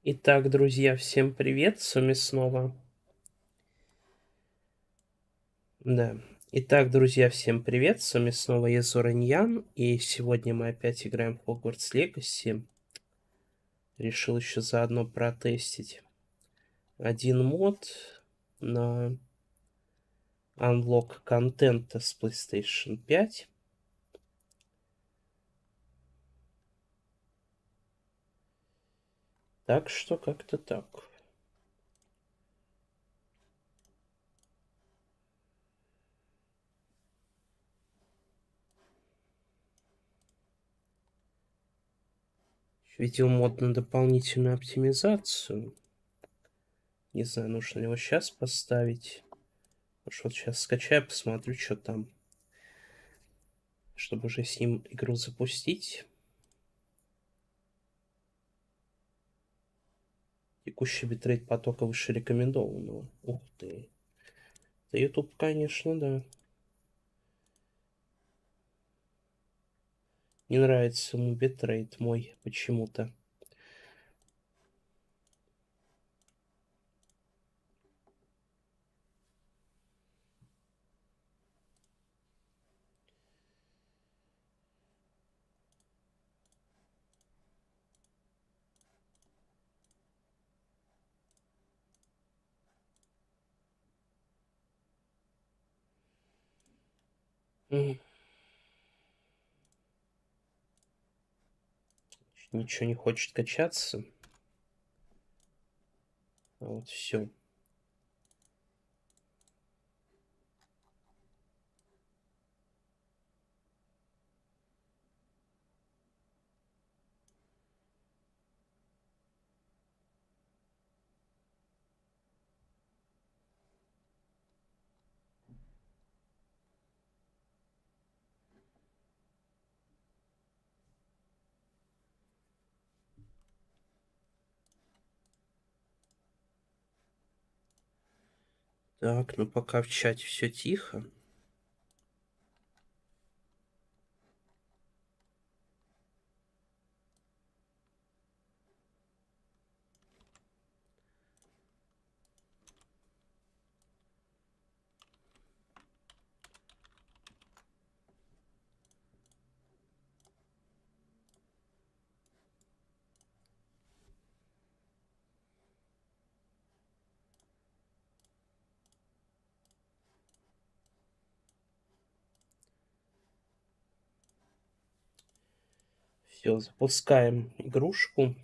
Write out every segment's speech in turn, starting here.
Итак, друзья, всем привет, с вами снова. Да. Итак, друзья, всем привет, с вами снова Yozora Nyan, и сегодня мы опять играем в Hogwarts Legacy. Решил еще заодно протестить один мод на unlock контента с PlayStation 5. Так что как-то так. Видел мод на дополнительную оптимизацию. Не знаю, нужно ли его сейчас поставить. Может, вот сейчас скачаю, посмотрю, что там. Чтобы уже с ним игру запустить. Текущий битрейт потока выше рекомендованного. Ух ты. Это YouTube, конечно, да. Не нравится ему битрейт мой почему-то. Ничего не хочет качаться. А вот все. Так, ну пока в чате все тихо. Все, запускаем игрушку.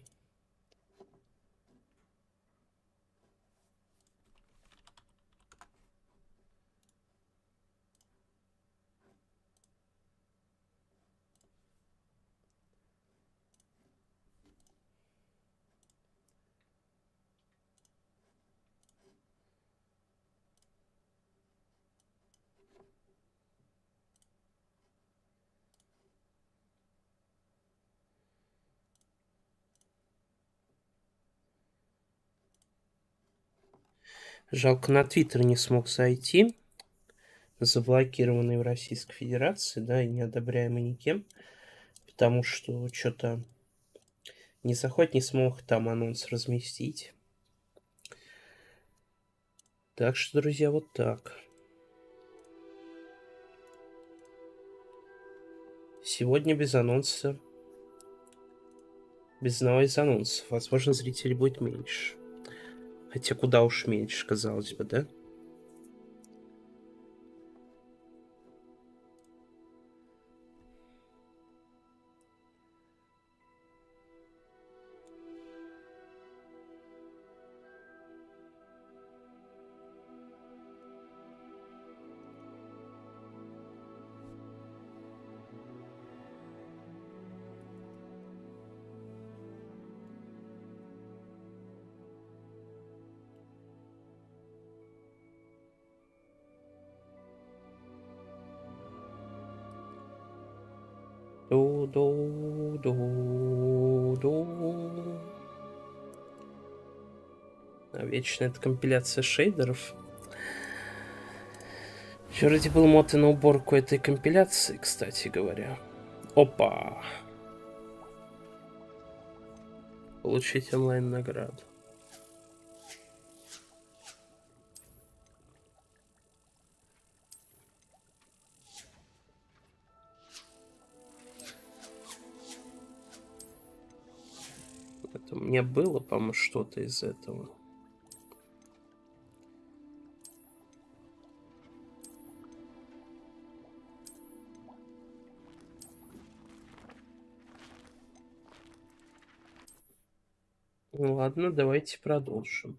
Жалко, на Твиттер не смог зайти. Заблокированный в Российской Федерации, да, и не одобряемый никем. Потому что что-то не заходит, не смог там анонс разместить. Так что, друзья, вот так. Сегодня без анонса. Без одного из анонсов. Возможно, зрителей будет меньше. Хотя куда уж меньше, казалось бы, да? Ду-ду-ду-ду. А вечно это компиляция шейдеров. Вроде был мод и на уборку этой компиляции, кстати говоря. Опа! Получить онлайн награду. Это у меня было, по-моему, что-то из этого. Ну ладно, давайте продолжим.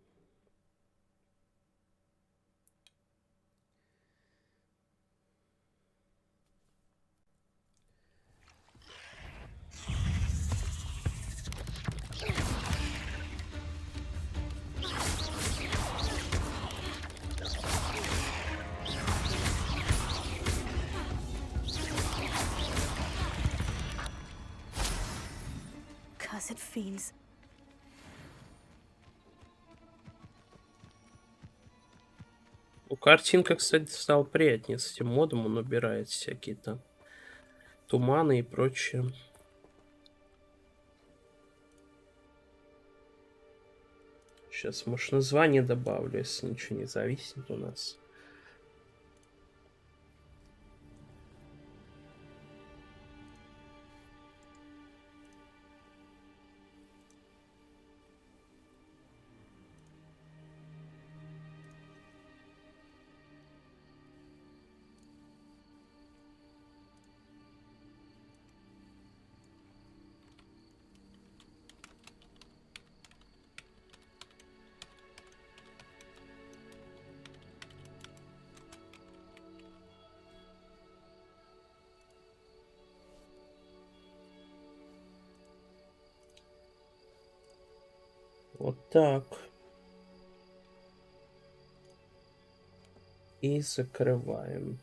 Cursed fiends. Картинка, кстати, стала приятнее с этим модом. Он убирает всякие там туманы и прочее. Сейчас, может, название добавлю, если ничего не зависнет у нас. Вот так. И закрываем.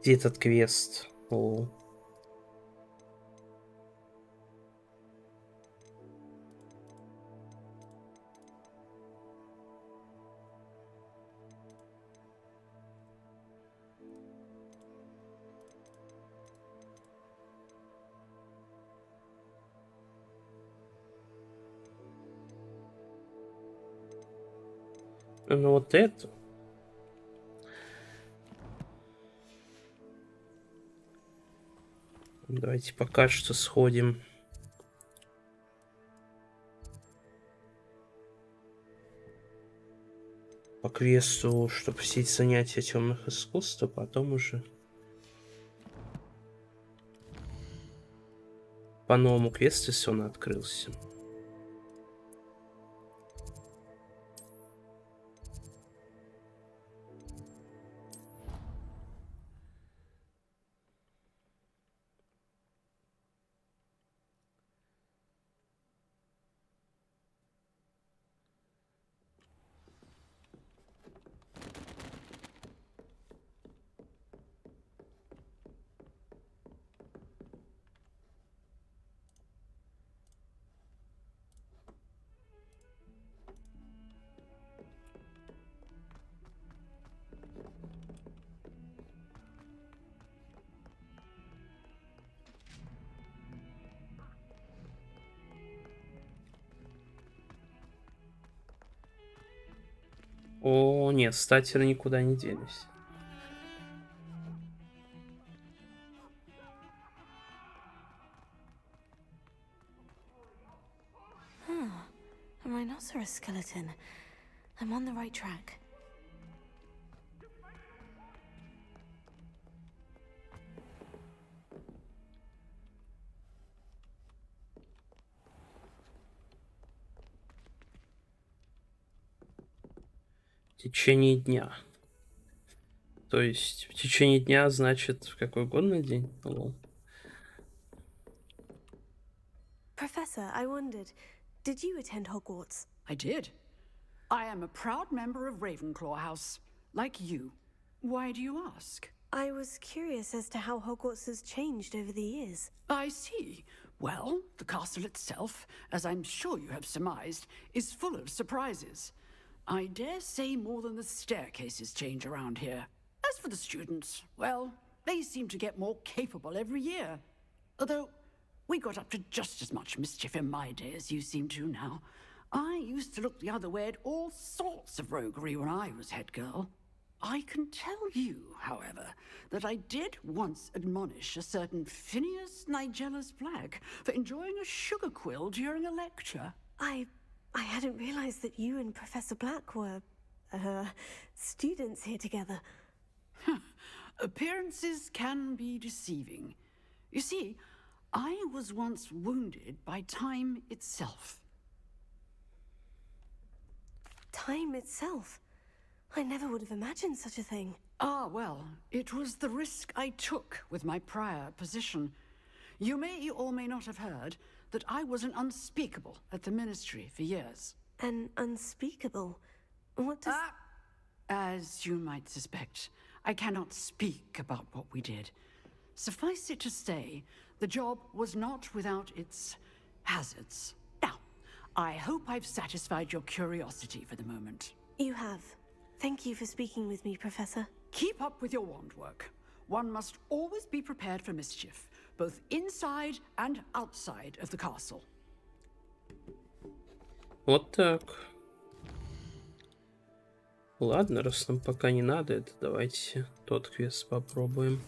Где этот квест? О. Ну вот это. Давайте пока что сходим. По квесту, чтобы все эти занятия темных искусств, а потом уже по новому квесту, если он открылся. О, нет, статеры никуда не делись. A rhinoceros skeleton. I'm on the right track. В течение дня. То есть в течение дня, значит, в какой угодно день? Лол. Professor, I wondered, did you attend Hogwarts? I did. I am a proud member of Ravenclaw House, like you. Why do you ask? I was curious as to how Hogwarts has changed over the years. I see. Well, the castle itself, as I'm sure you have surmised, is full of surprises. I dare say more than the staircases change around here. As for the students, well, they seem to get more capable every year. Although, we got up to just as much mischief in my day as you seem to now. I used to look the other way at all sorts of roguery when I was head girl. I can tell you, however, that I did once admonish a certain Phineas Nigellus Black for enjoying a sugar quill during a lecture. I hadn't realized that you and Professor Black were, students here together. Appearances can be deceiving. You see, I was once wounded by time itself. Time itself? I never would have imagined such a thing. Ah, well, it was the risk I took with my prior position. You may or may not have heard that I was an unspeakable at the Ministry for years. An unspeakable? What does... As you might suspect, I cannot speak about what we did. Suffice it to say, the job was not without its hazards. Now, I hope I've satisfied your curiosity for the moment. You have. Thank you for speaking with me, Professor. Keep up with your wand work. One must always be prepared for mischief, both inside and outside of the castle. Вот так. Ладно, раз нам пока не надо это, давайте тот квест попробуем.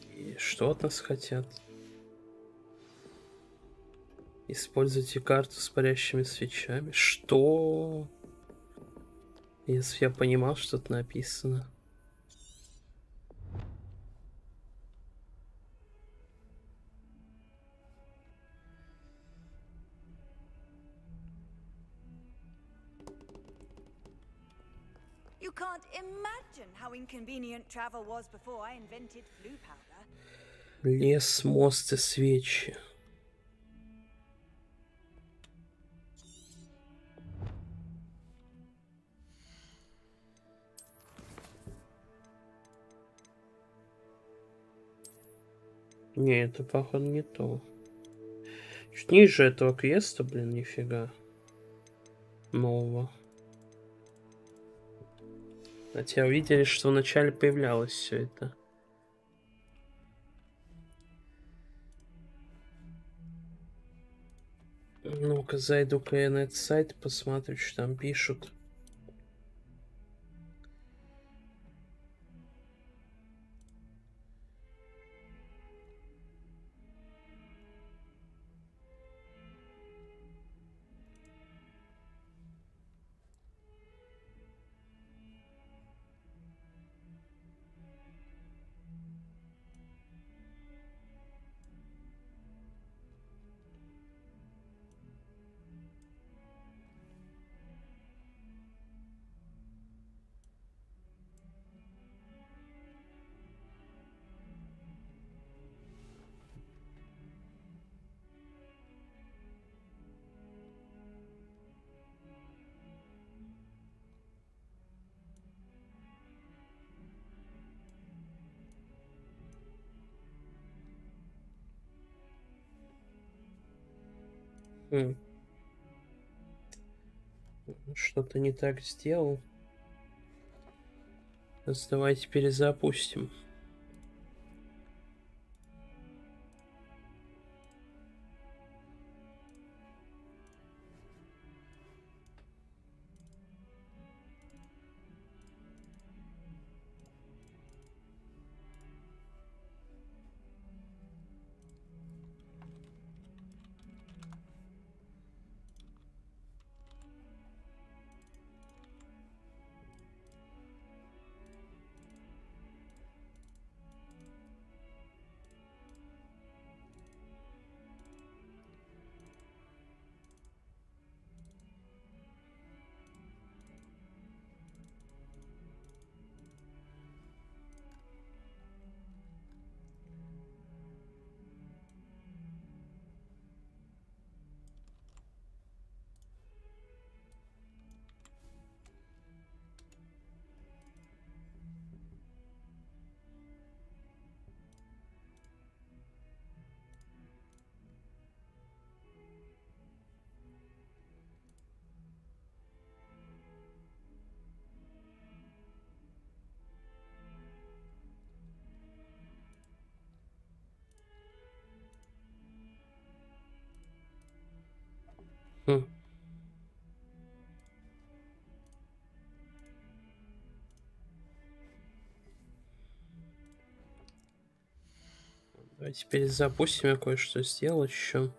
И что от нас хотят? Используйте карту с парящими свечами. Что? Если я понимал, что тут написано. You can't imagine how inconvenient travel was before I invented blue powder. Лес, мост и свечи. Не, это походу не то. Чуть ниже этого квеста, блин, нифига. Нового. Хотя увидели, что вначале появлялось все это. Ну-ка, зайду-ка я на этот сайт, посмотрю, что там пишут. Что-то не так сделал. Давайте перезапустим. Хм. Давай теперь запустим, я кое-что сделал еще.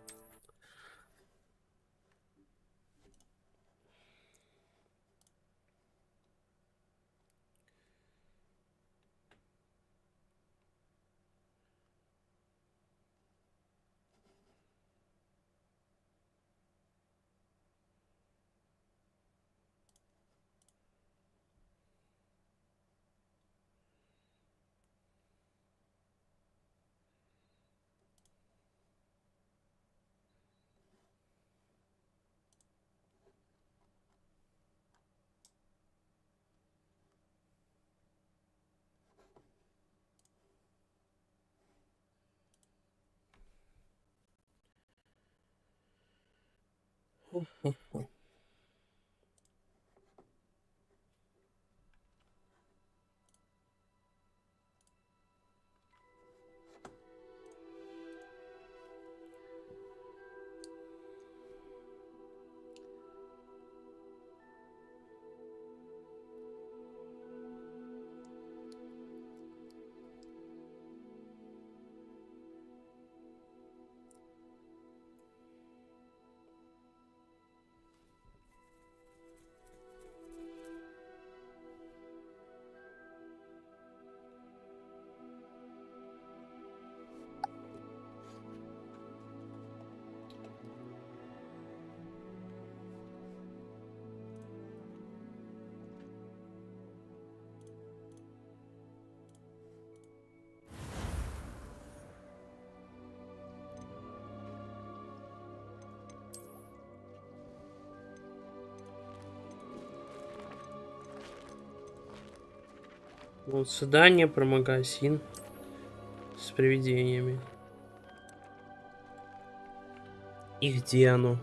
Вот задание про магазин с привидениями. И где оно?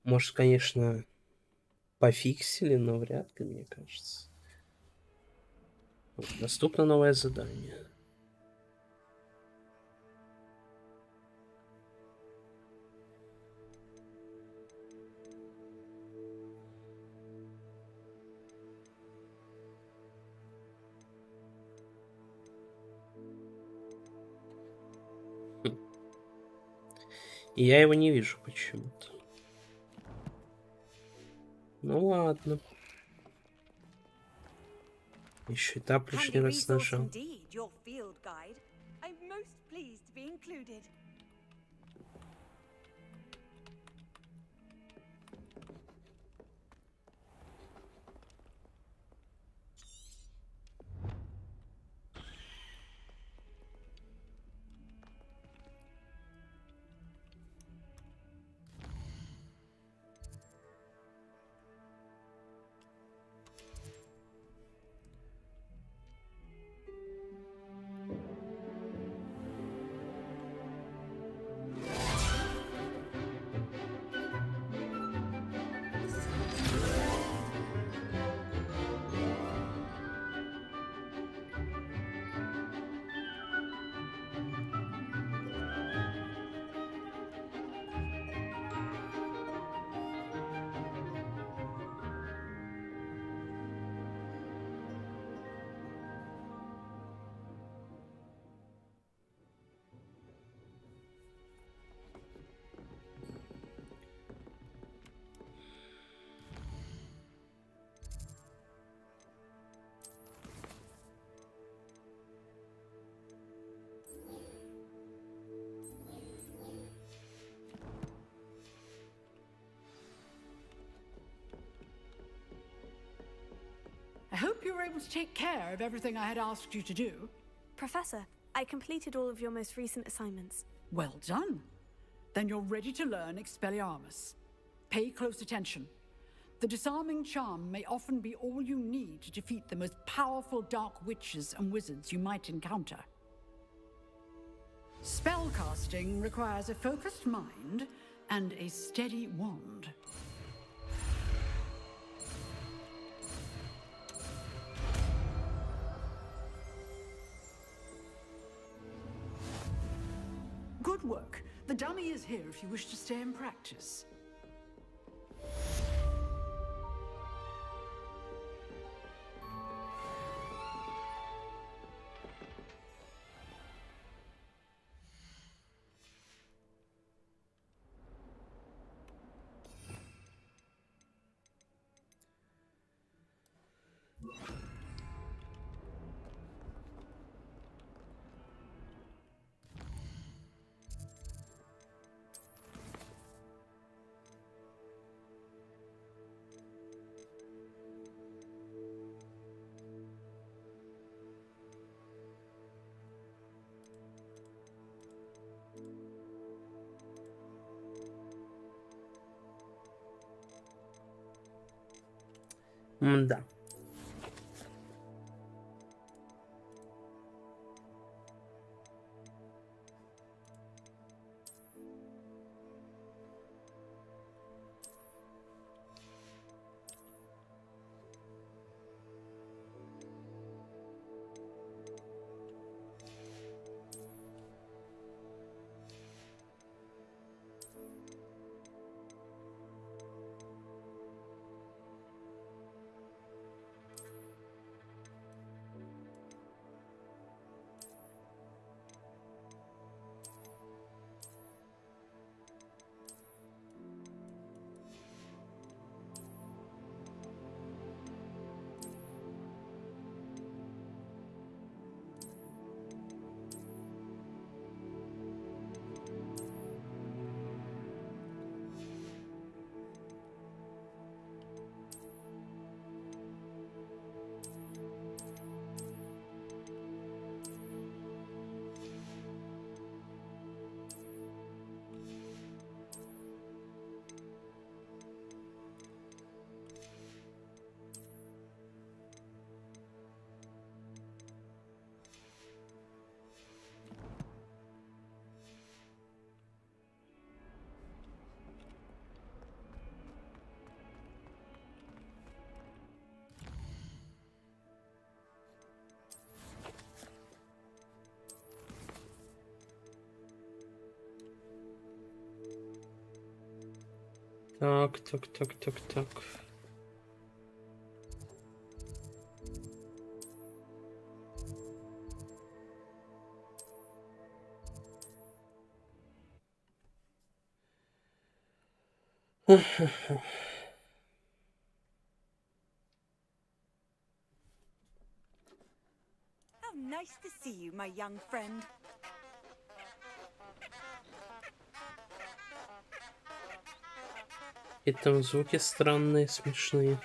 Может, конечно, пофиксили, но вряд ли, мне кажется. Вот, доступно новое задание. И я его не вижу почему-то. Ну ладно. Еще этап лишний Handy раз resource нажал. indeed, your field guide. I'm most pleased to be included. I hope you were able to take care of everything I had asked you to do. Professor, I completed all of your most recent assignments. Well done. Then you're ready to learn Expelliarmus. Pay close attention. The disarming charm may often be all you need to defeat the most powerful dark witches and wizards you might encounter. Spellcasting requires a focused mind and a steady wand. Good work. The dummy is here if you wish to stay and practice. Да. Так. How nice to see you, my young friend. И там звуки странные, смешные.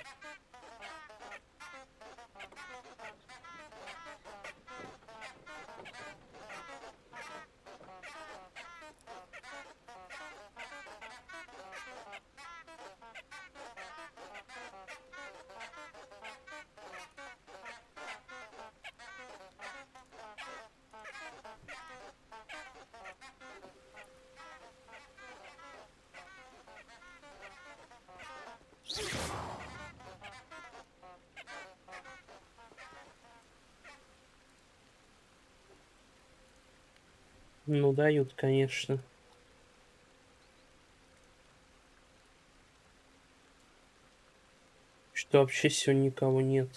Ну, дают, конечно. Что вообще сегодня никого нет.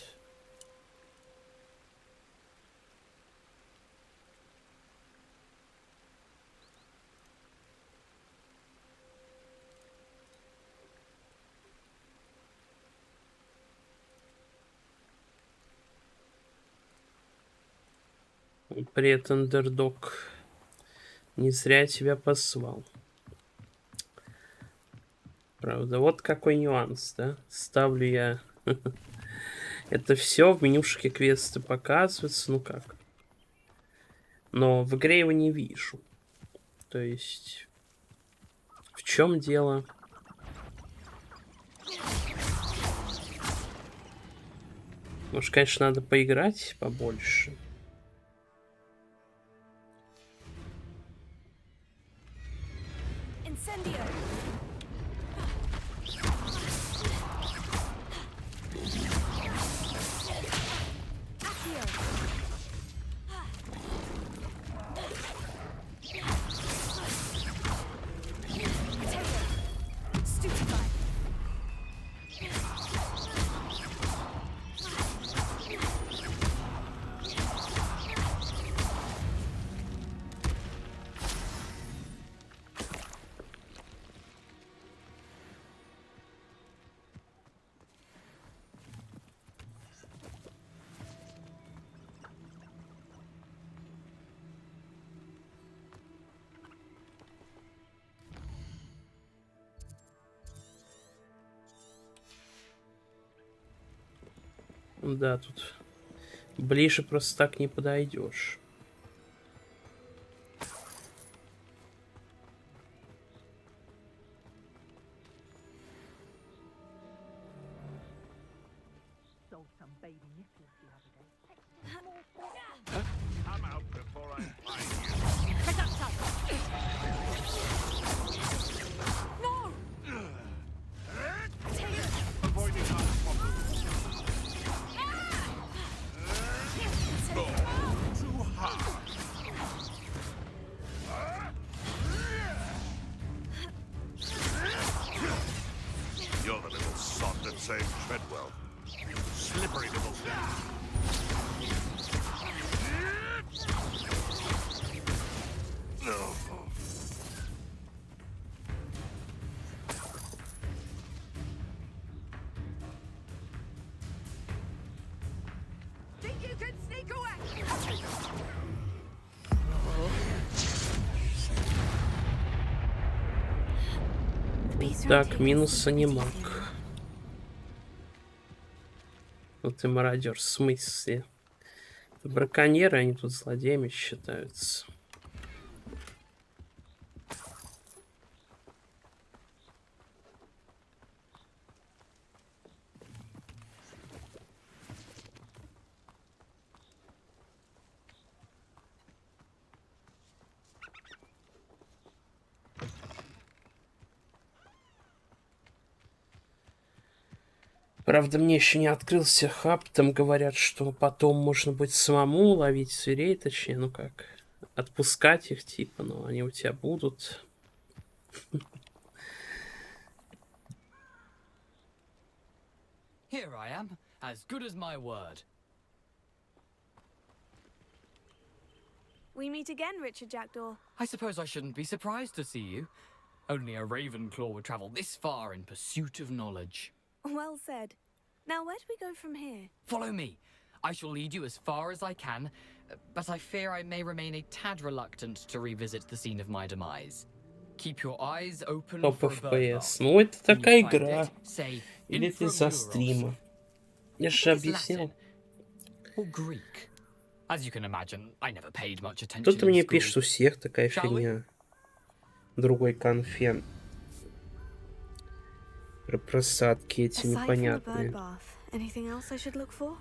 Привет, андердог. Не зря тебя позвал. Правда, вот какой нюанс, да? Ставлю я... Это все в менюшке квесты показывается, ну как. Но в игре его не вижу. То есть... В чем дело? Может, конечно, надо поиграть побольше. Да, тут ближе просто так не подойдешь. You're the little sod that saved Treadwell. Slippery little thing. Think you can sneak away? Так, минус анимак. Ну ты мародер, в смысле? Это браконьеры, они тут злодеями считаются. Правда, мне еще не открылся хаб. Там говорят, что потом можно будет самому ловить зверей, точнее, ну как, отпускать их, типа, но они у тебя будут. Here I am, as good as my word. We meet again, Richard Jackdaw. I suppose I shouldn't be surprised to see you. Only a Ravenclaw would travel this far in pursuit of knowledge. Well said. Now, where do we go from here? Follow me. I shall lead you as far as I can, but I fear I may remain a tad reluctant to revisit the scene of my demise. Keep your eyes open Топ for a bird FPS. bath. Ну, это When you такая find игра. it, say, Или ты за Intramuros. стрима. Я I же think it's объяснил. Latin or Greek. As you can imagine, I never paid much attention Кто-то in мне school. пишет, у всех такая Shall we? фигня. Другой конфен. Про просадки эти Aside from the bird непонятные. bath, anything else I should look for?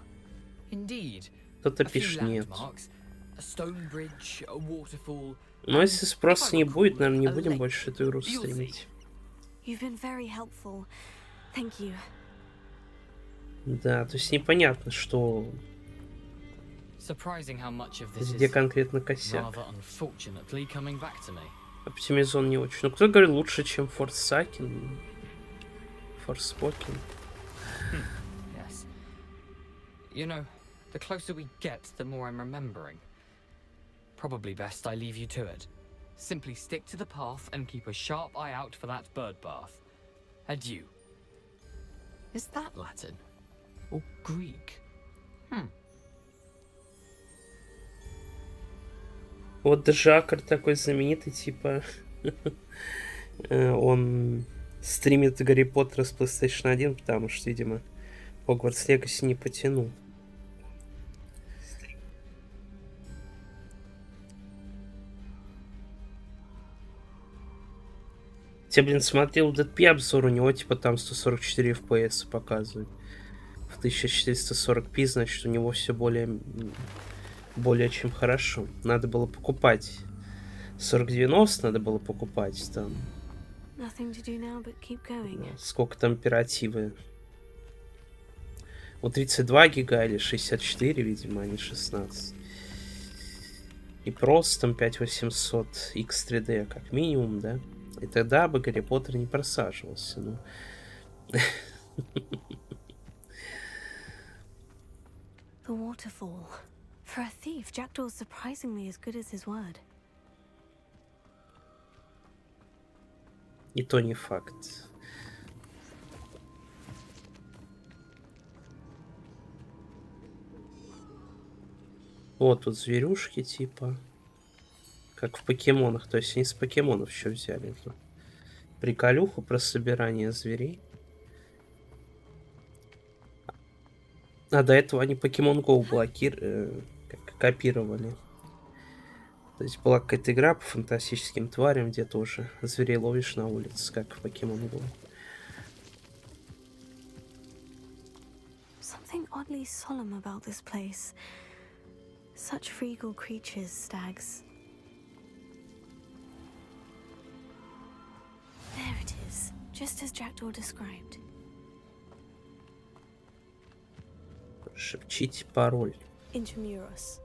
Indeed. Кто-то A few пишет нет. landmarks, a stone bridge, a waterfall. Но если and, спроса if I не recall, будет, наверное, не a будем lake. больше эту игру You'll see. стримить. You've been very helpful. Thank you. Да, то есть непонятно, что Surprising how much of this где is конкретно косяк. rather unfortunately coming back to me. Оптимизон не очень. Ну, кто говорит лучше, чем Форсакен? Форспокен. Yes. You know, the closer we get, the more I'm remembering. Probably best I leave you to it. Simply stick to the path and keep a sharp eye out for that bird bath. Adieu. Is that Latin? Or Greek? Вот Джакер такой знаменитый, типа... Он стримит Гарри Поттера с PlayStation 1, потому что, видимо, Hogwarts Legacy не потянул. Я, блин, смотрел DP обзор, у него, типа, там 144 FPS показывает. В 1440p, значит, у него все более чем хорошо. Надо было покупать 4090, надо было покупать там. Nothing to do now but keep going. Сколько там оперативы? Вот 32 гига или 64, видимо, а не 16. И просто там 5800 X3D как минимум, да? И тогда бы Гарри Поттер не просаживался. Ну. The waterfall. For a thief, Jackdaw's surprisingly as good as his word. И то не факт. Вот тут зверюшки типа. Как в покемонах. То есть они с покемонов еще взяли эту приколюху про собирание зверей. А до этого они Pokemon Go копировали. То есть была какая-то игра по фантастическим тварям, где тоже зверей ловишь на улице, как в Pokemon Go. Something oddly solemn about this place. Such regal creatures, stags. There it is, just as Jackdaw described. Шепчите пароль. Intramuros.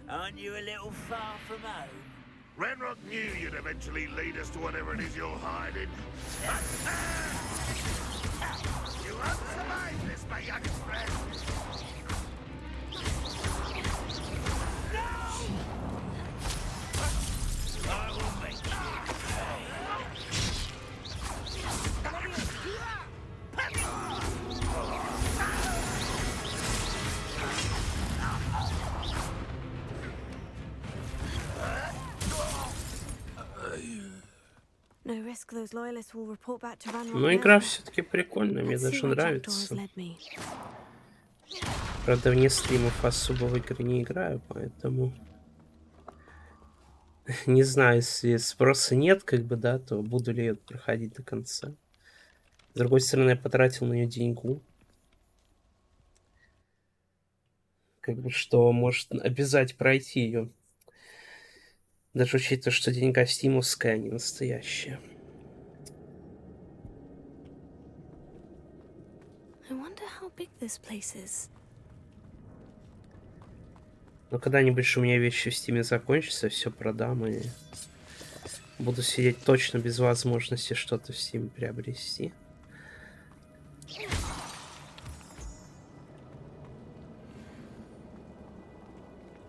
Aren't you a little far from home? Renrock knew you'd eventually lead us to whatever it is you're hiding. You won't survive this, my young friend. I will make No risk those loyalists will report back to Ranrock. Но игра все-таки прикольная, мне даже нравится. Правда, вне стримов особо в игры не играю, поэтому... Не знаю, если спроса нет, как бы, да, то буду ли ее проходить до конца. С другой стороны, я потратил на нее деньгу. Как бы, что может обязать пройти ее. Даже учитывая, что деньга стимовская, а не настоящая. I wonder how big this place is. Но когда-нибудь же у меня вещи в стиме закончатся, все продам и буду сидеть точно без возможности что-то в стиме приобрести.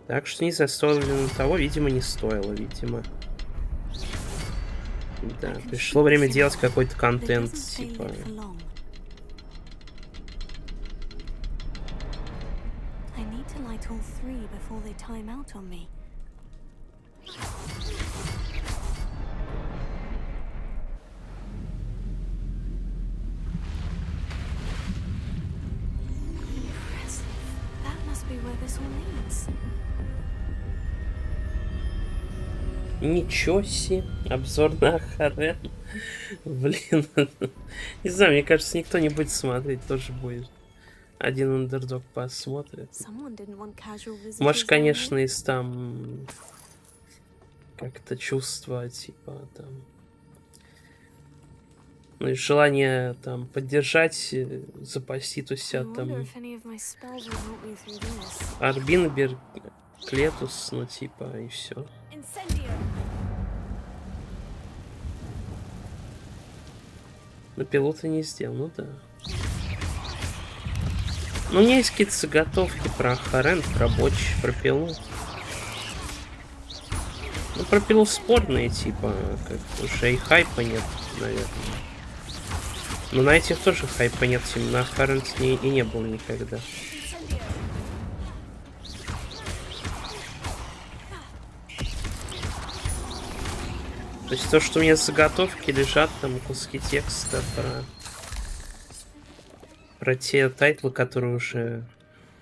Так что не знаю, стоило ли на того, видимо, не стоило, видимо. Да, пришло время делать какой-то контент, типа... All three before they time out on me. Impressive. That must be where this all leads. Ничего себе, обзор на Харен. Блин, не знаю, мне кажется, никто не будет смотреть, тоже будет. Один андердог посмотрит. Может, конечно, из там как-то чувство, типа, там... Ну, и желание там поддержать, запастить у себя там... Арбинберг, Клетус, ну, типа, и все. Но пилота не сделал, ну да. Ну, у меня есть какие-то заготовки про Харен, про Боч, про пилу. Ну, про пилу спорные, типа, как уже и хайпа нет, наверное. Но на этих тоже хайпа нет, на Харен и не было никогда. То есть то, что у меня заготовки лежат, там куски текста про те тайтлы, которые уже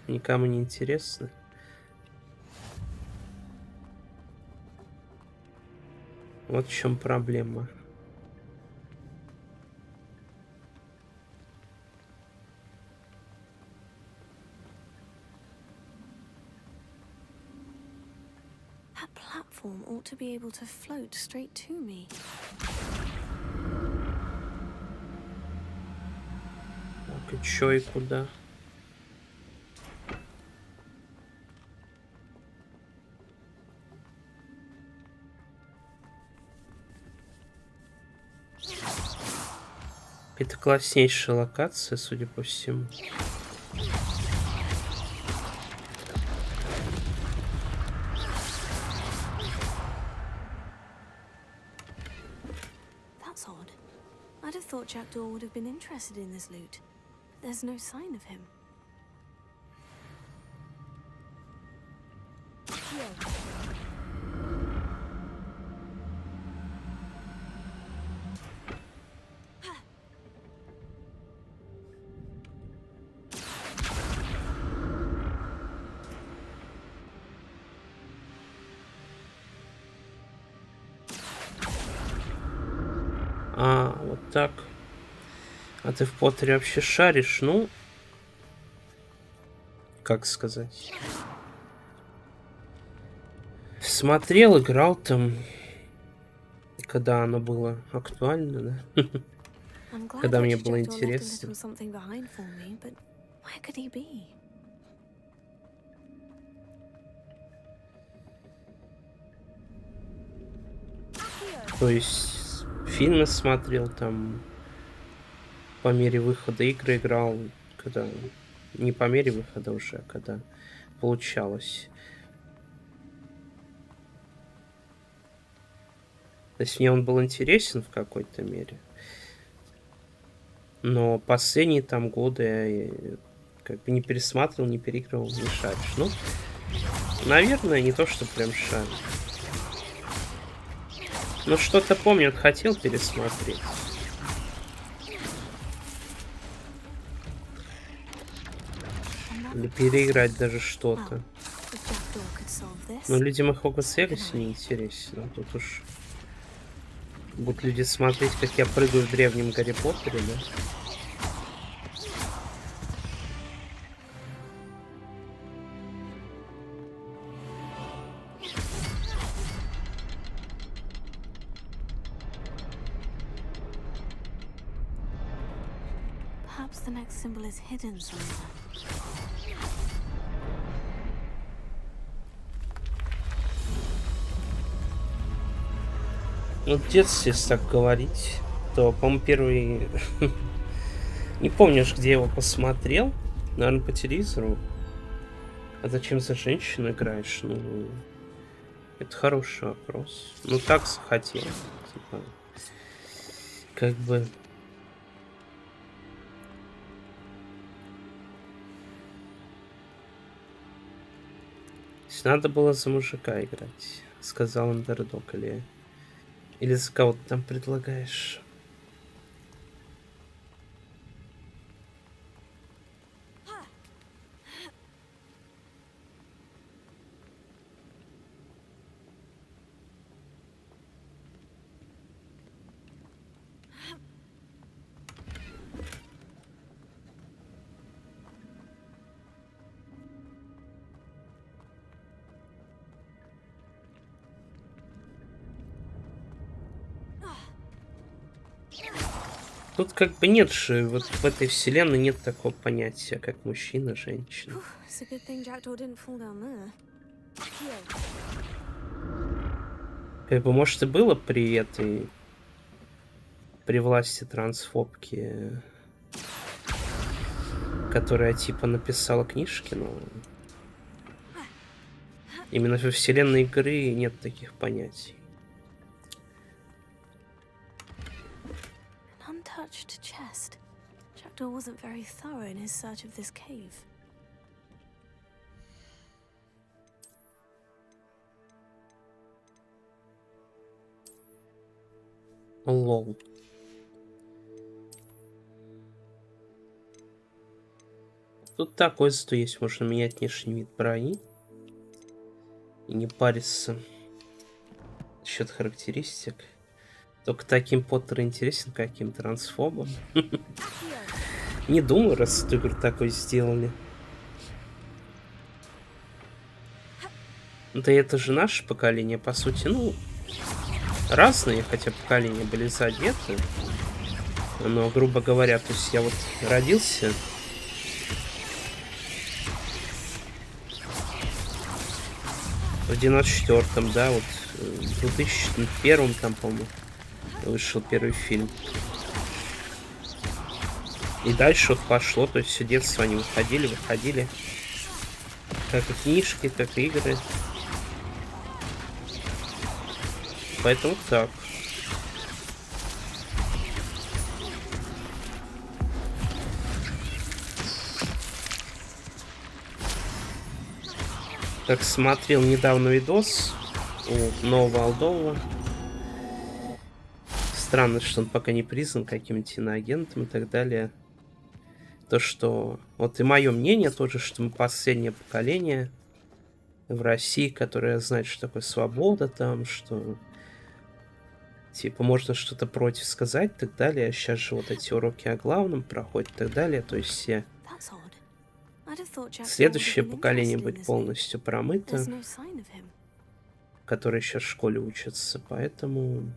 никому не интересны. Вот в чем проблема. That platform ought to be able to float straight to me. Так, и чё и куда? Это класснейшая локация, судя по всему. That's odd. I'd have thought Jackdaw would have been interested in this loot. there's no sign of him. А, вот так. А ты в Поттере вообще шаришь? Ну, как сказать? Смотрел, играл когда оно было актуально, да? I'm glad Когда мне Richard было Jackdaw left a интересно. little something behind for me, but where could he be? То есть фильмы смотрел там по мере выхода, игры играл, когда не по мере выхода уже, а когда получалось. То есть мне он был интересен в какой-то мере. Но последние там годы я как бы не пересматривал, не переигрывал, не шаришь. Ну, наверное, не то, что прям шарю. Но что-то помню, вот хотел пересмотреть. Или переиграть даже что-то. If Jackdaw could solve this, Но людям и Hogwarts Legacy не интересно. Тут уж будут люди смотреть, как я прыгаю в древнем Гарри Поттере, да? perhaps the next symbol is hidden somewhere. Ну, в детстве, если так говорить, то, по-моему, первый... Не помнишь, где я его посмотрел? Наверное, по телевизору. А зачем за женщину играешь? Ну, это хороший вопрос. Ну, так захотел. Типа, как бы... То есть надо было за мужика играть, сказал Андердог, или за кого ты там предлагаешь? Тут как бы нет же, вот в этой вселенной нет такого понятия, как мужчина, женщина. It's a good thing Jackdaw didn't fall down there. Как бы, может, и было при этой... При власти трансфобки, которая, типа, написала книжки, но... Именно во вселенной игры нет таких понятий. Untouched chest. Jackdaw wasn't very thorough in his search of this cave. Лол. Тут такой зато есть, можно менять внешний вид брони и не париться насчет характеристик. Только таким Поттер интересен, каким трансфобом. Не думаю, раз эту игру такой сделали. Да это же наше поколение, по сути, ну, разные, хотя поколения были задеты. Но, грубо говоря, то есть я вот родился... В 94-м, да, вот в 2001 там, по-моему, вышел первый фильм. И дальше вот пошло, то есть все детство они выходили. Как и книжки, как и игры. Поэтому так. как смотрел недавно видос у нового Алдового. Странно, что он пока не признан каким-то иноагентом и так далее. То, что... Вот и мое мнение тоже, что мы последнее поколение в России, которое знает, что такое свобода там, что... Типа, можно что-то против сказать и так далее. А сейчас же вот эти уроки о главном проходят и так далее. То есть все... Следующее поколение будет полностью промыто, которые сейчас в школе учатся. Поэтому...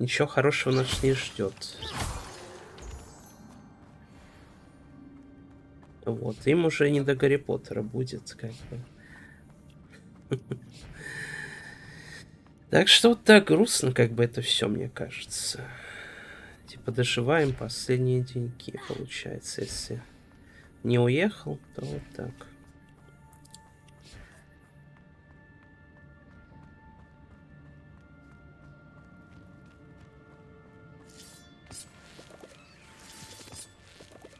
Ничего хорошего нас не ждет. Вот, им уже не до Гарри Поттера будет, как бы. Так что вот так грустно, как бы это все, мне кажется. Типа доживаем последние деньки, получается. Если не уехал, то вот так.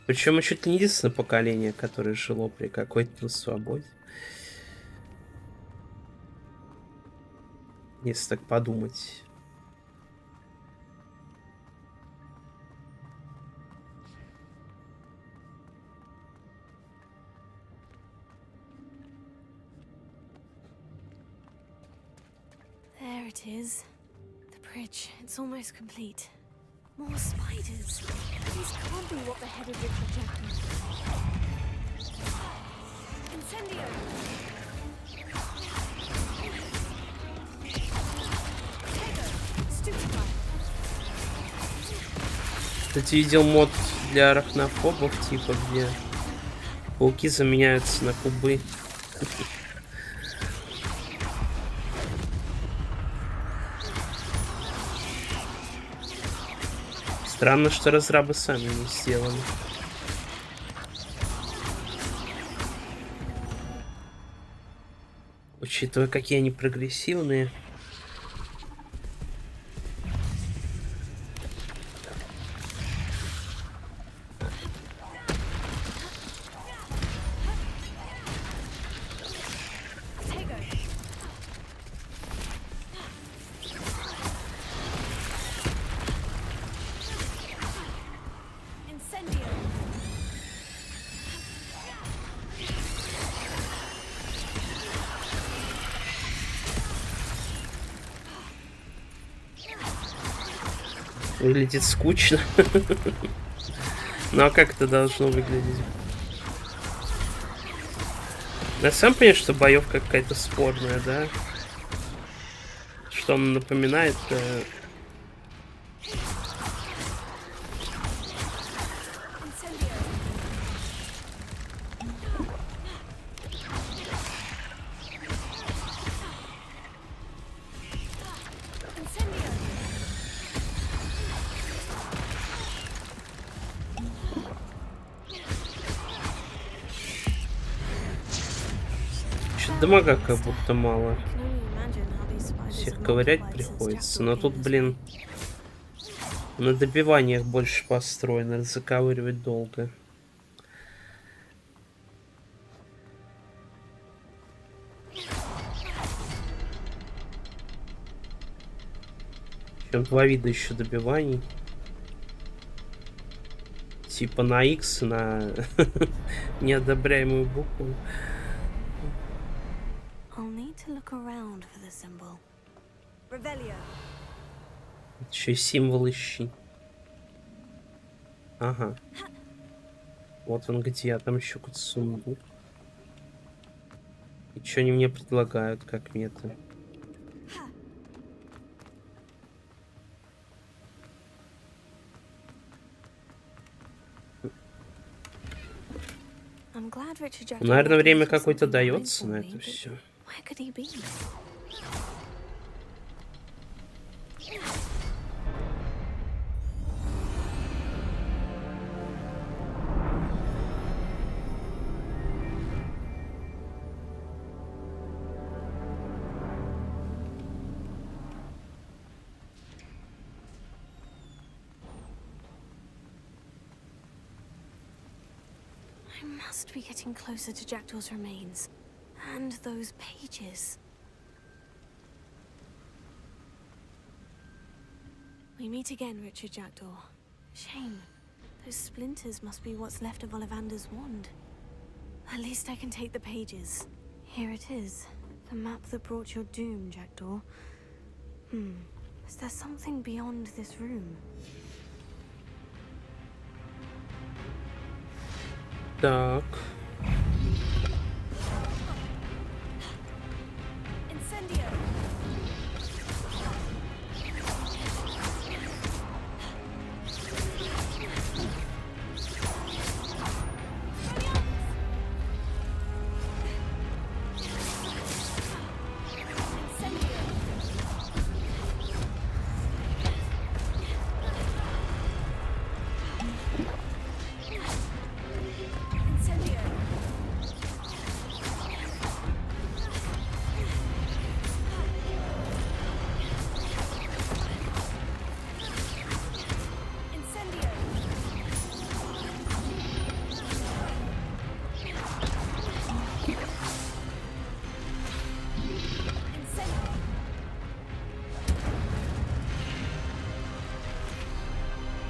Причем мы чуть ли не единственное поколение, которое жило при какой-то свободе. Если так подумать. There it is. The bridge. It's almost complete. More spiders. These can't be what the headed Richard Jackman. Incendio! Кстати, видел мод для арахнофобов, типа, где пауки заменяются на кубы. Странно, что разрабы сами не сделали. Учитывая, какие они прогрессивные. Выглядит скучно. Ну а как это должно выглядеть? Я сам понимаю, что боевка какая-то спорная, да? Что он напоминает? Дамага как будто мало. Всех ковырять приходится. Но тут, блин, на добиваниях больше построено. Заковыривать долго. Причем два вида еще добиваний. Типа на X, на неодобряемую букву. Еще и символ ищи. Ага. Вот он где, а там еще какой-то сундук. И что они мне предлагают, как мета? Наверное, время какое-то дается на это все. I must be getting closer to Jackdaw's remains. And those pages. We meet again, Richard Jackdaw. Shame. Those splinters must be what's left of Ollivander's wand. At least I can take the pages. Here it is. The map that brought your doom, Jackdaw. Is there something beyond this room? Так. Incendio.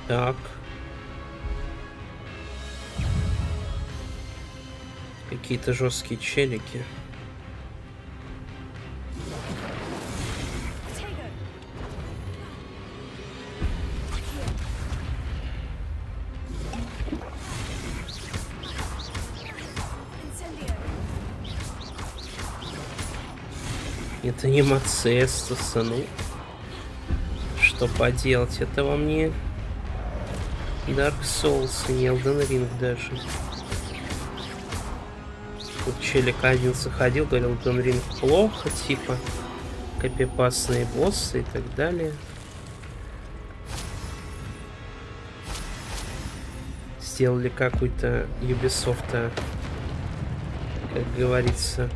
Так. Какие-то жесткие челики. Это не Мацестуса, ну. Что поделать, это вам не Dark Souls и не Elden Ring даже. Тут челик один заходил, говорил, Elden Ring плохо, типа копипастные боссы и так далее. Сделали какую-то Ubisoft, как говорится.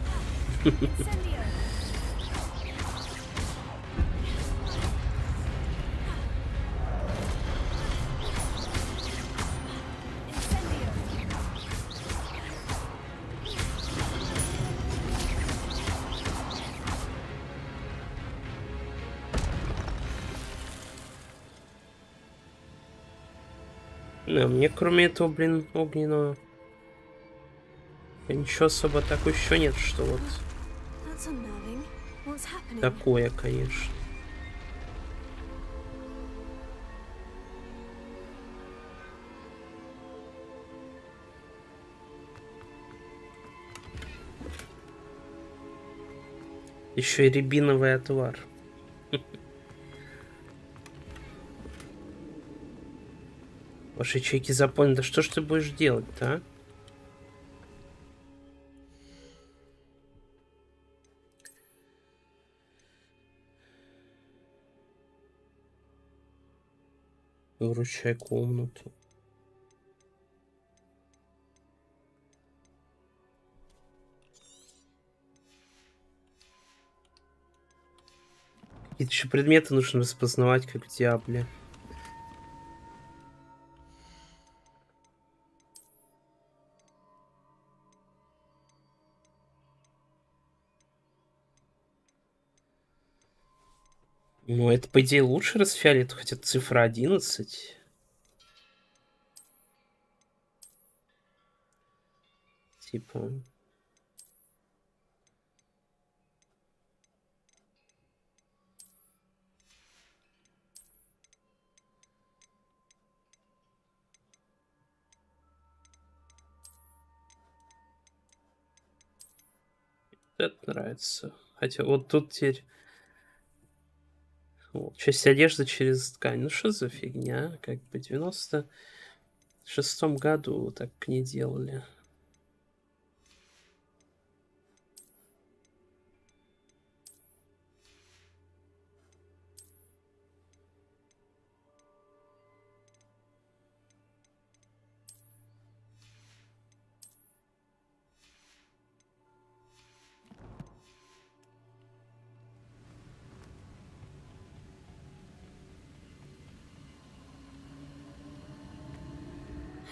Да, мне кроме этого, блин, огненного ничего особо такого еще нет, что вот такое, конечно. Еще и рябиновый отвар. Ваши чеки запомнят. Да что ж ты будешь делать-то, а? Выручай комнату. Какие-то еще предметы нужно распознавать, как в Диабле. Ну, это, по идее, лучше расфиолит, хотя цифра 11. Типа... Это нравится. Хотя вот тут теперь... Вот, часть одежды через ткань. Ну что за фигня? Как бы в 96-м году так не делали.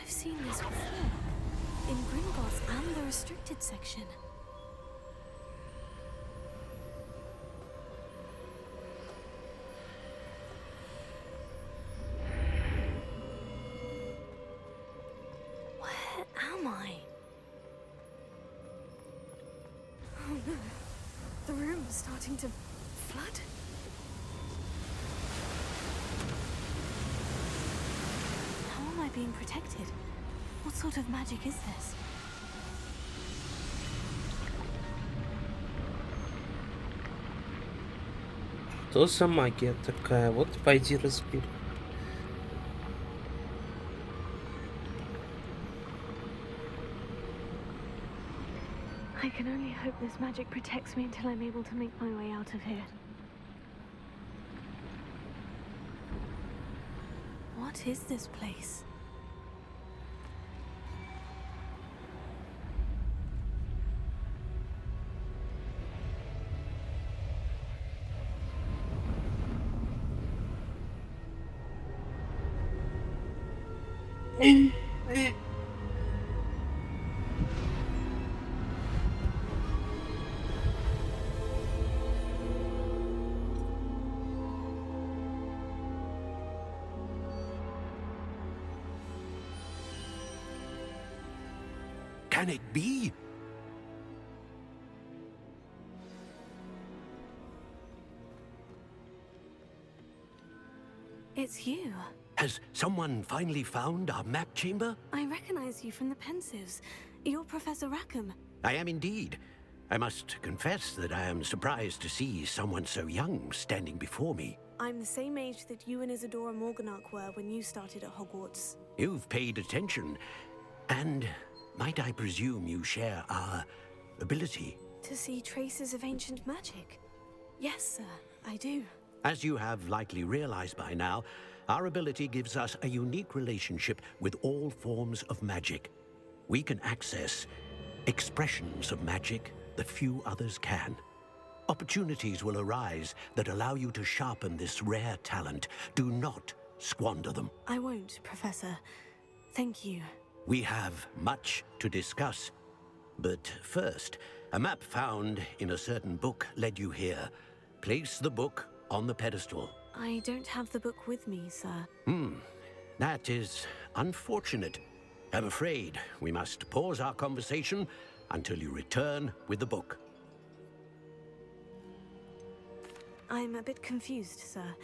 I've seen this before. In Gringotts and the restricted section. starting to flood. How am I being protected? What sort of magic is this? Что за магия такая? Вот пойди разбери. I can only hope this magic protects me until I'm able to make my way out of here. What is this place? Can it be? It's you. Has someone finally found our map chamber? I recognize you from the Pensives. You're Professor Rackham. I am indeed. I must confess that I am surprised to see someone so young standing before me. I'm the same age that you and Isadora Morganach were when you started at Hogwarts. You've paid attention, and might I presume you share our ability? To see traces of ancient magic? Yes, sir, I do. As you have likely realized by now, our ability gives us a unique relationship with all forms of magic. We can access expressions of magic that few others can. Opportunities will arise that allow you to sharpen this rare talent. Do not squander them. I won't, Professor. Thank you. We have much to discuss. But first, a map found in a certain book led you here. Place the book on the pedestal. I don't have the book with me, sir. That is unfortunate. I'm afraid we must pause our conversation until you return with the book. I'm a bit confused, sir.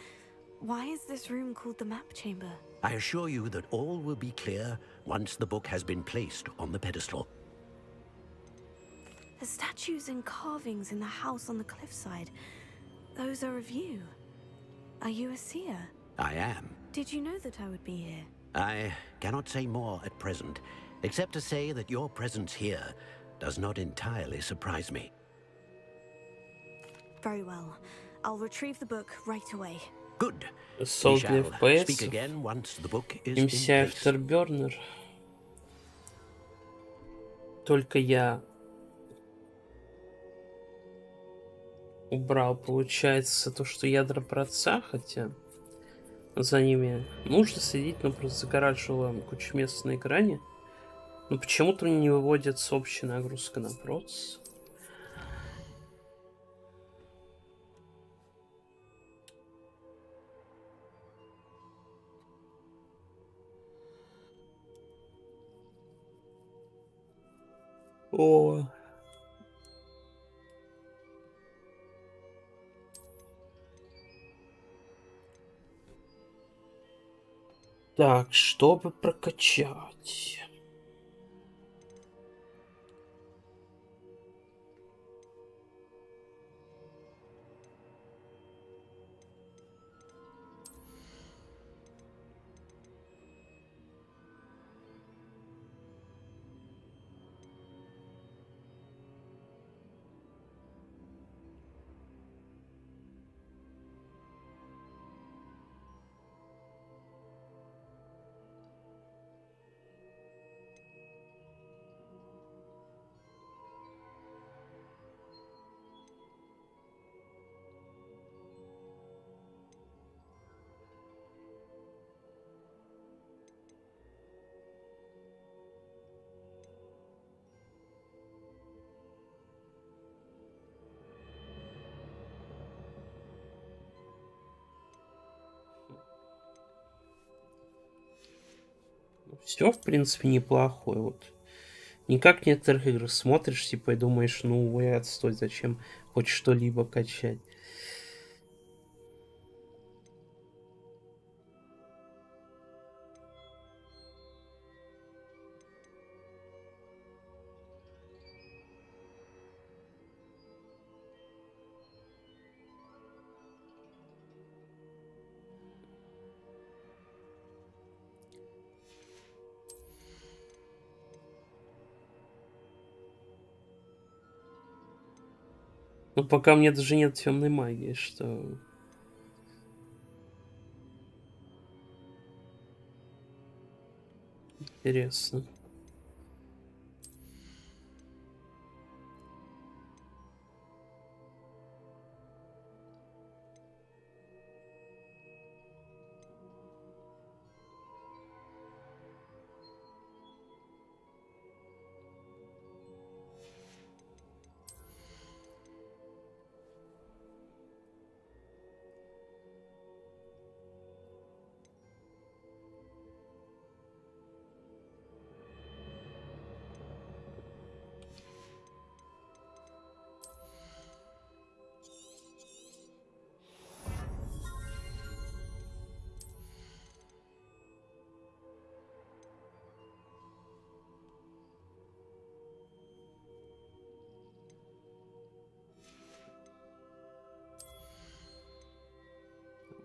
Why is this room called the map chamber? I assure you that all will be clear once the book has been placed on the pedestal. The statues and carvings in the house on the cliffside, those are of you. Are you a seer? I am. Did you know that I would be here? I cannot say more at present, except to say that your presence here does not entirely surprise me. Very well. I'll retrieve the book right away. Good. We Солд shall FPS. speak again once the book is in MC place. Afterburner. Только я убрал, получается, то, что ядра про отца, хотя за ними нужно следить, но просто загораживала кучу мест на экране. Но почему-то не выводится общая нагрузка на процесс. О. Так, чтобы прокачать. Все, в принципе, неплохое. Вот Не как в некоторых играх смотришь, типа, и думаешь, ну, ой, отстой, зачем хоть что-либо качать. Ну, пока мне даже нет темной магии, что... Интересно.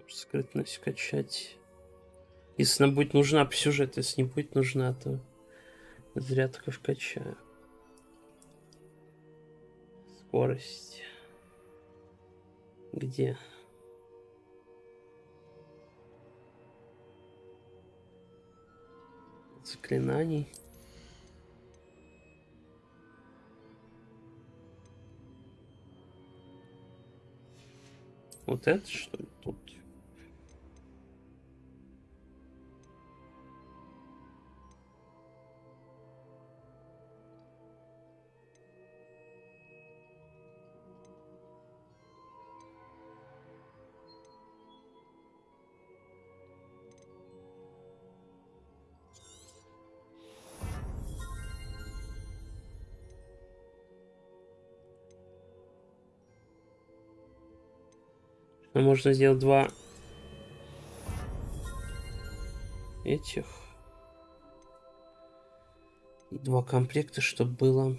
Скрытность качать. Если она будет нужна по сюжету, если не будет нужна, то зря только вкачаю. Скорость. Где? Заклинаний. Вот это что ли тут? Можно сделать два этих. Два комплекта, чтобы было.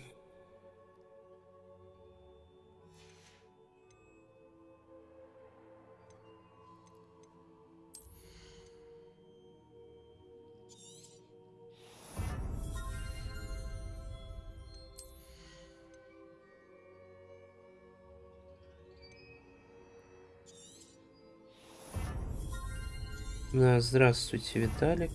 Да, здравствуйте, Виталик.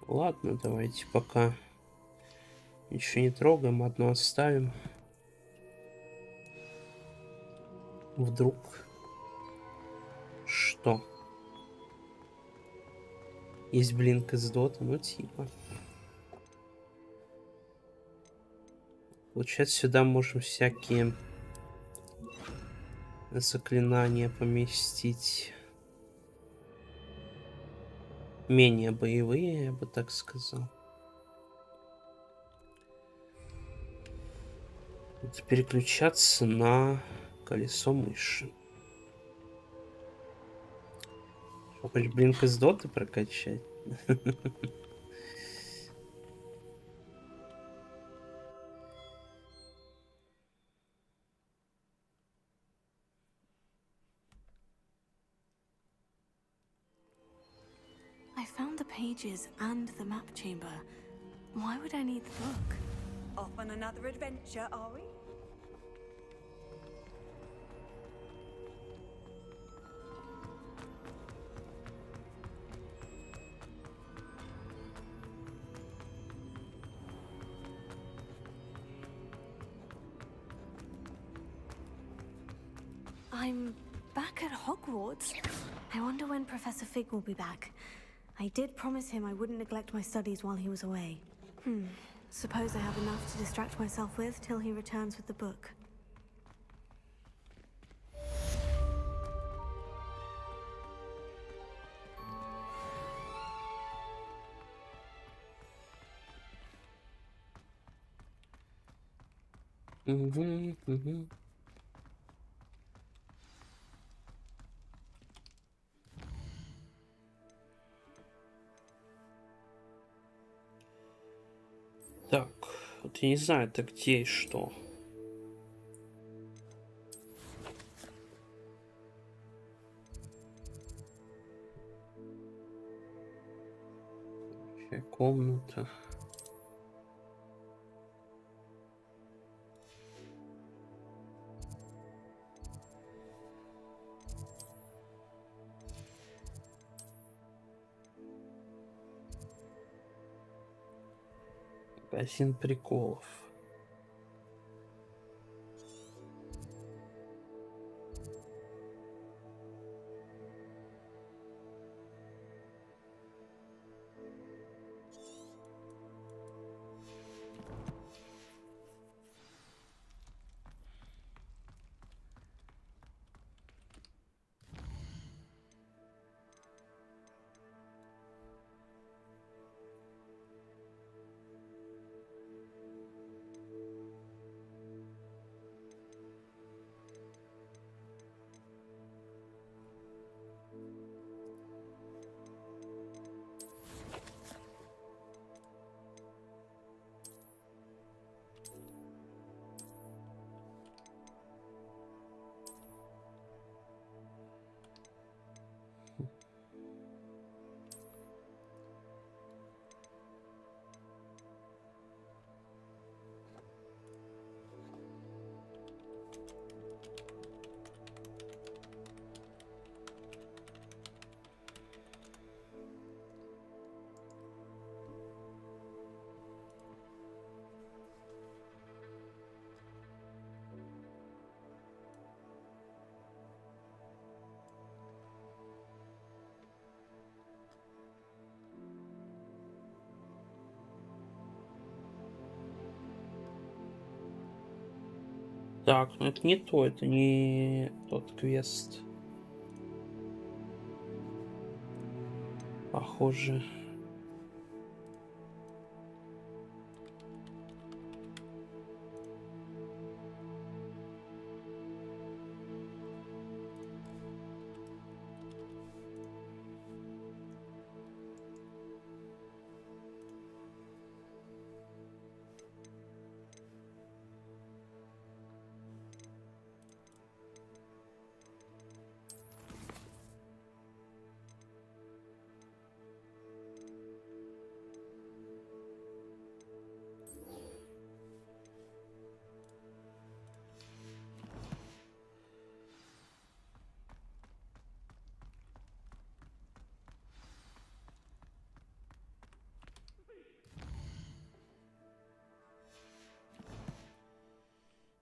Ладно, давайте пока ничего не трогаем, одно оставим. Вдруг что? Есть блинк из дота, ну типа. Получается, сюда можем всякие заклинания поместить. Менее боевые, я бы так сказал. Вот переключаться на колесо мыши. Что, хочешь блинк из доты прокачать? I found the pages and the map chamber. Why would I need the book? Off on another adventure, are we? I'm back at Hogwarts. I wonder when Professor Fig will be back. I did promise him I wouldn't neglect my studies while he was away. Suppose I have enough to distract myself with till he returns with the book. Так, вот я не знаю, это где и что. Комната. Магазин приколов. Так, ну это не то, это не тот квест. Похоже.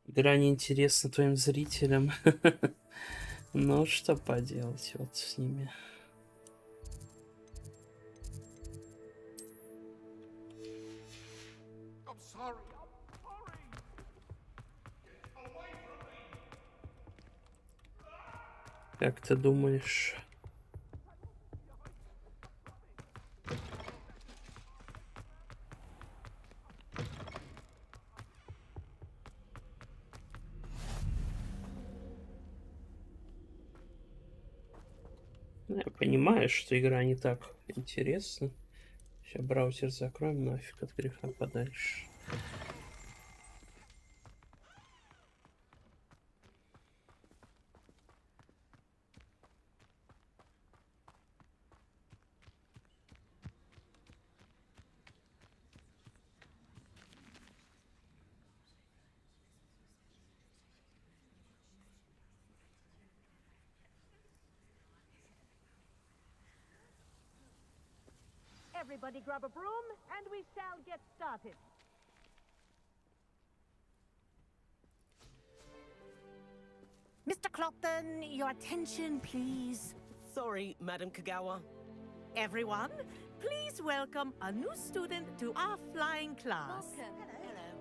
Игра неинтересна твоим зрителям. Ну, что поделать вот с ними. Как ты думаешь? Я понимаю, что игра не так интересна. Сейчас браузер закроем нафиг от греха подальше. Everybody grab a broom, and we shall get started. Mr. Clopton, your attention, please. Sorry, Madam Kagawa. Everyone, please welcome a new student to our flying class. Hello.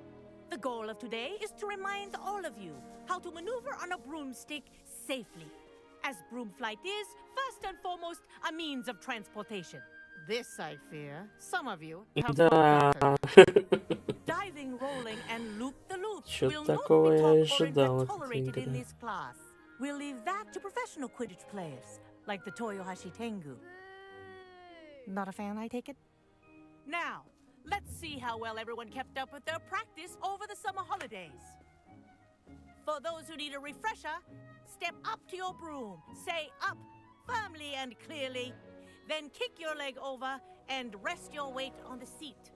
The goal of today is to remind all of you how to maneuver on a broomstick safely, as broom flight is, first and foremost, a means of transportation. This, I fear, some of you have Да. forgotten. Diving, rolling, and loop-the-loop Чё-то will not такого be я taught or ожидал even от этой tolerated in игры. this class. We'll leave that to professional Quidditch players, like the Toyohashi Tengu. Not a fan, I take it? Now, let's see how well everyone kept up with their practice over the summer holidays. For those who need a refresher, step up to your broom, say up firmly and clearly, then kick your leg over and rest your weight on the seat.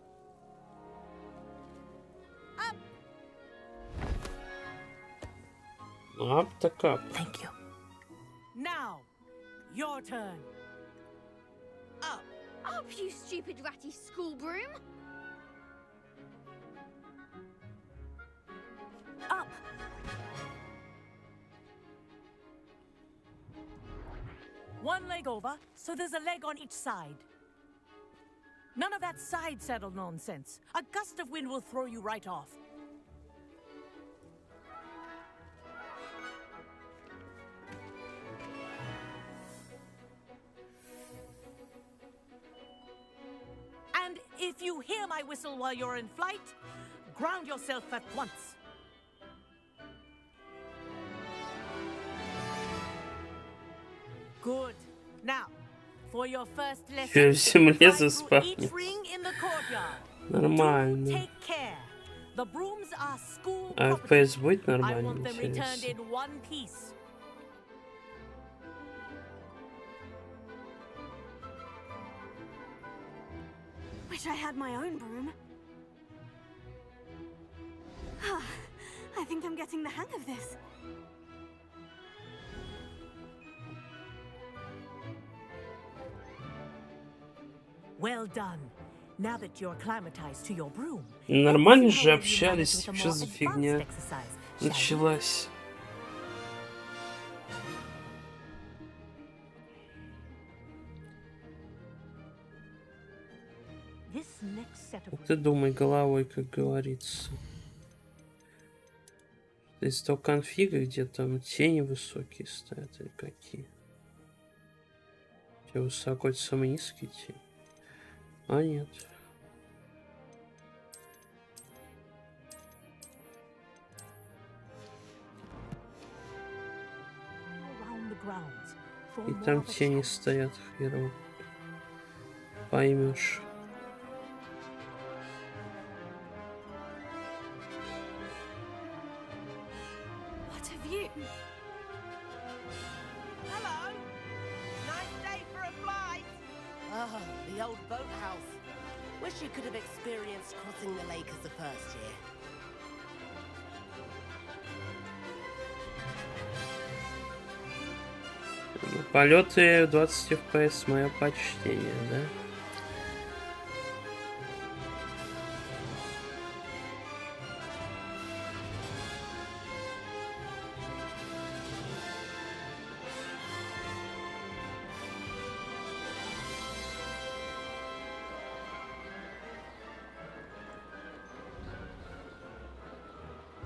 Up! Ап так ап. Thank you. Now, your turn. Up! Up, you stupid ratty school broom! Up! One leg over, so there's a leg on each side. None of that side saddle nonsense. A gust of wind will throw you right off. And if you hear my whistle while you're in flight, ground yourself at once. Good. Now, for your first lesson, Всем fly лезу through each спать. ring in the courtyard. Нормально. Take care. The brooms are school А property. FPS будет I нормально, want them returned интересно. in one piece. Wish I had my own broom. I think I'm getting the hang of this. Well done. Now that you're acclimatized to your broom, Нормально let's see же how well you общались. manage with a Что more за advanced фигня exercise, shall we? началась? This next set of Ты думай головой, как говорится. Из того конфига, где там тени высокие стоят или какие? Где высоко, это самые низкие тени? А нет. around the grounds for И more там of a тени challenge. стоят, хером. Поймешь. What have you? Hello. Nice day for a flight. Ah, the old boathouse. Wish you could have experienced crossing the lake as the first year. Полеты 20 FPS, мое почтение, да?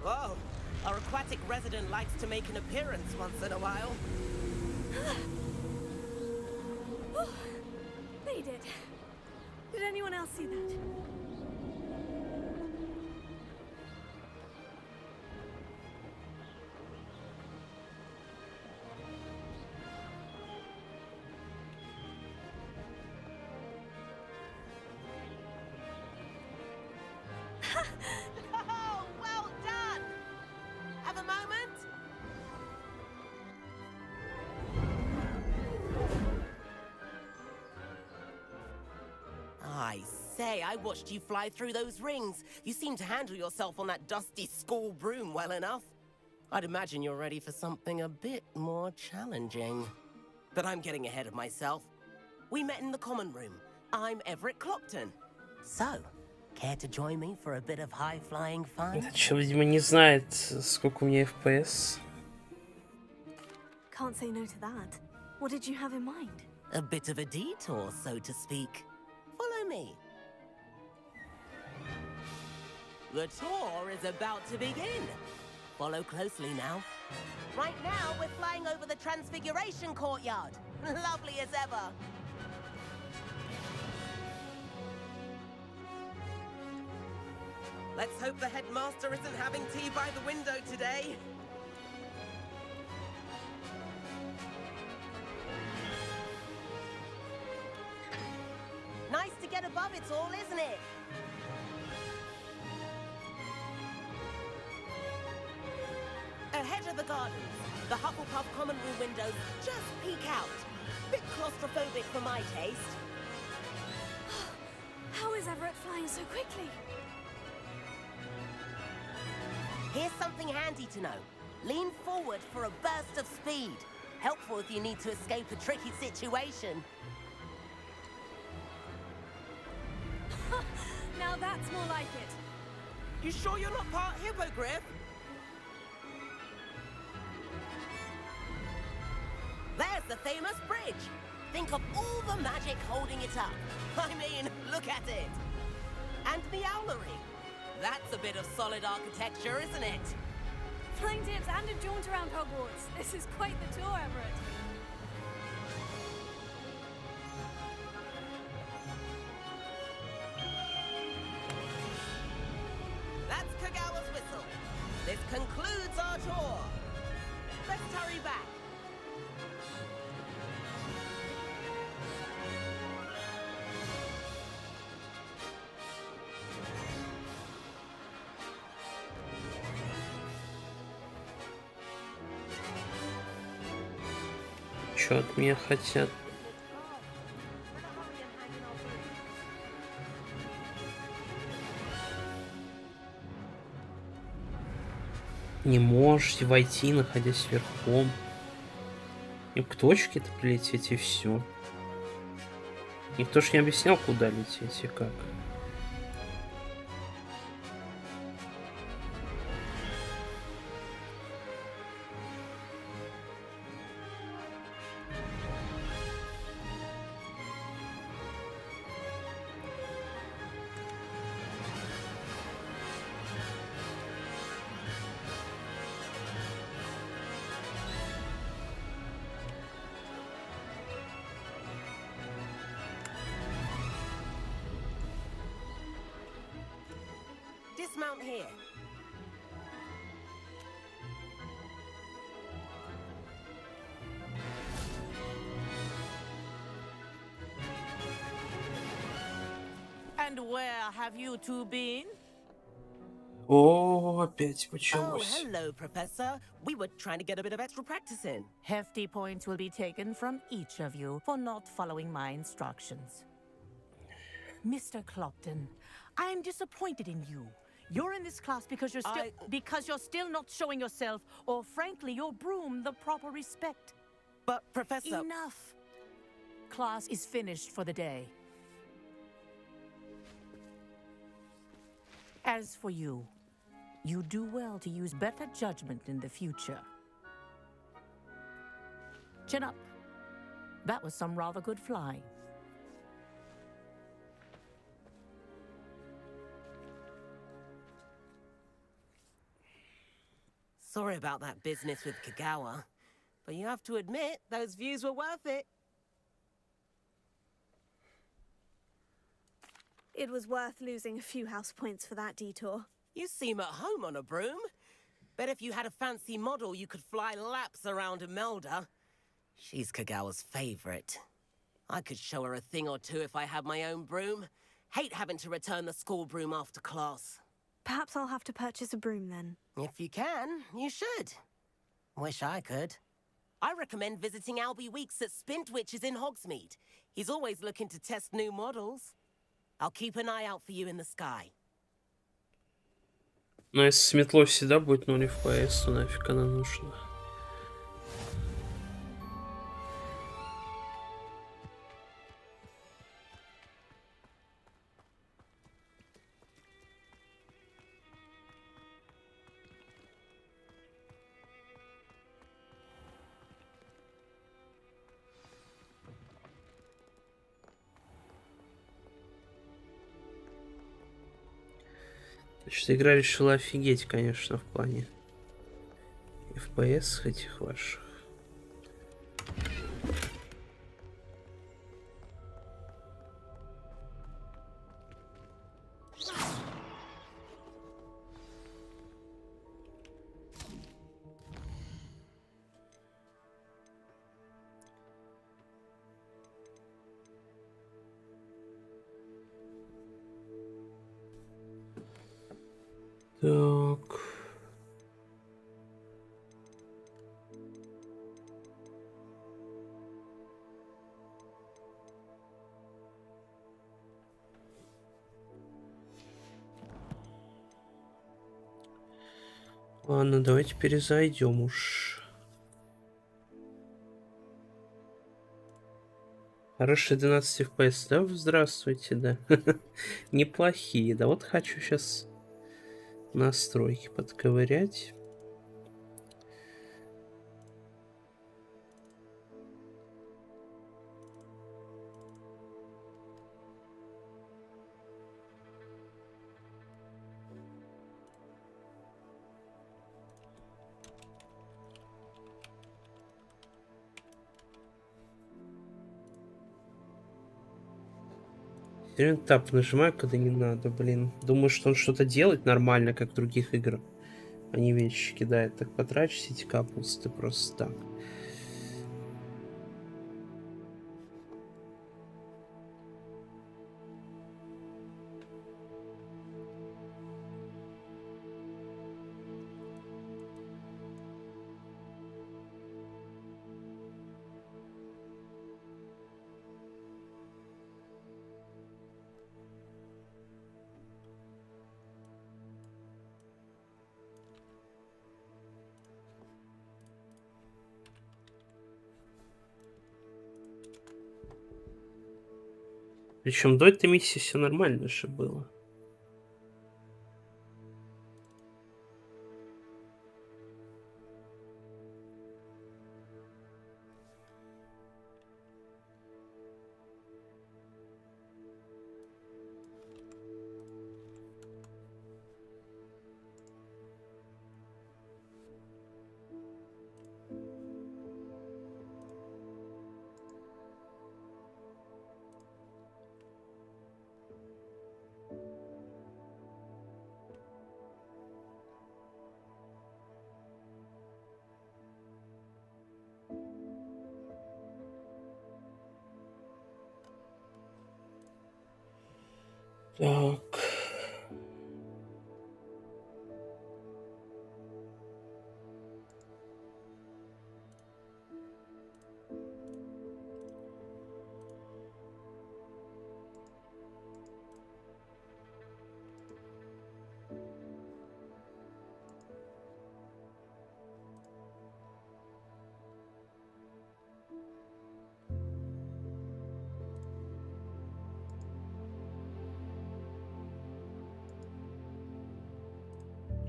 Whoa, our aquatic resident likes to make an appearance once in a while. Made it. Did anyone else see that? Oh, well done! Have a moment? I say, I watched you fly through those rings. You seem to handle yourself on that dusty school broom well enough. I'd imagine you're ready for something a bit more challenging. But I'm getting ahead of myself. We met in the common room. I'm Everett Clopton. So, care to join me for a bit of high-flying fun? Этот чел, видимо, не знает, сколько у меня FPS. Can't say no to that. What did you have in mind? A bit of a detour, so to speak. Follow me. The tour is about to begin. Follow closely now. Right now, we're flying over the Transfiguration Courtyard. Lovely as ever. Let's hope the headmaster isn't having tea by the window today. Nice to get above it all, isn't it? Ahead of the gardens, the Hufflepuff common room windows just peek out. Bit claustrophobic for my taste. How is Everett flying so quickly? Here's something handy to know. Lean forward for a burst of speed. Helpful if you need to escape a tricky situation. Now that's more like it. You sure you're not part hippogriff? There's the famous bridge. Think of all the magic holding it up. I mean, look at it. And the owlery. That's a bit of solid architecture, isn't it? Flying tips and a jaunt around Hogwarts. This is quite the tour, Everett. That's Kagawa's whistle. This concludes our tour. Let's hurry back. Что от меня хотят? Не можете войти, находясь верхом. И к точке-то прилететь, и все. Никто ж не объяснял, куда лететь и как. Dismount here. And where have you two been? О, опять Oh, началось. hello, Professor. We were trying to get a bit of extra practice in. Hefty points will be taken from each of you for not following my instructions. Mr. Clopton, I'm disappointed in you. You're in this class because you're still not showing yourself, or frankly, your broom, the proper respect. But, Professor... Enough. Class is finished for the day. As for you, you do well to use better judgment in the future. Chin up. That was some rather good flying. Sorry about that business with Kagawa, but you have to admit, those views were worth it. It was worth losing a few house points for that detour. You seem at home on a broom. Bet if you had a fancy model, you could fly laps around Imelda. She's Kagawa's favorite. I could show her a thing or two if I had my own broom. Hate having to return the school broom after class. Perhaps I'll have to purchase a broom then. If you can, you should. Wish I could. I recommend visiting Albie Weeks at Spintwitches in Hogsmeade. He's always looking to test new models. I'll keep an eye out for you in the sky. Но если с метлой всегда будет 0 FPS, то нафиг она нужна. Что игра решила офигеть, конечно, в плане FPS этих ваших. Так. Ладно, давайте перезайдем уж. Хорошие 12 FPS, да? Здравствуйте, да. Неплохие, да. Вот хочу сейчас настройки подковырять. Все время тап нажимаю, когда не надо, блин. Думаю, что он что-то делает нормально, как в других играх. Они вещи кидают. Так потрачь эти капусты просто так. Причем до этой миссии все нормально же было. Так.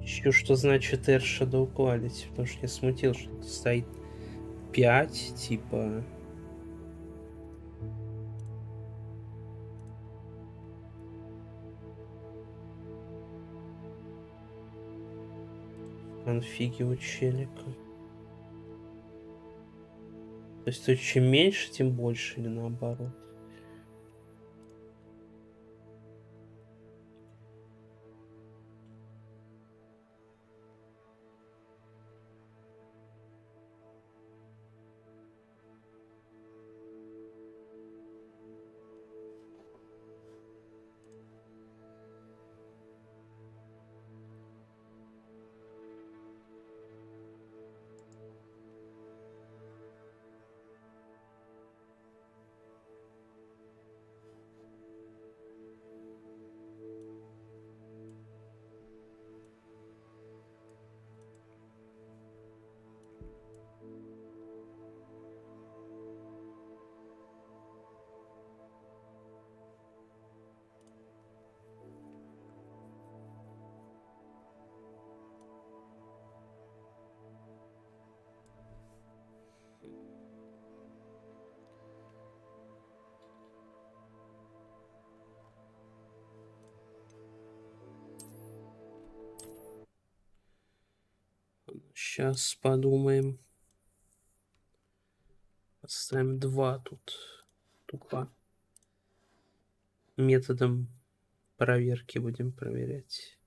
Еще что значит Air Shadow Quality, потому что я смутил, что тут стоит 5, типа... Конфиги у челика. То есть тут чем меньше, тем больше, или наоборот? Сейчас подумаем. Поставим 2 тут. Тупо. Методом проверки будем проверять.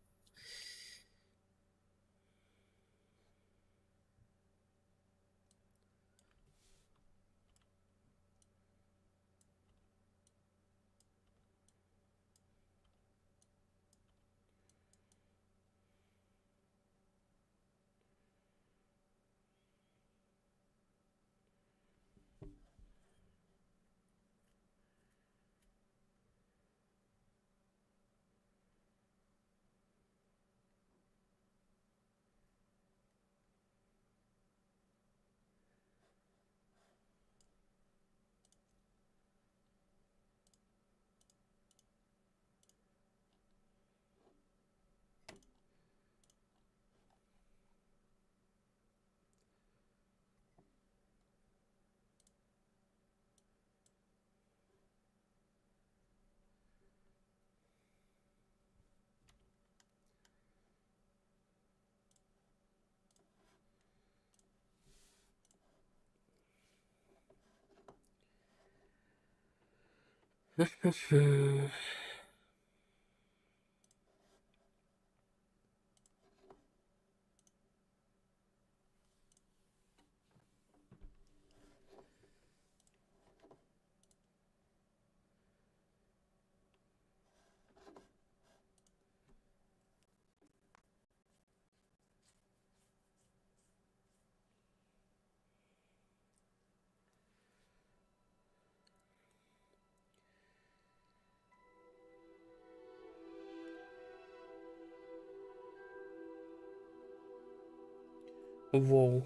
Воу.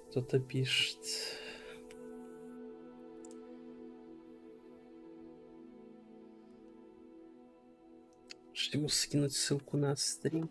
Кто-то пишет. Ждем скинуть ссылку на стрим.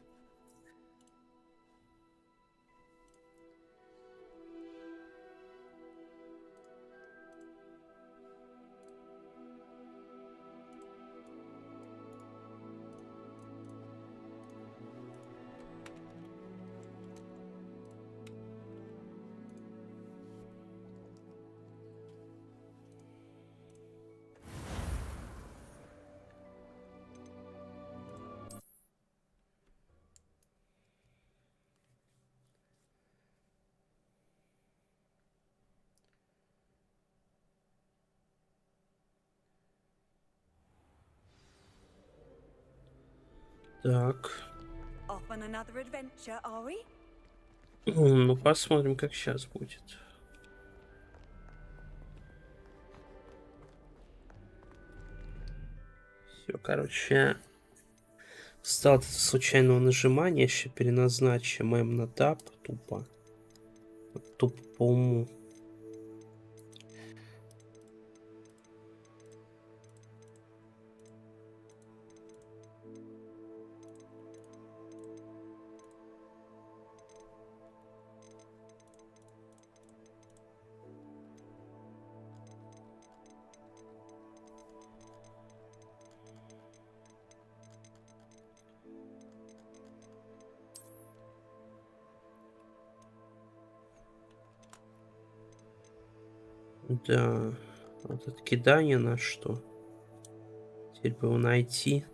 Так. Off on another adventure, are we? Ну, посмотрим, как сейчас будет. Все, короче, стал от случайного нажимания, еще переназначим M на Tab, тупо. Тупо по уму. Да, вот это кидание на что? Теперь бы его найти.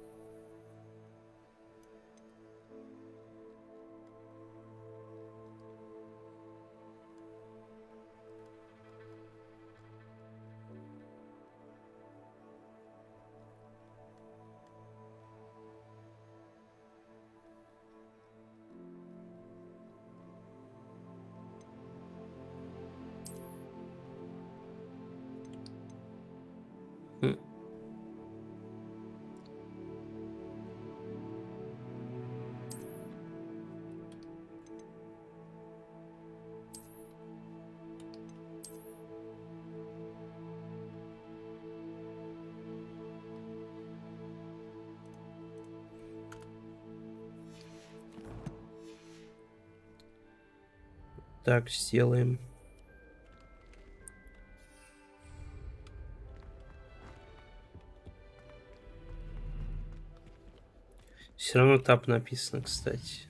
Так, сделаем. Все равно тап написано, кстати.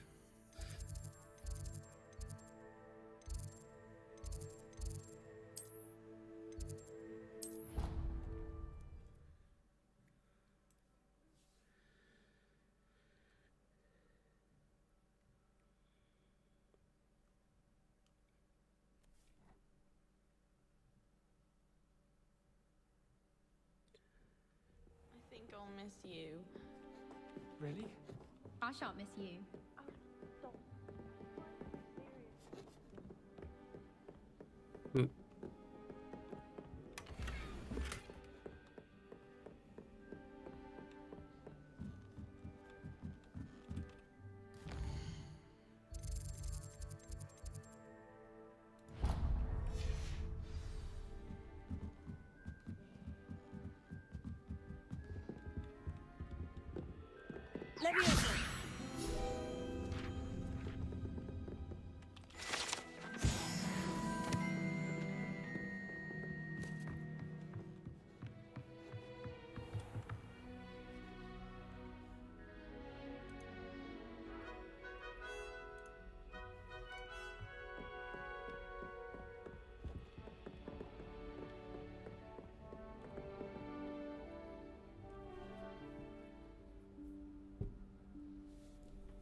I'll miss you. Really? I shan't miss you. Leviosa!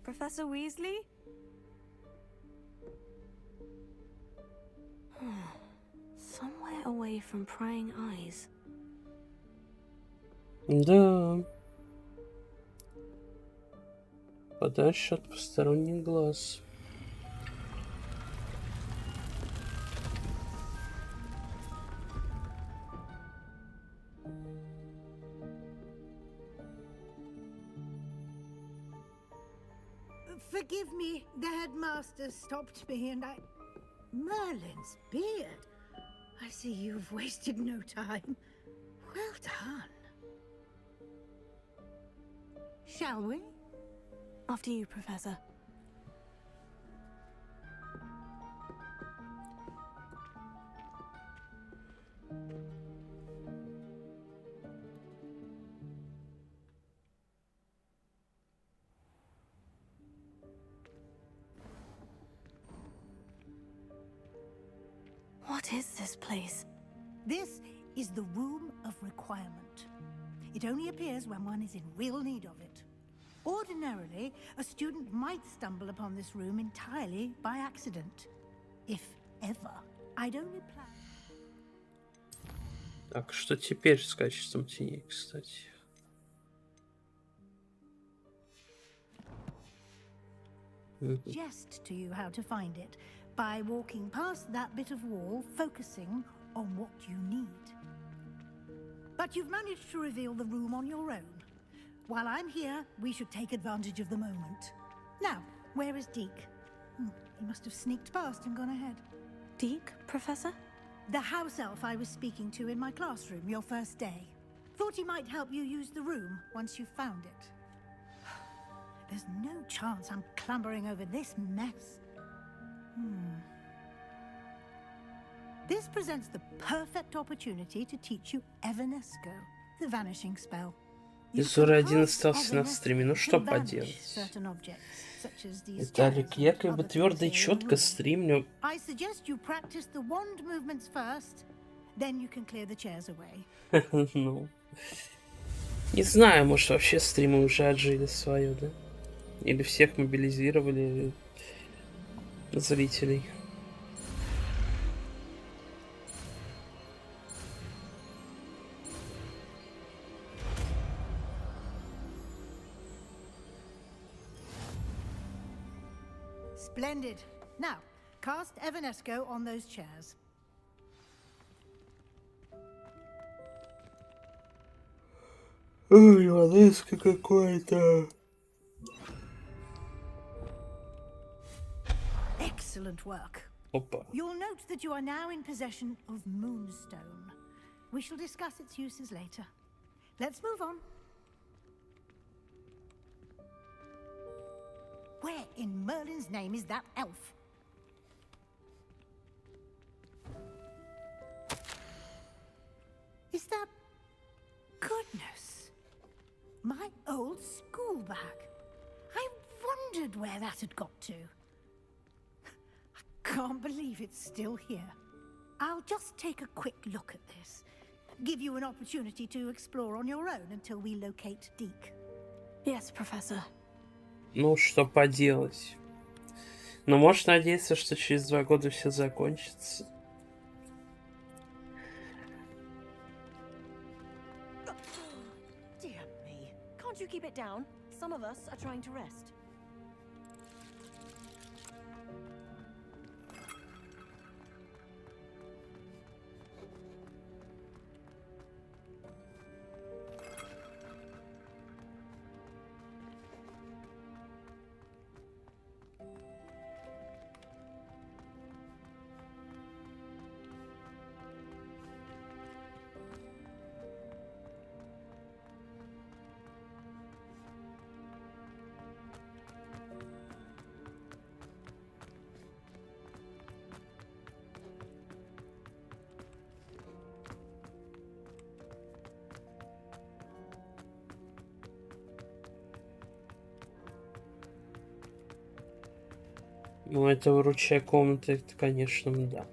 Professor Weasley? Somewhere away from prying eyes. Да. Подальше от посторонних глаз. Forgive me, the headmaster stopped me and I... Merlin's beard. I see you've wasted no time. Well done. Shall we? After you, Professor. What is this place? This is the Room of Requirement. It only appears when one is in real need of it. Ordinarily, a student might stumble upon this room entirely by accident. If ever. I'd only plan... Так, что теперь с качеством теней, кстати? Suggest to you how to find it by walking past that bit of wall, focusing on what you need. But you've managed to reveal the room on your own. While I'm here, we should take advantage of the moment. Now, where is Deke? He must have sneaked past and gone ahead. Deke, Professor? The house elf I was speaking to in my classroom your first day. Thought he might help you use the room once you found it. There's no chance I'm clambering over this mess. This presents the perfect opportunity to teach you Evanesco, the vanishing spell. Yozora один остался на стриме, ну что поделать. Виталик, я как бы твердо и четко стримлю. I suggest you practice the wand movements first, then you can clear the chairs away. Ну, не знаю, может вообще стримы уже отжили свое, да? Или всех мобилизировали зрителей. Splendid. Now, cast Evanesco on those chairs. Ой, Валеска какой-то. Excellent work. Опа. You'll note that you are now in possession of Moonstone. We shall discuss its uses later. Let's move on. Where in Merlin's name is that elf? Is that... Goodness! My old school bag. I wondered where that had got to. I can't believe it's still here. I'll just take a quick look at this. Give you an opportunity to explore on your own until we locate Deke. Yes, Professor. Ну, что поделать. Но можешь надеяться, что через 2 года все закончится. Dear me. it down. Some of us are trying to rest. Ну, это выручая комната, это, конечно, да.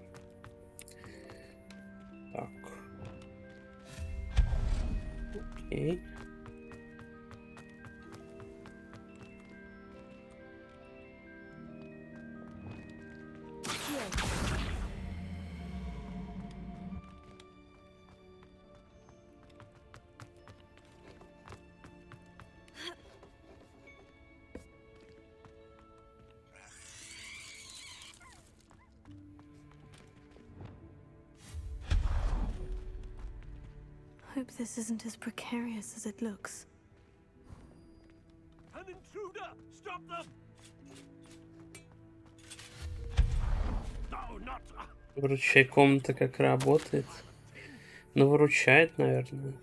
Так. Окей. Hope this isn't as precarious as it looks. An intruder! Stop them! No, not... Выручай комната как работает. Ну, выручает, наверное.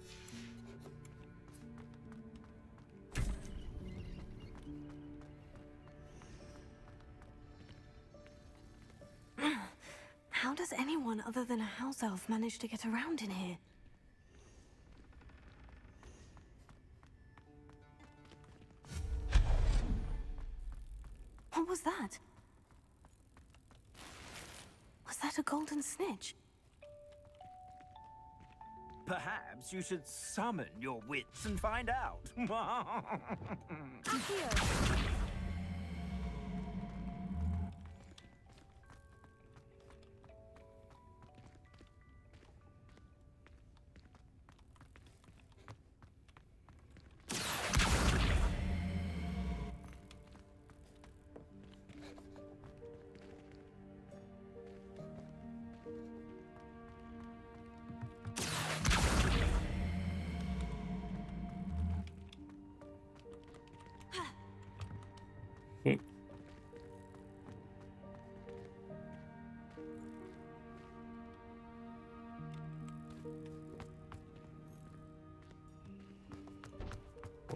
How does anyone other than a house elf manage to get around in here? What was that? Was that a golden snitch? Perhaps you should summon your wits and find out.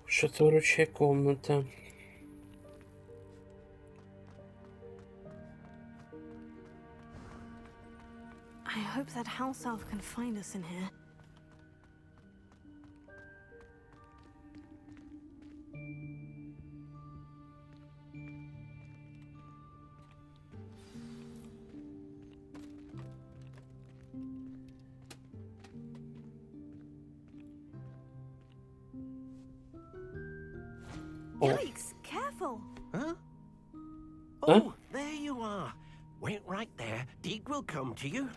Что-то выручай комната. I hope that house elf can find us in here. Yikes! Careful! Huh? Oh, there you are. Wait right there. Deke will come to you.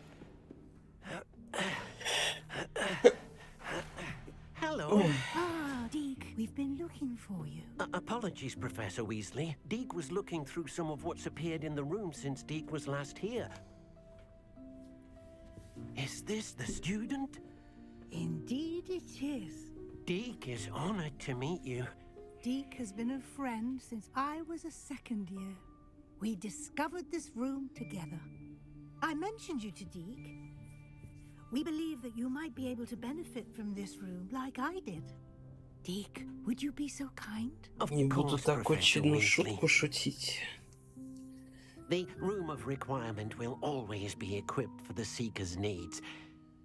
Hello. Ah, Deke, we've been looking for you. Apologies, Professor Weasley. Deke was looking through some of what's appeared in the room since Deke was last here. Is this the student? Indeed it is. Deke is honored to meet you. Deke has been a friend since I was a second year. We discovered this room together. I mentioned you to Deke. We believe that you might be able to benefit from this room like I did. Deke, would you be so kind? Не буду так очень шутку шутить. The Room of Requirement will always be equipped for the Seeker's needs.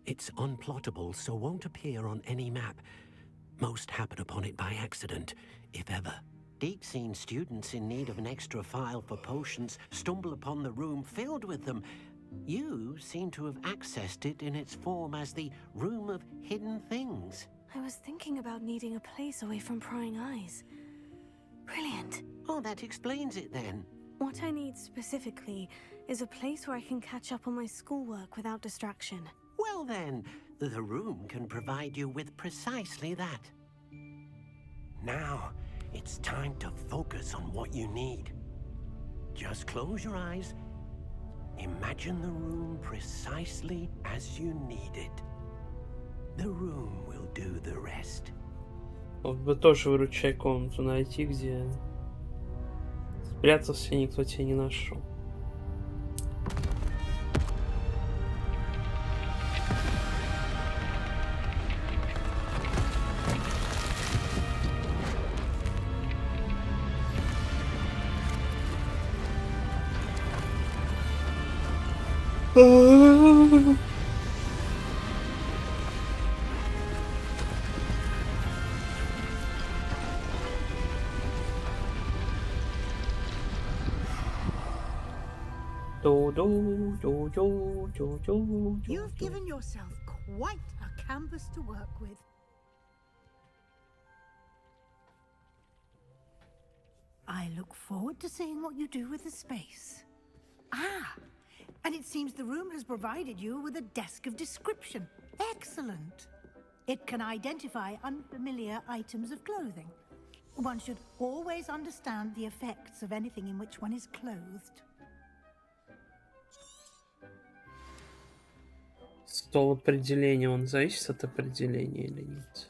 It's unplottable, so won't appear on any map. Most happen upon it by accident, if ever. Deke's seen students in need of an extra file for potions stumble upon the room filled with them. You seem to have accessed it in its form as the Room of Hidden Things. I was thinking about needing a place away from prying eyes. Brilliant. Oh, that explains it then. What I need specifically is a place where I can catch up on my schoolwork without distraction. Well then, the room can provide you with precisely that. Now, it's time to focus on what you need. Just close your eyes. Imagine the room precisely as you need it. The room will do the rest. Вот бы тоже выручай комнату найти, где спрятался и никто тебя не нашел. You've given yourself quite a canvas to work with. I look forward to seeing what you do with the space. Ah, and it seems the room has provided you with a desk of description. Excellent. It can identify unfamiliar items of clothing. One should always understand the effects of anything in which one is clothed. Стол определения, он зависит от определения или нет?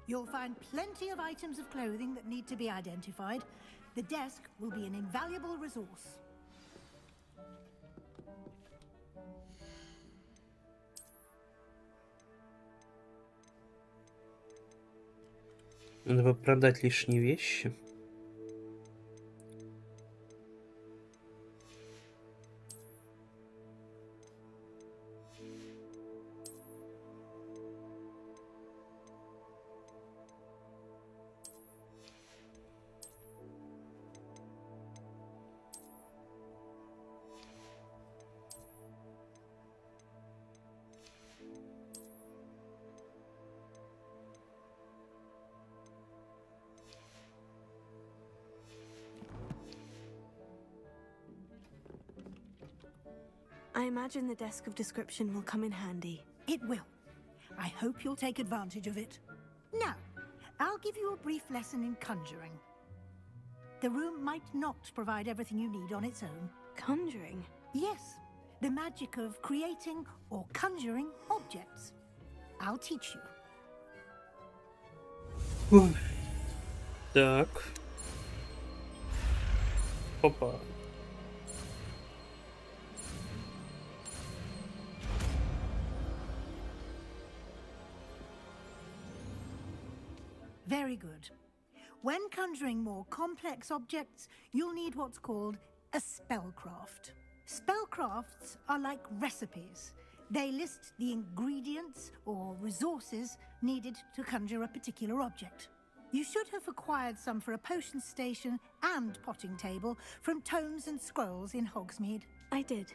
You'll find plenty of items of clothing that need to be identified. The desk will be an invaluable resource. Надо бы продать лишние вещи. I imagine the desk of description will come in handy. It will. I hope you'll take advantage of it. Now, I'll give you a brief lesson in conjuring. The room might not provide everything you need on its own. Conjuring? Yes, the magic of creating or conjuring objects. I'll teach you. Так. Опа. Very good. When conjuring more complex objects, you'll need what's called a spellcraft. Spellcrafts are like recipes. They list the ingredients or resources needed to conjure a particular object. You should have acquired some for a potion station and potting table from tomes and scrolls in Hogsmeade. I did.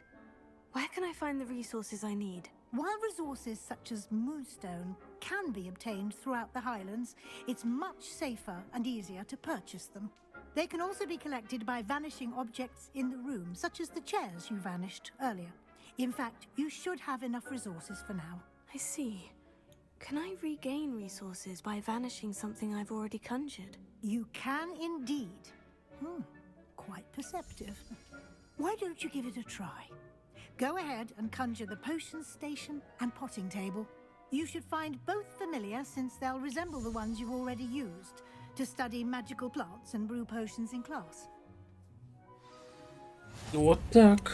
Where can I find the resources I need? While resources such as moonstone can be obtained throughout the Highlands, it's much safer and easier to purchase them. They can also be collected by vanishing objects in the room, such as the chairs you vanished earlier. In fact, you should have enough resources for now. I see. Can I regain resources by vanishing something I've already conjured? You can indeed. Quite perceptive. Why don't you give it a try? Go ahead and conjure the potion station and potting table. You should find both familiar, since they'll resemble the ones you've already used to study magical plants and brew potions in class. Вот так.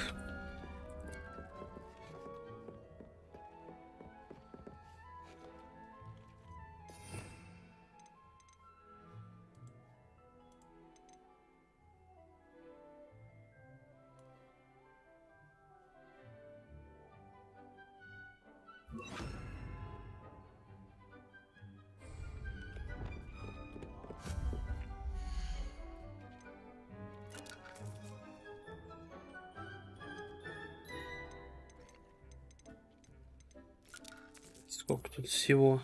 Сколько тут всего?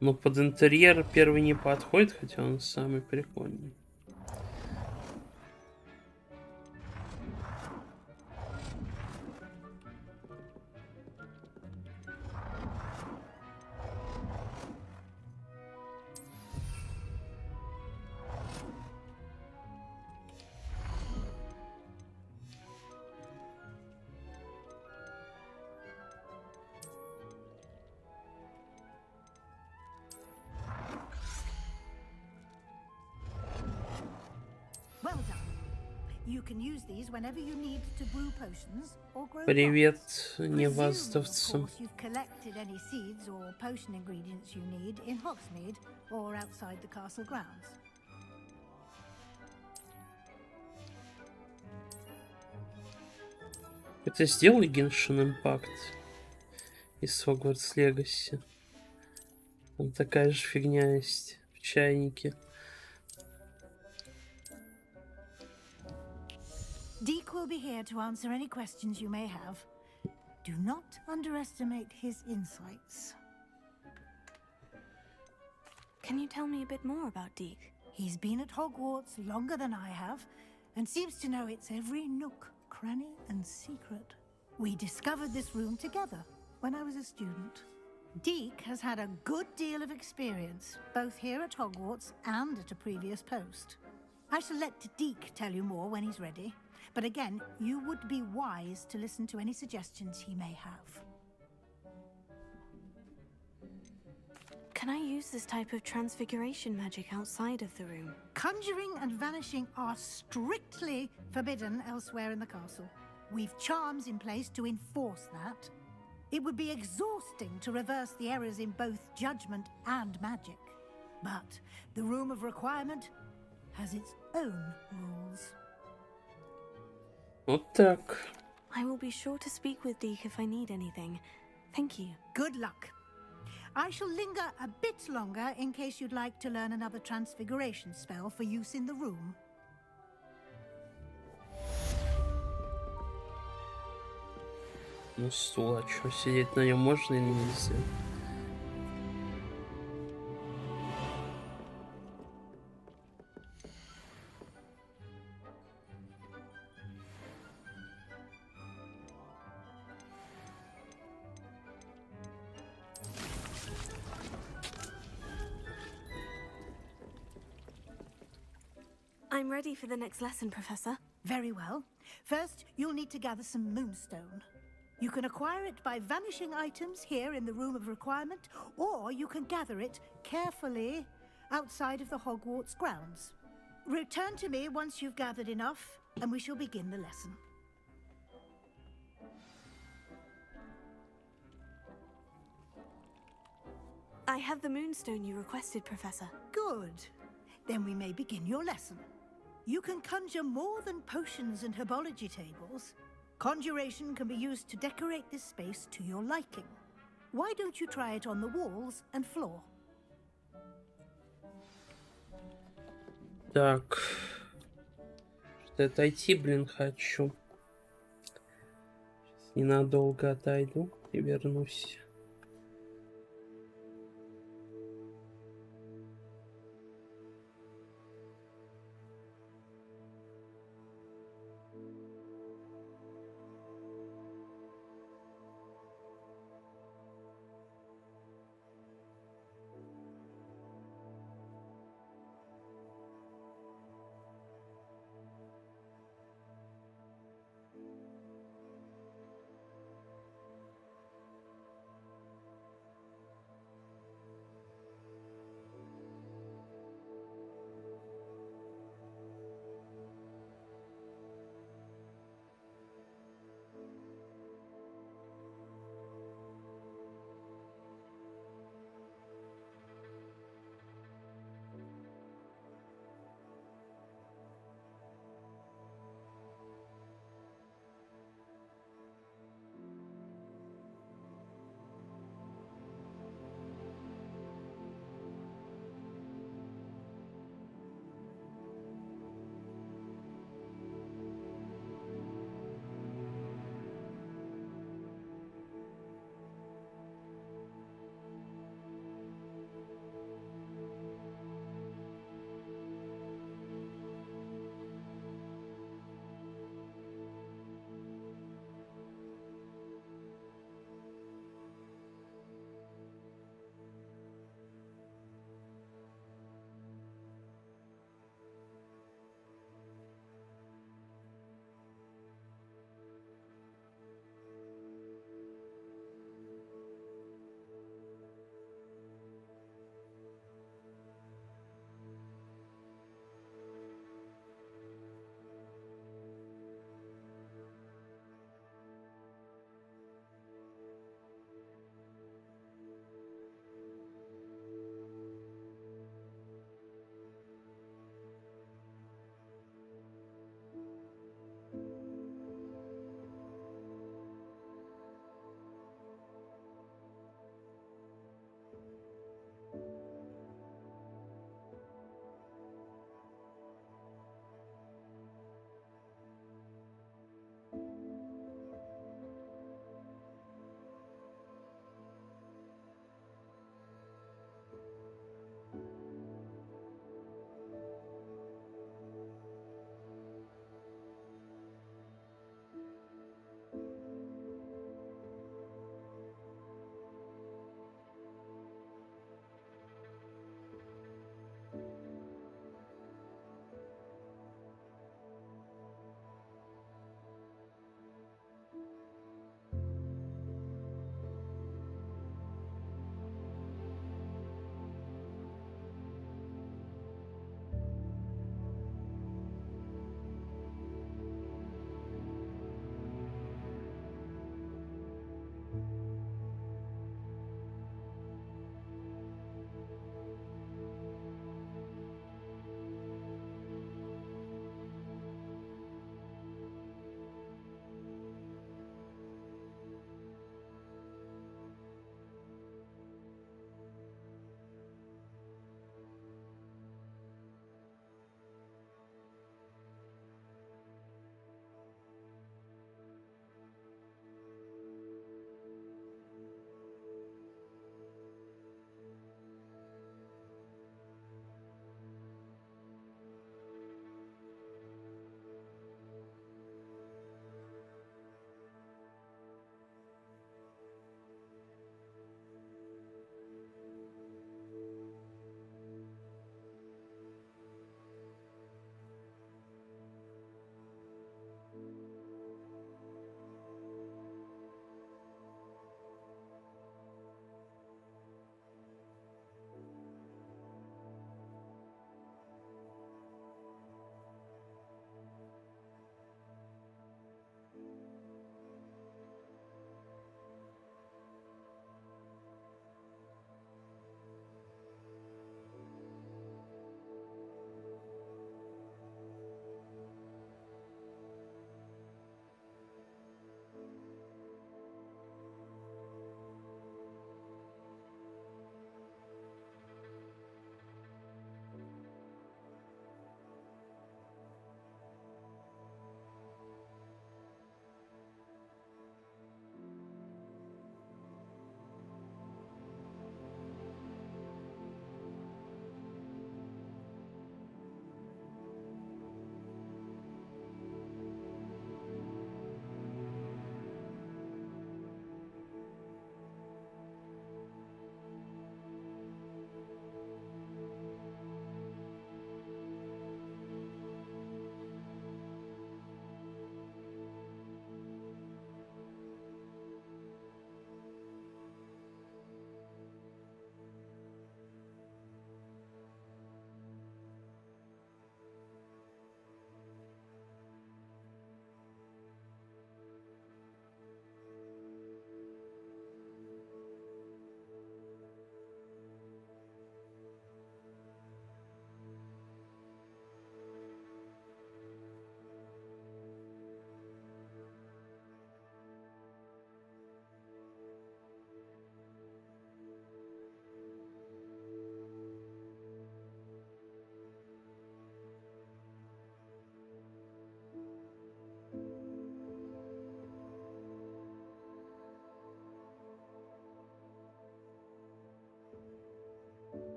Но под интерьер первый не подходит, хотя он самый прикольный. Well done. You can use these whenever you need to brew potions or grow Привет, crops. невоздовцам. Presume, of course, you've collected any seeds or potion ingredients you need in Hogsmeade or outside the castle grounds. Это сделай Genshin Impact из Hogwarts Legacy. Там такая же фигня есть в чайнике. Deke will be here to answer any questions you may have. Do not underestimate his insights. Can you tell me a bit more about Deke? He's been at Hogwarts longer than I have, and seems to know its every nook, cranny, and secret. We discovered this room together when I was a student. Deke has had a good deal of experience, both here at Hogwarts and at a previous post. I shall let Deke tell you more when he's ready, but again, you would be wise to listen to any suggestions he may have. Can I use this type of transfiguration magic outside of the room? Conjuring and vanishing are strictly forbidden elsewhere in the castle. We've charms in place to enforce that. It would be exhausting to reverse the errors in both judgment and magic. But the Room of Requirement has its own rules. Вот так. I will be sure to speak with Deke if I need anything. Thank you. Good luck. I shall linger a bit longer in case you'd like to learn another transfiguration spell for use in the room. Ну стул, а что, сидеть на нем можно или нельзя? I'm ready for the next lesson, Professor. Very well. First, you'll need to gather some moonstone. You can acquire it by vanishing items here in the Room of Requirement, or you can gather it carefully outside of the Hogwarts grounds. Return to me once you've gathered enough, and we shall begin the lesson. I have the moonstone you requested, Professor. Good. Then we may begin your lesson. You can conjure more than potions and herbology tables. Conjuration can be used to decorate this space to your liking. Why don't you try it on the walls and floor? Так. Что-то отойти, блин, хочу. Сейчас ненадолго отойду и вернусь.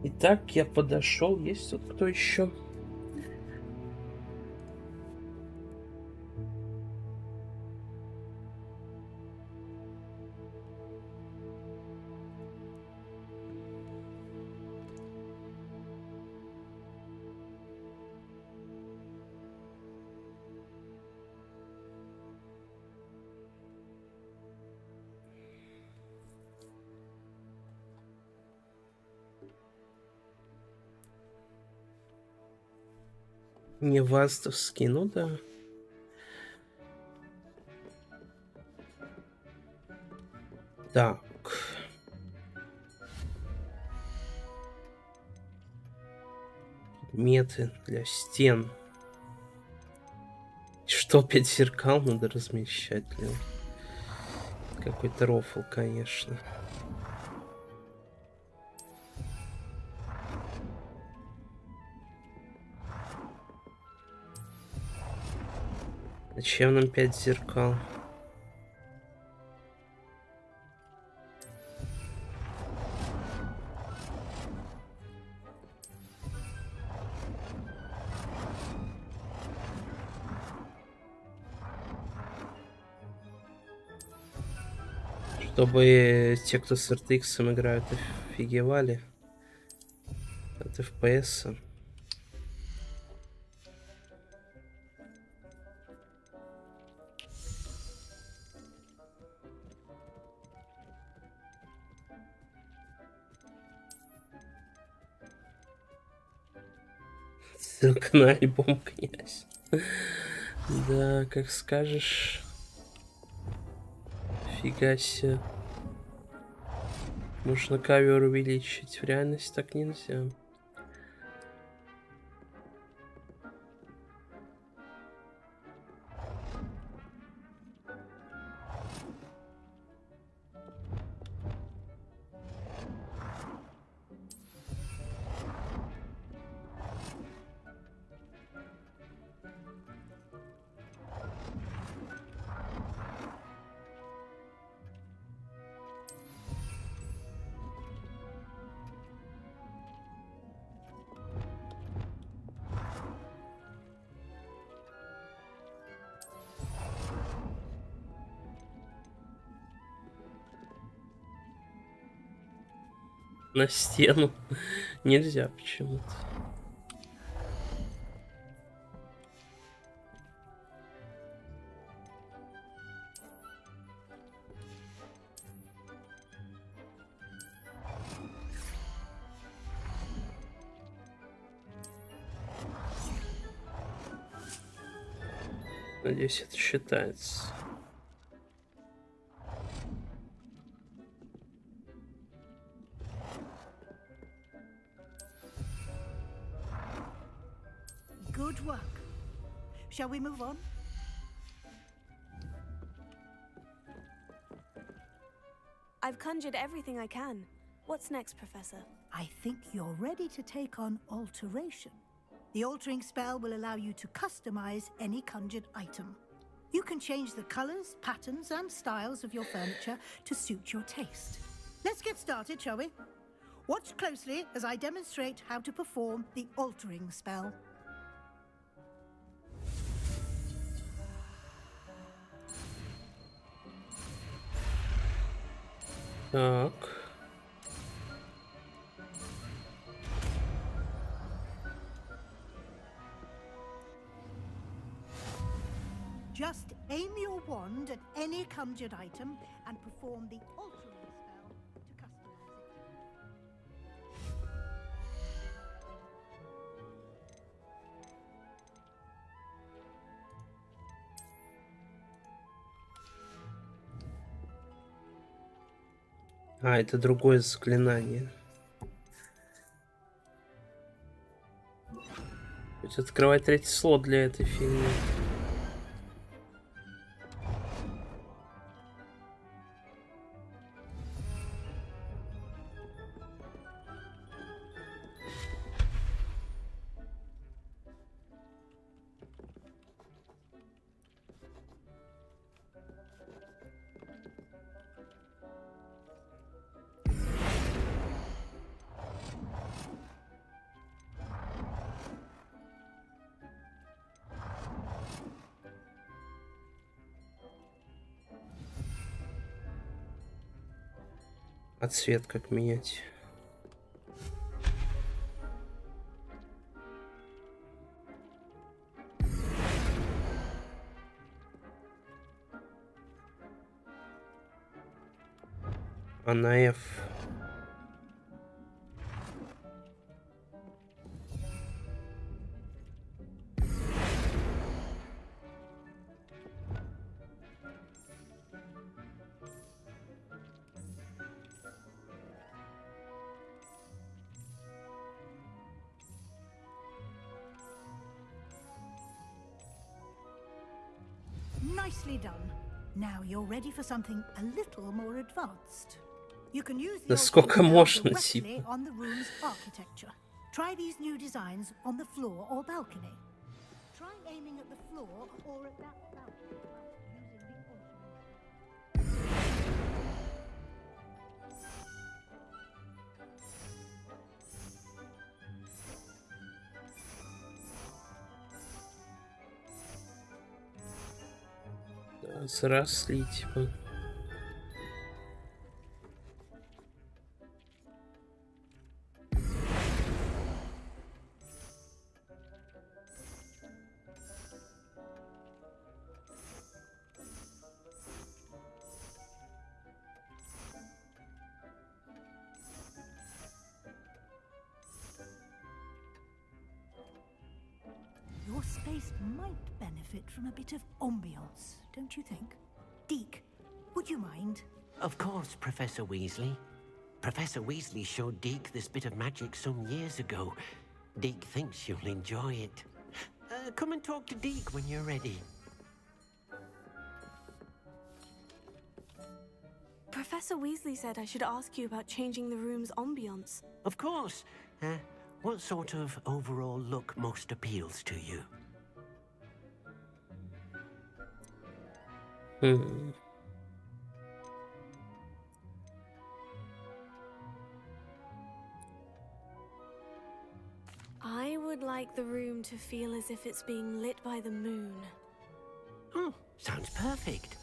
Итак, я подошел. Есть тут кто еще? Не ваздовский, ну да. Так. Меты для стен. Что, 5 зеркал надо размещать, блин? Какой-то рофл, конечно. Зачем нам 5 зеркал? Чтобы те, кто с RTX играют, офигевали от FPS. Ссылка на альбом, князь. Да, как скажешь. Фига себе. Можно кавер увеличить. В реальности так нельзя. На стену нельзя почему-то. Надеюсь, это считается. Good work. Shall we move on? I've conjured everything I can. What's next, Professor? I think you're ready to take on alteration. The altering spell will allow you to customize any conjured item. You can change the colors, patterns, and styles of your furniture to suit your taste. Let's get started, shall we? Watch closely as I demonstrate how to perform the altering spell. Так. Just aim your wand at any conjured item and perform the altering spell to customize it. А, это другое заклинание. То есть открывать третий слот для этой фигни. А цвет как менять? А на F? Nicely done. Now you're ready for something a little more advanced. You can use Да the сколько можно, directly типа? on the room's architecture. Try these new designs on the floor or balcony. Try aiming at the floor or at that balcony using the Да, заросли, типа. Your space might benefit from a bit of ambiance, don't you think? Deke, would you mind? Of course, Professor Weasley. Professor Weasley showed Deke this bit of magic some years ago. Deke thinks you'll enjoy it. Come and talk to Deke when you're ready. Professor Weasley said I should ask you about changing the room's ambiance. Of course. What sort of overall look most appeals to you? I would like the room to feel as if it's being lit by the moon. Oh, sounds perfect.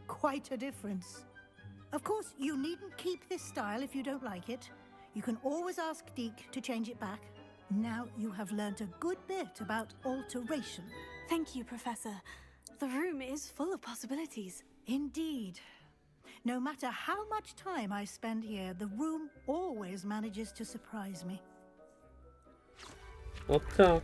Quite a difference. Of course, you needn't keep this style if you don't like it. You can always ask Deke to change it back. Now you have learnt a good bit about alteration. Thank you, Professor. The room is full of possibilities. Indeed. No matter how much time I spend here, the room always manages to surprise me. Вот так.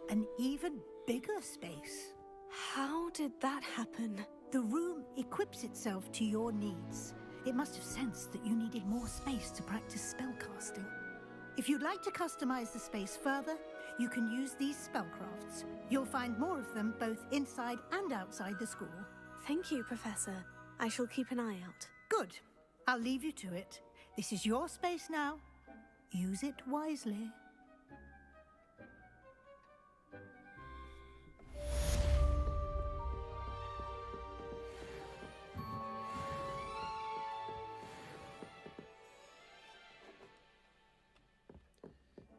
An even bigger space. How did that happen? The room equips itself to your needs. It must have sensed that you needed more space to practice spellcasting. If you'd like to customize the space further, you can use these spellcrafts. You'll find more of them both inside and outside the school. Thank you, Professor. I shall keep an eye out. Good. I'll leave you to it. This is your space now. Use it wisely.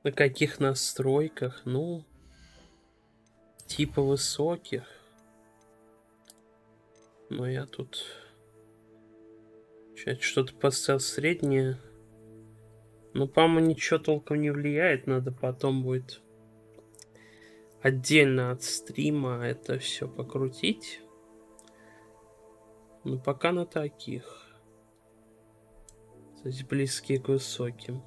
На каких настройках? Ну, типа высоких. Но я тут что-то поставил среднее. Ну, по-моему, ничего толком не влияет. Надо потом будет отдельно от стрима это все покрутить. Ну, пока на таких. То есть близкие к высоким.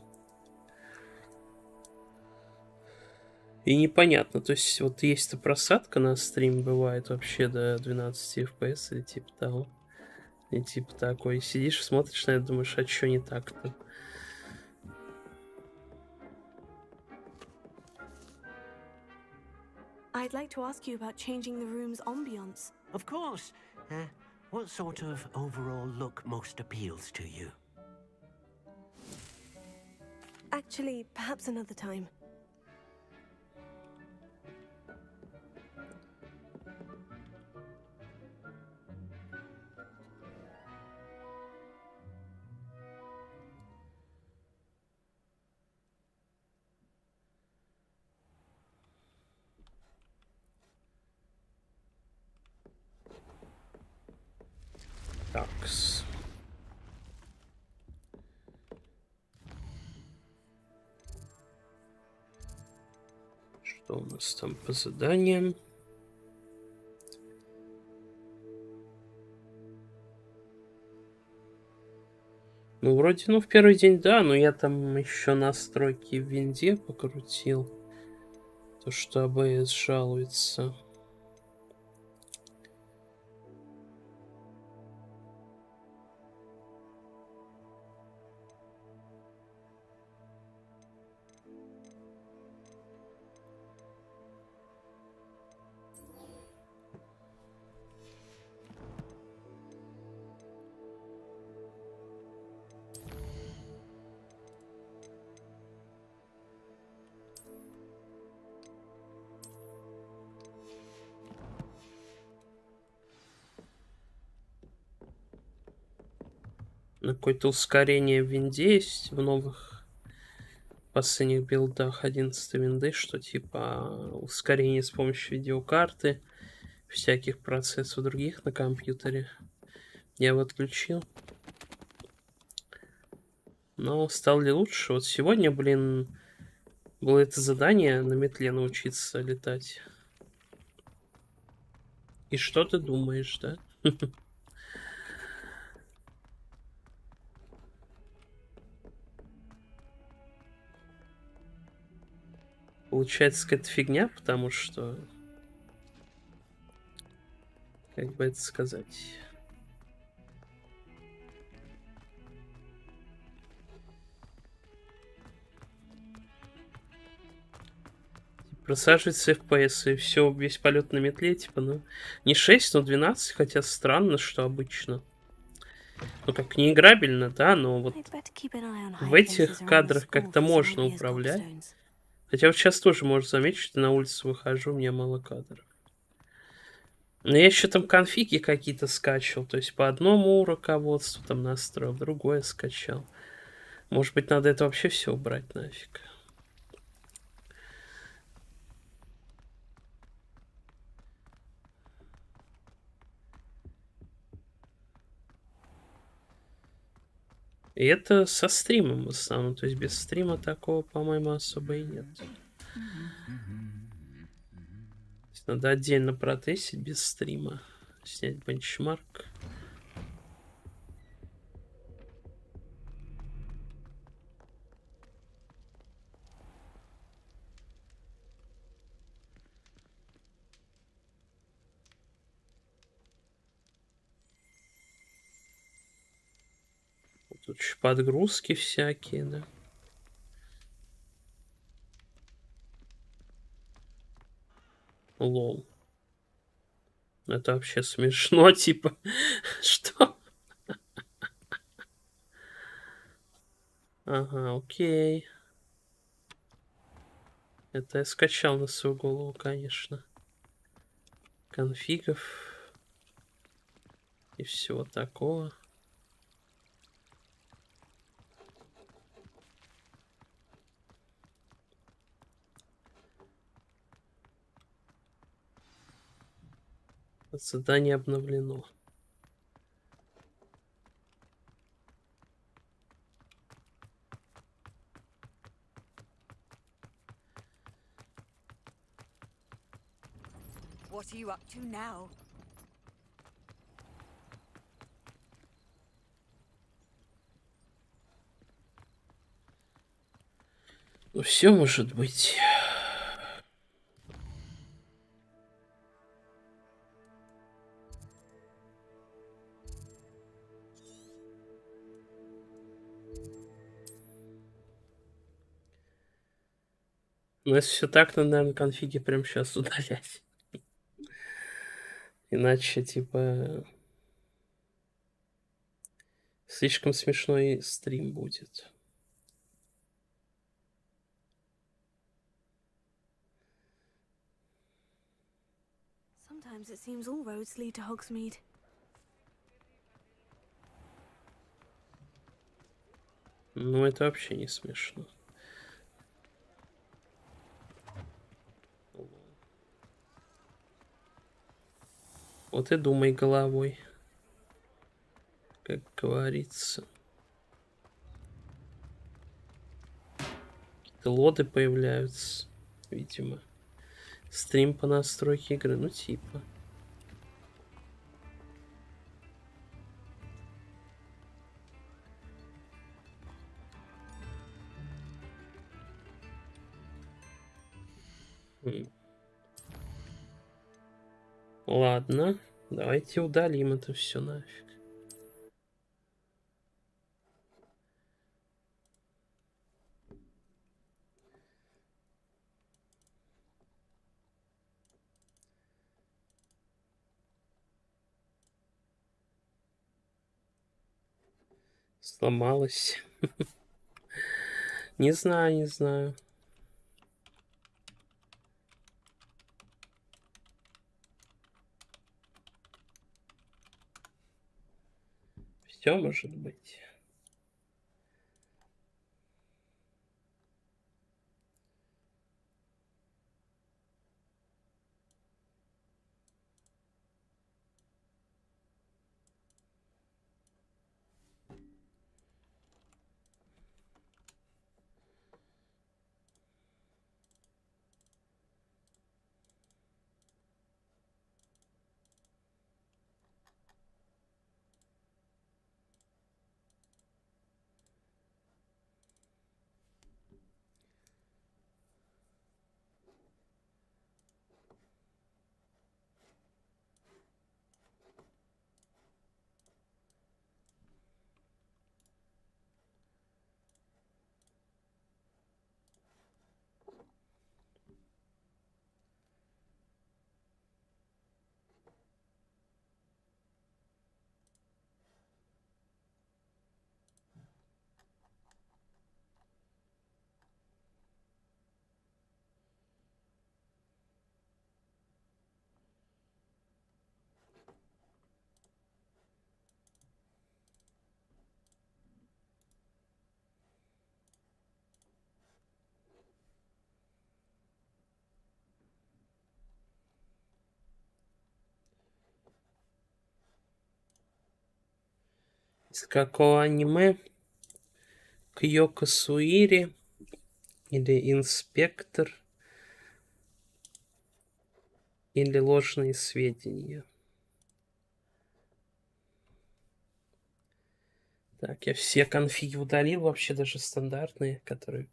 И непонятно, то есть вот есть-то просадка на стрим, бывает вообще до 12 FPS или типа того. И типа такой, сидишь, смотришь на это, думаешь, а что не так-то? I'd like to ask you about changing the room's ambiance. Of course. What sort of overall look most appeals to you? Actually, perhaps another time. Такс. Что у нас там по заданиям? Ну, вроде, в первый день, да, но я там еще настройки в винде покрутил. То, что АБС жалуется. Какое-то ускорение в винде есть в новых последних билдах 11 винды, что типа ускорение с помощью видеокарты, всяких процессов других на компьютере. Я его отключил. Но стал ли лучше? Вот сегодня, блин, было это задание на метле научиться летать. И что ты думаешь, да? Получается какая-то фигня, потому что... Как бы это сказать... Просаживается FPS, и все, весь полет на метле, типа, не 6, но 12, хотя странно, что обычно. Как не играбельно, да, но вот в этих кадрах как-то можно управлять. Хотя вот сейчас тоже можно заметить, что на улицу выхожу, у меня мало кадров. Но я еще там конфиги какие-то скачивал, то есть по одному руководству там настроил, другое скачал. Может быть, надо это вообще все убрать нафиг. И это со стримом в основном. То есть без стрима такого, по-моему, особо и нет. Надо отдельно протестить без стрима. Снять бенчмарк. Тут еще подгрузки всякие, да. Лол. Это вообще смешно, типа. Что? Ага, окей. Это я скачал на свою голову, конечно. Конфигов. И всего такого. Задание обновлено. What are you up to now? Ну, все может быть. Ну, если все так, надо, наверное, конфиги прямо сейчас удалять. Иначе, типа, слишком смешной стрим будет. Sometimes it seems all roads lead to Hogsmeade. Ну, это вообще не смешно. Вот и думай головой, как говорится. Какие-то лоды появляются, видимо. Стрим по настройке игры, ну типа. Ладно, давайте удалим это все нафиг. Сломалось. Не знаю, не знаю. Все может быть. Из какого аниме? Кьёко Суири или Инспектор или Ложные сведения. Так, я все конфиги удалил, вообще даже стандартные, которые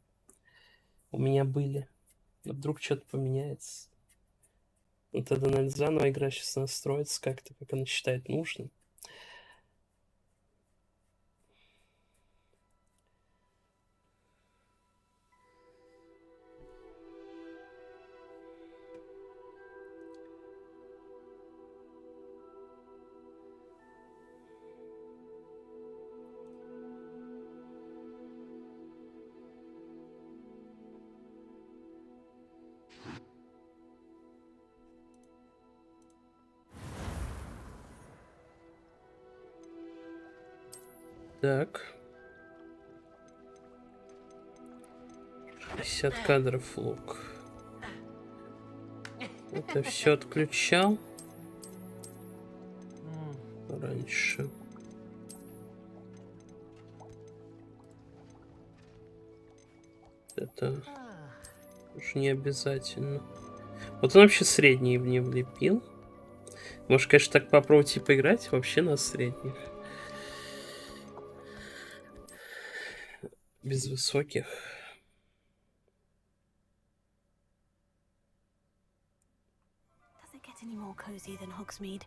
у меня были. Но вдруг что-то поменяется. Вот тогда, наверное, заново игра сейчас настроится как-то, как она считает нужным. Так. 50 кадров лук. Это все отключал раньше. Это уж не обязательно. Вот он вообще средний мне влепил. Может, конечно, так попробовать и поиграть вообще на средних. Без высоких. Does it get any more cozy than Hogsmeade?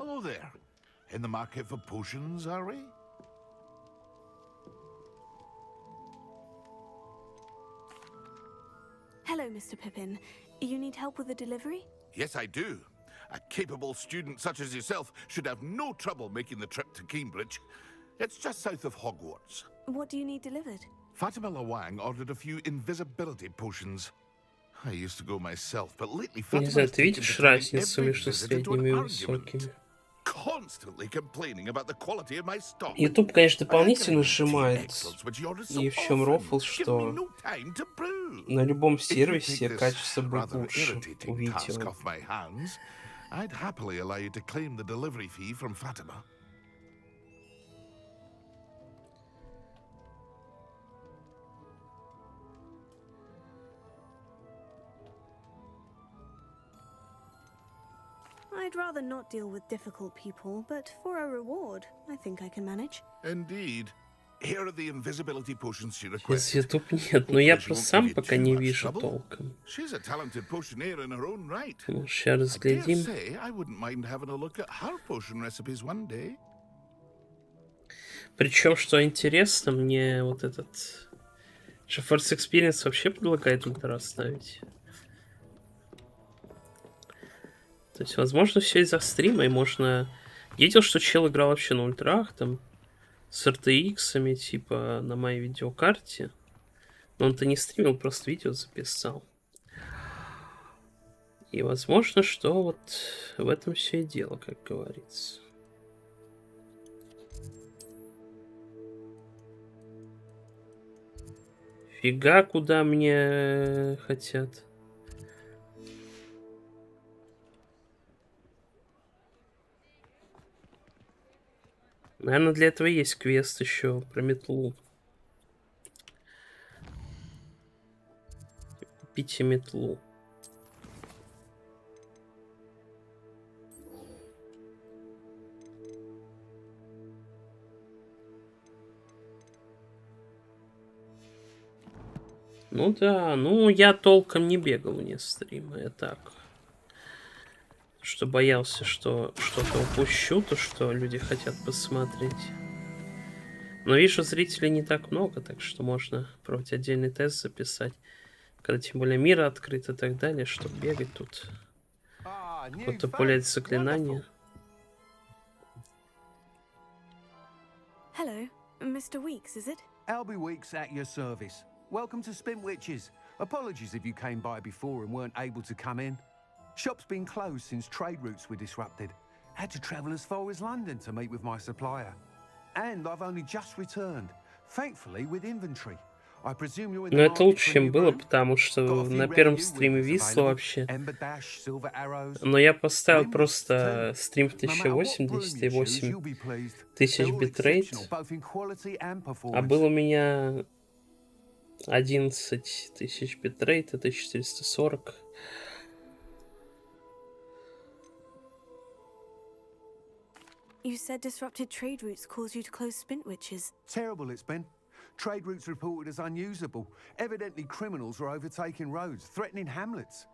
Hello there. In the market for potions, are we? Hello, Mr. Pippin. You need help with a delivery? Yes, I do. A capable student such as yourself should have no trouble making the trip to Cambridge. It's just south of Hogwarts. What do you need delivered? Fatima Lawang ordered a few invisibility potions. I used to go myself, but lately Не Fatima's знаю, ты taken видишь to turning разницу every между visit into an средними и argument, высокими? constantly complaining about the quality of my stock. YouTube, конечно, I can дополнительно guarantee сжимает. excellence, which you order И so в чем often, рофл, giving me что no time to brew. на любом If you сервисе take this качество будет rather лучше у irritating task видео. off my hands, I'd happily allow you to claim the delivery fee from Fatima. I'd rather not deal with difficult people, but for a reward, I think I can manage. Indeed. Here are the invisibility potions she Из requested. YouTube нет, но я Hopefully she просто won't сам give you пока too не much вижу trouble. толком. She's a talented potioneer in her own right. Сейчас I dare разглядим. say I wouldn't mind having a look at her potion recipes one day. Причем, что интересно, мне вот этот GeForce Experience вообще предлагает ультра ставить. То есть, возможно, все из-за стрима, и можно... Я видел, что чел играл вообще на ультрах, там, с RTX-ами, типа, на моей видеокарте. Но он-то не стримил, просто видео записал. И возможно, что вот в этом все и дело, как говорится. Фига, куда мне хотят. Наверное, для этого есть квест еще про метлу. Купите метлу. Ну да, ну я толком не бегал вне стрима, я так. Что боялся, что что-то упущу, то что люди хотят посмотреть. Но вижу, зрителей не так много, так что можно пробовать отдельный тест записать. Когда тем более мир открыт и так далее, чтобы бегать тут. Какое-то поле заклинания. Hello, Mr. Weeks, is it? Albie Weeks at your service. Welcome to Spin Witches. Apologies if you came by before and weren't able to come in. Shop's been closed since trade routes were disrupted. Had to travel as far as London to meet with my supplier. And I've only just returned, thankfully with inventory. I presume you're in the Но это market лучше, for a чем new было, broom? потому что Got a few на rare первом new стриме weapons висло available. вообще. Ember Dash, Silver Arrows. Но я поставил Win просто too. стрим в No matter what 1080 broom и you choose, you'll be 8000 They're all битрейт. exceptional, both in quality and А performance. был у меня 11 тысяч битрейт, это 440. You said disrupted trade routes caused you to close Spint Witches. Terrible it's been. Trade routes reported as unusable. Evidently criminals were overtaking roads, threatening hamlets.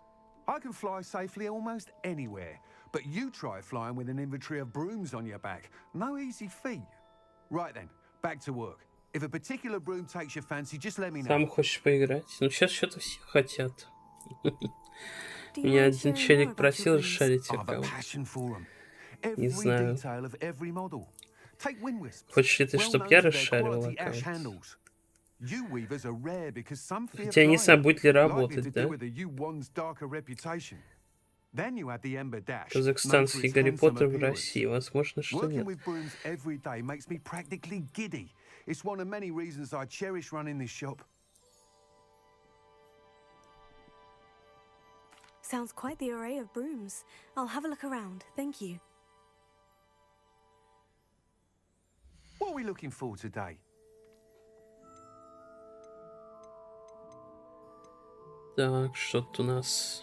I can fly safely almost anywhere, but you try flying with an inventory of brooms on your back. No easy feat. Right then, back to work. If a particular broom takes your fancy, just let me know. Сам хочешь поиграть? Ну, сейчас что-то все хотят. Do you Меня mind один sharing more челик about your просил brooms? расшарить I have a аккаунт. passion for them. Не Every знаю. detail of every model. Take wind wisps. Хочешь ли ты, Well чтоб known я for their расшаривал quality ash аккаунт? handles. You weavers are rare because some fear Хотя не знаю, flying, будет ли likely to работать, да? do with the U1's darker reputation. Then you have the Ember Dash, known for Казахстанский its Гарри handsome Поттер в appearance. России. Возможно, что Working нет. with brooms every day makes me practically giddy. It's one of many reasons I cherish running this shop. Sounds quite the array of brooms. I'll have a look around, thank you. What are we looking for today? Так, что-то у нас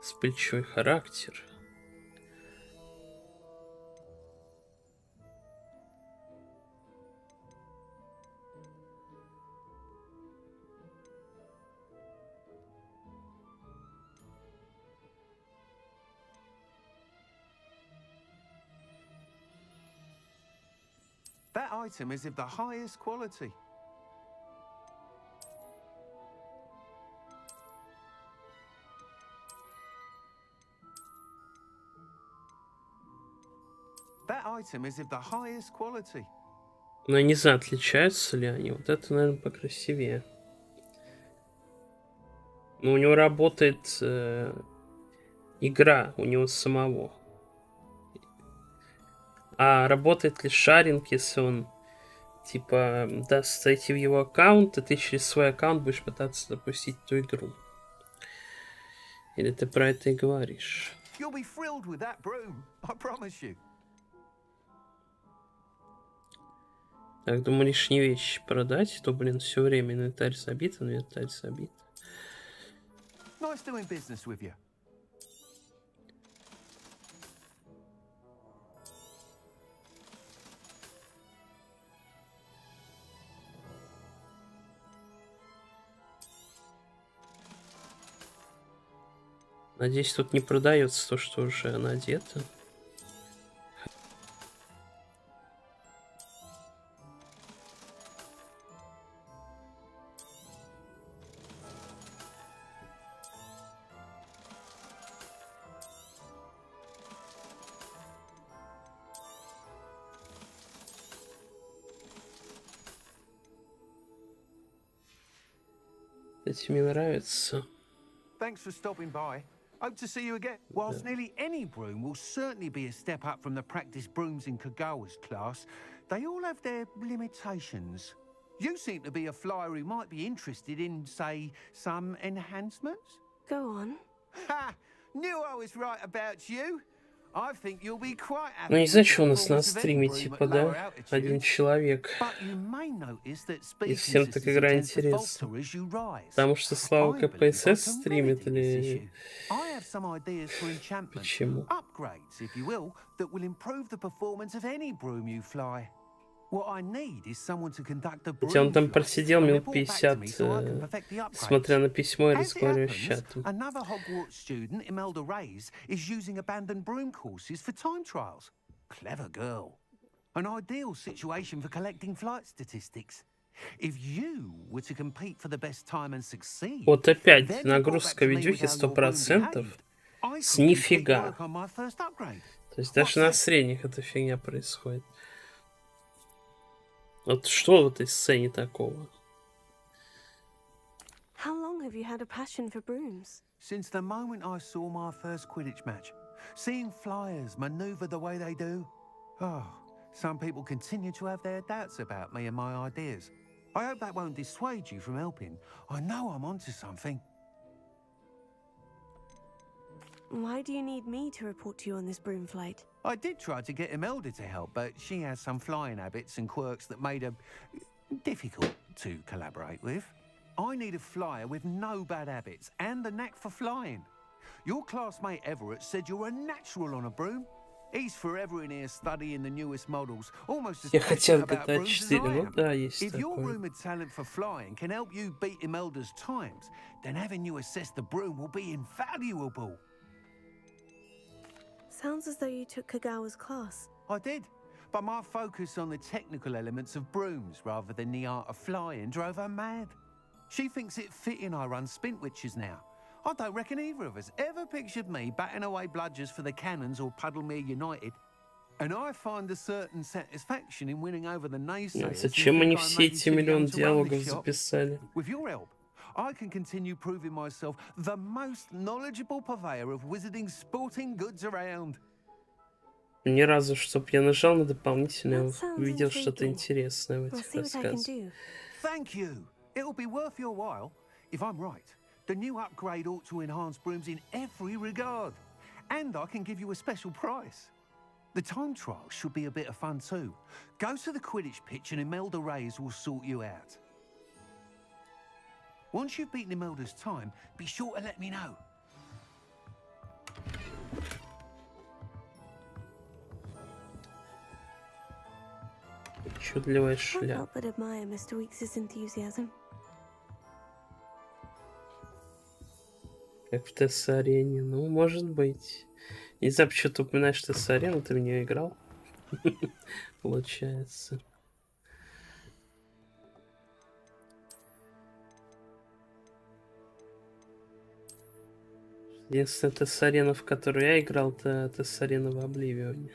с плечой характер. That item is of the highest quality. That item is of the highest quality. Но я не знаю, отличаются ли они. Вот это, наверное, покрасивее. Но у него работает игра, у него самого. А работает ли шаринг, если он, типа, даст зайти в его аккаунт, и ты через свой аккаунт будешь пытаться запустить эту игру? Или ты про это и говоришь? You'll be thrilled with that broom, I promise you. Так, думаю, лишние вещи продать, то, блин, все время инвентарь забит, инвентарь забит. Nice doing business with you. Надеюсь, тут не продается то, что уже надето. Эти мне нравятся. Thanks for stopping by. Hope to see you again. Whilst nearly any broom will certainly be a step up from the practice brooms in Kagawa's class, they all have their limitations. You seem to be a flyer who might be interested in, say, some enhancements? Go on. Ha! Knew I was right about you. I think you'll be quite happy. Ну, не знаю, что у нас на стриме, типа, да? Один человек. И всем так игра интересна. Потому что Слава КПСС стримит или... Почему? Хотя он там просидел минут 50, смотря на письмо и разговаривая с чатом. Another Hogwarts student, Imelda Reyes, is using abandoned broom courses for time trials. Clever girl. An ideal situation for collecting flight statistics. If you were to compete for the best time and succeed, вот опять нагрузка видюхи 100%. С нифига. То есть даже на средних эта фигня происходит. Вот что в этой сцене такого? How long have you had a passion for brooms? Since the moment I saw my first Quidditch match. Seeing flyers maneuver the way they do. Oh, some people continue to have their doubts about me and my ideas. I hope that won't dissuade you from helping. I know I'm onto something. Why do you need me to report to you on this broom flight? I did try to get Imelda to help, but she has some flying habits and quirks that made her difficult to collaborate with. I need a flyer with no bad habits and the knack for flying. Your classmate Everett said you're a natural on a broom. He's forever in here studying the newest models, almost as passionate about brooms as I am. If your rumoured talent for flying can help you beat Imelda's times, then having you assess the broom will be invaluable. Sounds as though you took Kagawa's class. I did, but my focus on the technical elements of brooms rather than the art of flying drove her mad. She thinks it fitting I run Spintwitches now. I don't reckon either of us ever pictured me batting away bludgers for the Cannons or Puddlemere United. And I find a certain satisfaction in winning over the naysayers. Зачем они все эти миллион диалогов записали? With your help, I can continue proving myself the most knowledgeable purveyor of wizarding sporting goods around. Ни разу, чтоб я нажал на дополнительное, увидел что-то интересное в этих рассказах. Thank you. It'll be worth your while. If I'm right, the new upgrade ought to enhance brooms in every regard. And I can give you a special price. The time trial should be a bit of fun too. Go to the Quidditch pitch and Imelda Reyes will sort you out. Once you've beaten Imelda's time, be sure to let me know. Чудливая Can't шляпа. help but admire Mr. Weeks' enthusiasm. Как в Тесс-арене. Ну, может быть. Не знаю, почему ты упоминаешь Тесс-арену, ты в нее играл. Получается. Единственная тест-арена, в которую я играл, это тест-арена в Обливионе.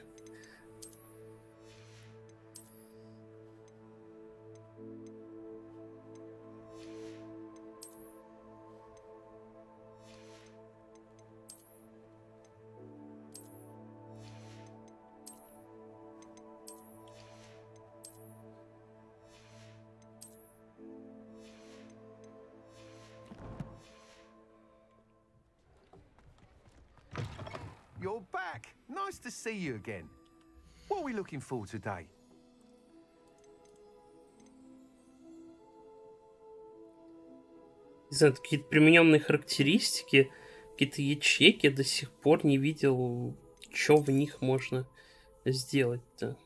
You're back. Nice to see you again. What are we looking for today? Не знаю, какие-то примененные характеристики, какие-то ячейки, я до сих пор не видел, что в них можно сделать-то.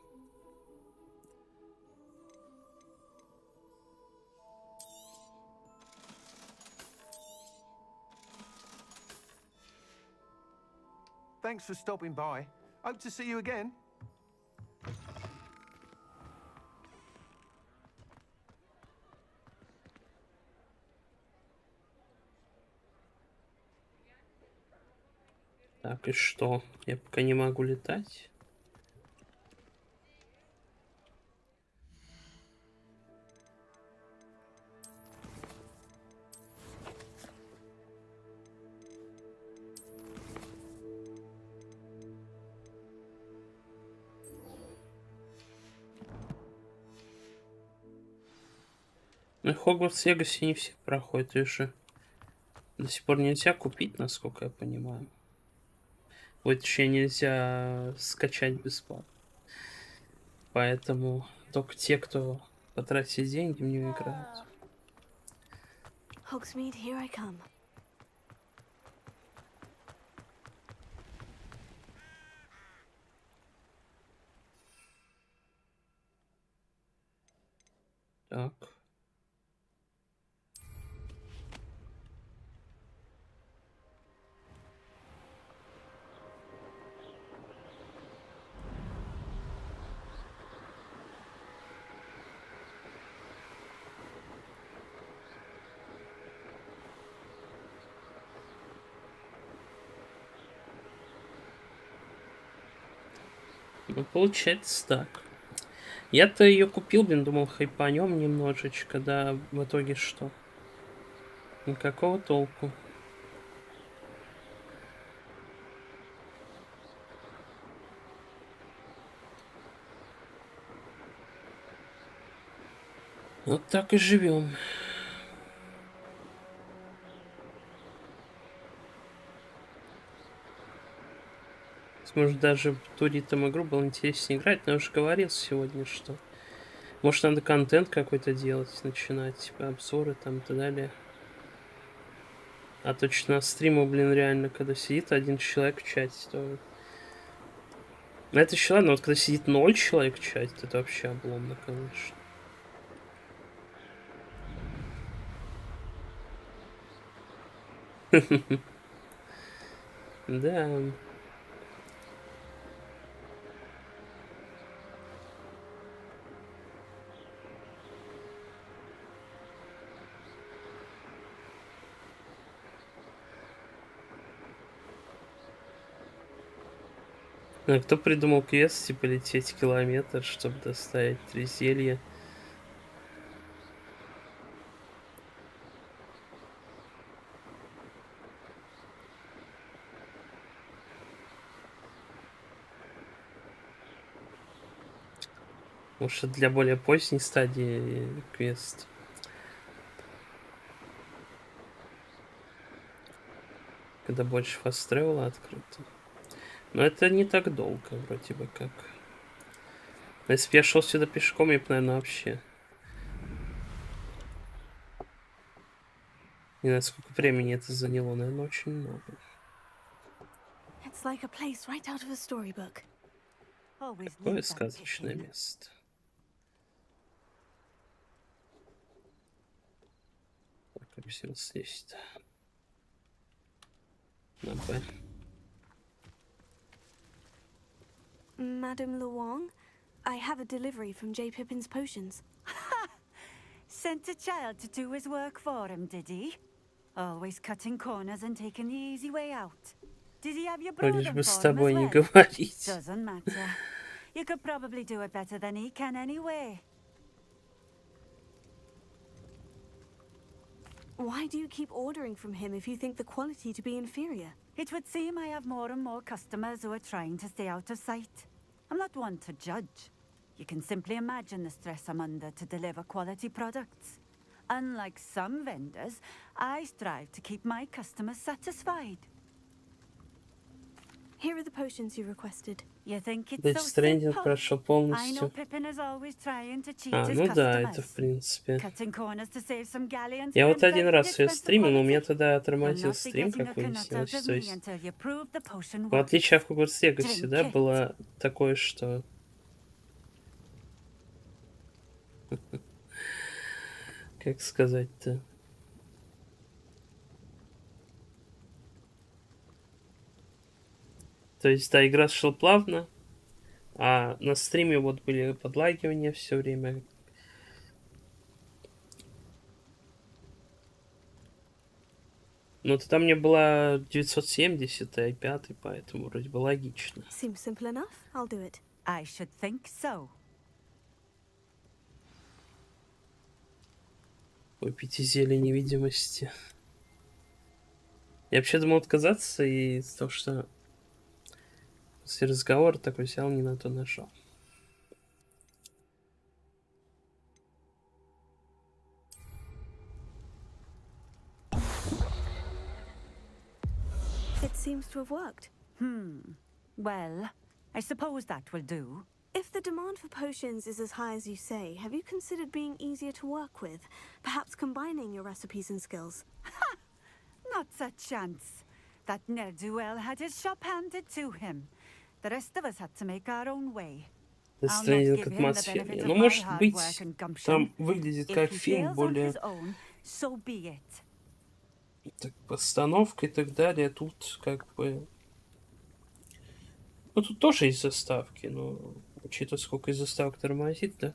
Thanks for stopping by. Hope to see you again. Так, и что? Я пока не могу летать. На Хогвартс Легаси не все проходят, и же до сих пор нельзя купить, насколько я понимаю. Вот еще нельзя скачать бесплатно. Поэтому только те, кто потратит деньги, в нее играют. Hogsmeade, here I come. Так. Ну, получается так. Я-то ее купил, блин, думал, хайпанем немножечко, да, в итоге что? Никакого толку. Вот так и живем. Может, даже в ту ритм игру было интереснее играть, но я уже говорил сегодня, что может надо контент какой-то делать, начинать, типа обзоры там и так далее. А точно на стриму, блин, реально, когда сидит один человек в чате, то... Ну, это еще ладно, вот когда сидит 0 человек в чате, это вообще обломно, конечно. Да. А кто придумал квест, типа лететь километр, чтобы доставить 3 зелья? Может, для более поздней стадии квест. Когда больше фаст-тревела открыто. Но это не так долго, вроде бы как. Если бы я шел сюда пешком, я бы, наверное, вообще... Не знаю, сколько времени это заняло, наверное, очень много. It's like a place right out of a storybook. Какое сказочное место. Так, как все слезть-то? На Б. Madame Luong, I have a delivery from J. Pippin's Potions. Sent a child to do his work for him, did he? Always cutting corners and taking the easy way out. Did he have your Лишь brother бы с for him as тобой не well? говорить. Doesn't matter. You could probably do it better than he can anyway. Why do you keep ordering from him if you think the quality to be inferior? It would seem I have more and more customers who are trying to stay out of sight. I'm not one to judge. You can simply imagine the stress I'm under to deliver quality products. Unlike some vendors, I strive to keep my customers satisfied. Here are the potions you requested. You think it's Death so Stranding simple? прошел I know полностью. Pippin is always trying to cheat А, his ну да, это customers. в принципе. Cutting corners to save some galleons Я for вот один himself раз with ее expensive стримил, но у меня quality. тогда You'll отормозил not be стрим, getting a как knot выяснилось. out of То me есть, until you prove the potion в works. отличие от Hogwarts Legacy, да, Drink it. было такое, что... Как сказать-то? То есть, да, игра шла плавно, а на стриме вот были подлагивания все время. Но там мне была 970 и 5, поэтому вроде бы логично. Seems simple enough. I'll do it. I should think so. Выпейте зелье невидимости. Я вообще думал отказаться, и из-за того, что после разговора такой взял, не на то нажал. It seems to have worked. Well, I suppose that will do. If the demand for potions is as high as you say, have you considered being easier to work with? Perhaps combining your recipes and skills? Ha! Not a chance. That ne'er-do-well had his shop handed to him. The rest of us had to make our own way. Death Stranding атмосфернее. Ну, может быть, там выглядит как фильм более... So be it. Так, постановка и так далее. Тут как бы... Ну, тут тоже есть заставки, но учитывая, сколько из заставок тормозит, да?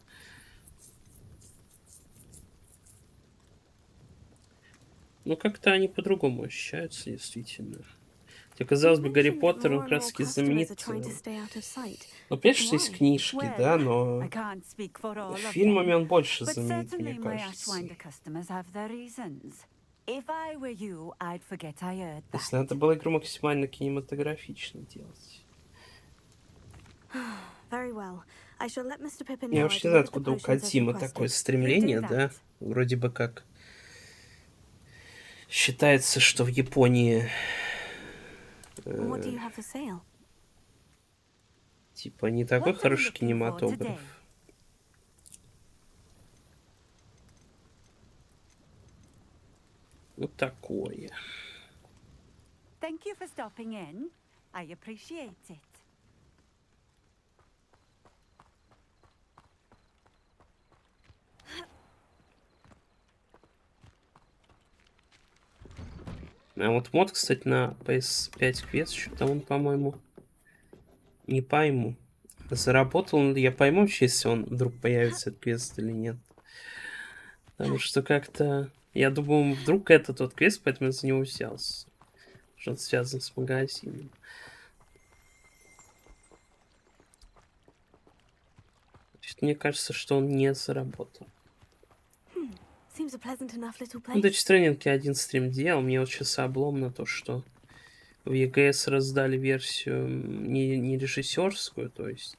Ну, как-то они по-другому ощущаются, действительно. Хотя, казалось бы, Гарри Поттер, он как раз таки знаменит... Ну, понятно, что есть книжки, да, но фильмами он больше знаменит, мне кажется. Если надо было игру максимально кинематографично делать. Я вообще не знаю, откуда у Кодзимы такое стремление, да? Вроде бы как считается, что в Японии типа не такой хороший кинематограф. Вот такое. Thank you for stopping in. I appreciate it. А вот мод, кстати, на PS5 квест, что-то он, по-моему, не пойму. Заработал он, я пойму, если он вдруг появится, этот квест или нет. Потому что как-то... Я думаю, вдруг это тот квест, поэтому я за него взялся. Что он связан с магазином. Значит, мне кажется, что он не заработал. Ну, Death Stranding я один стрим делал. Мне вот сейчас обломно то, что в EGS раздали версию не режиссерскую, то есть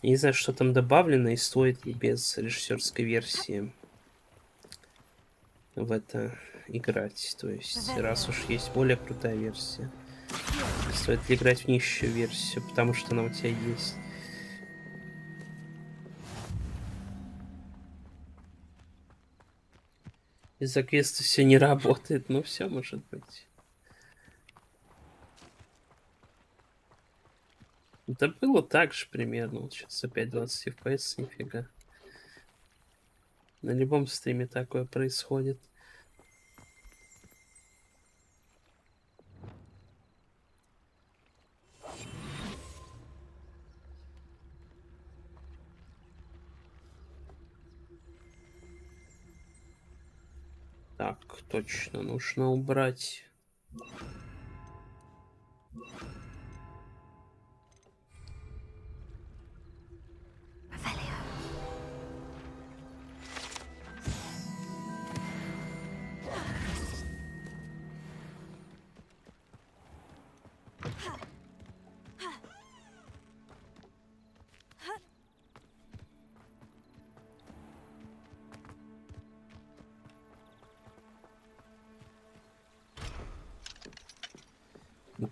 я не знаю, что там добавлено и стоит ли без режиссерской версии в это играть. То есть, раз уж есть более крутая версия, стоит ли играть в нищую версию, потому что она у тебя есть. Из-за квеста все не работает, но все может быть. Это было так же примерно. Вот сейчас опять 20 FPS, нифига. На любом стриме такое происходит. Так, точно, нужно убрать.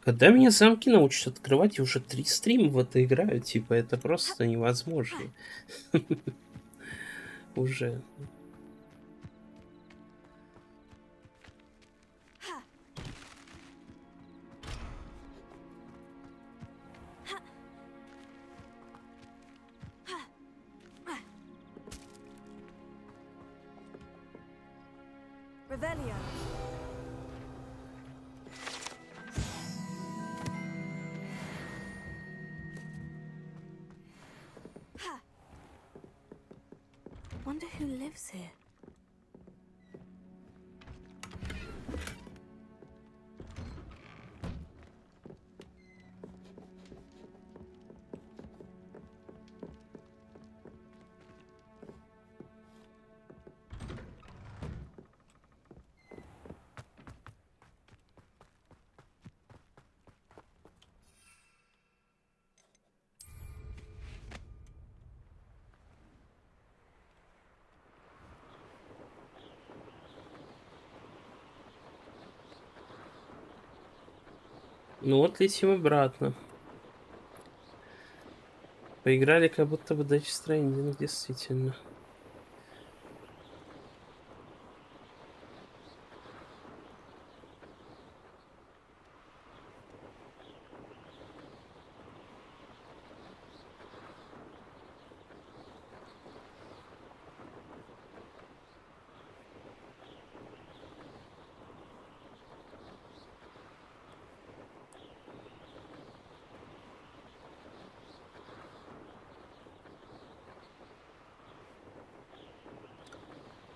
Когда меня замки научат открывать, я уже 3 стрима в это играю, типа, это просто невозможно. Уже. Revelio. Wonder who lives here. Ну вот летим обратно. Поиграли как будто бы Death Stranding, действительно.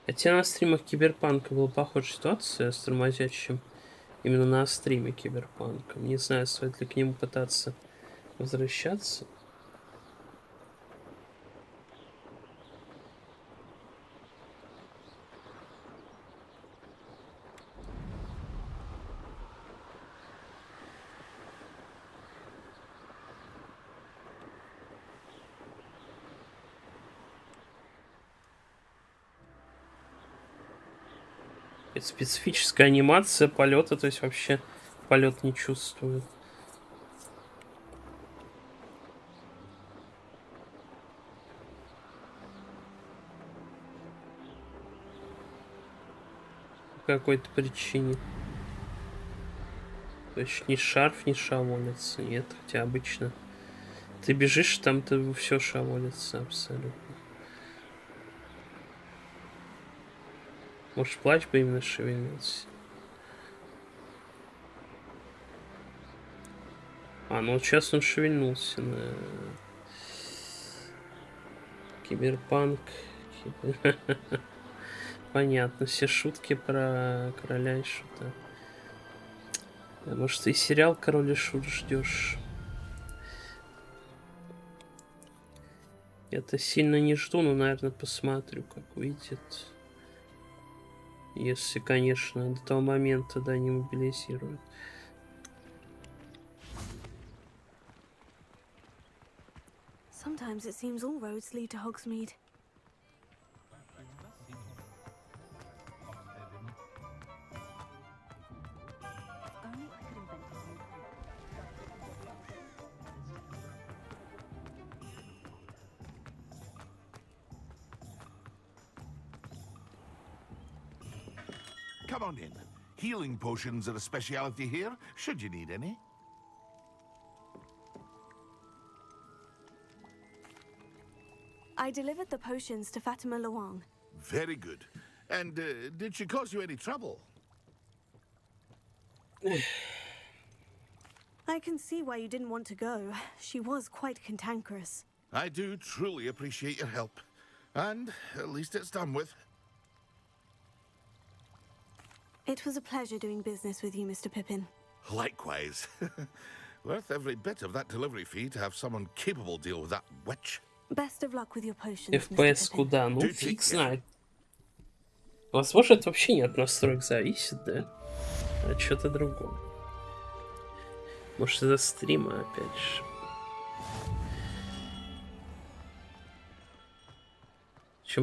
Хотя на стримах Киберпанка была похожая ситуация с тормозящим именно на стриме Киберпанка. Не знаю, стоит ли к нему пытаться возвращаться. Это специфическая анимация полета, то есть вообще полет не чувствует. По какой-то причине. То есть ни шарф, ни шаволится. Нет, хотя обычно ты бежишь, там-то все шаволится абсолютно. Может, плащ бы именно шевельнулся. А, ну вот сейчас он шевельнулся на Киберпанк. Понятно, все шутки про короля и шута. Может, и сериал «Король и Шут» ждешь? Я-то сильно не жду, но, наверное, посмотрю, как выйдет. Если, конечно, до того момента, да, не мобилизируют. Sometimes it seems all roads lead to Hogsmeade. Come on in. Healing potions are a speciality here, should you need any. I delivered the potions to Fatima Luang. Very good. And did she cause you any trouble? I can see why you didn't want to go. She was quite cantankerous. I do truly appreciate your help. And at least it's done with. It was a pleasure doing business with you, Mr. Pippin. Likewise. Worth every bit of that delivery fee to have someone capable deal with that witch. Best of luck with your potions, Mr. FPS Pippin. куда? Ну, фиг знает. Возможно, это вообще не от настроек зависит, да? А что-то другое. Может, из-за стрима, опять же.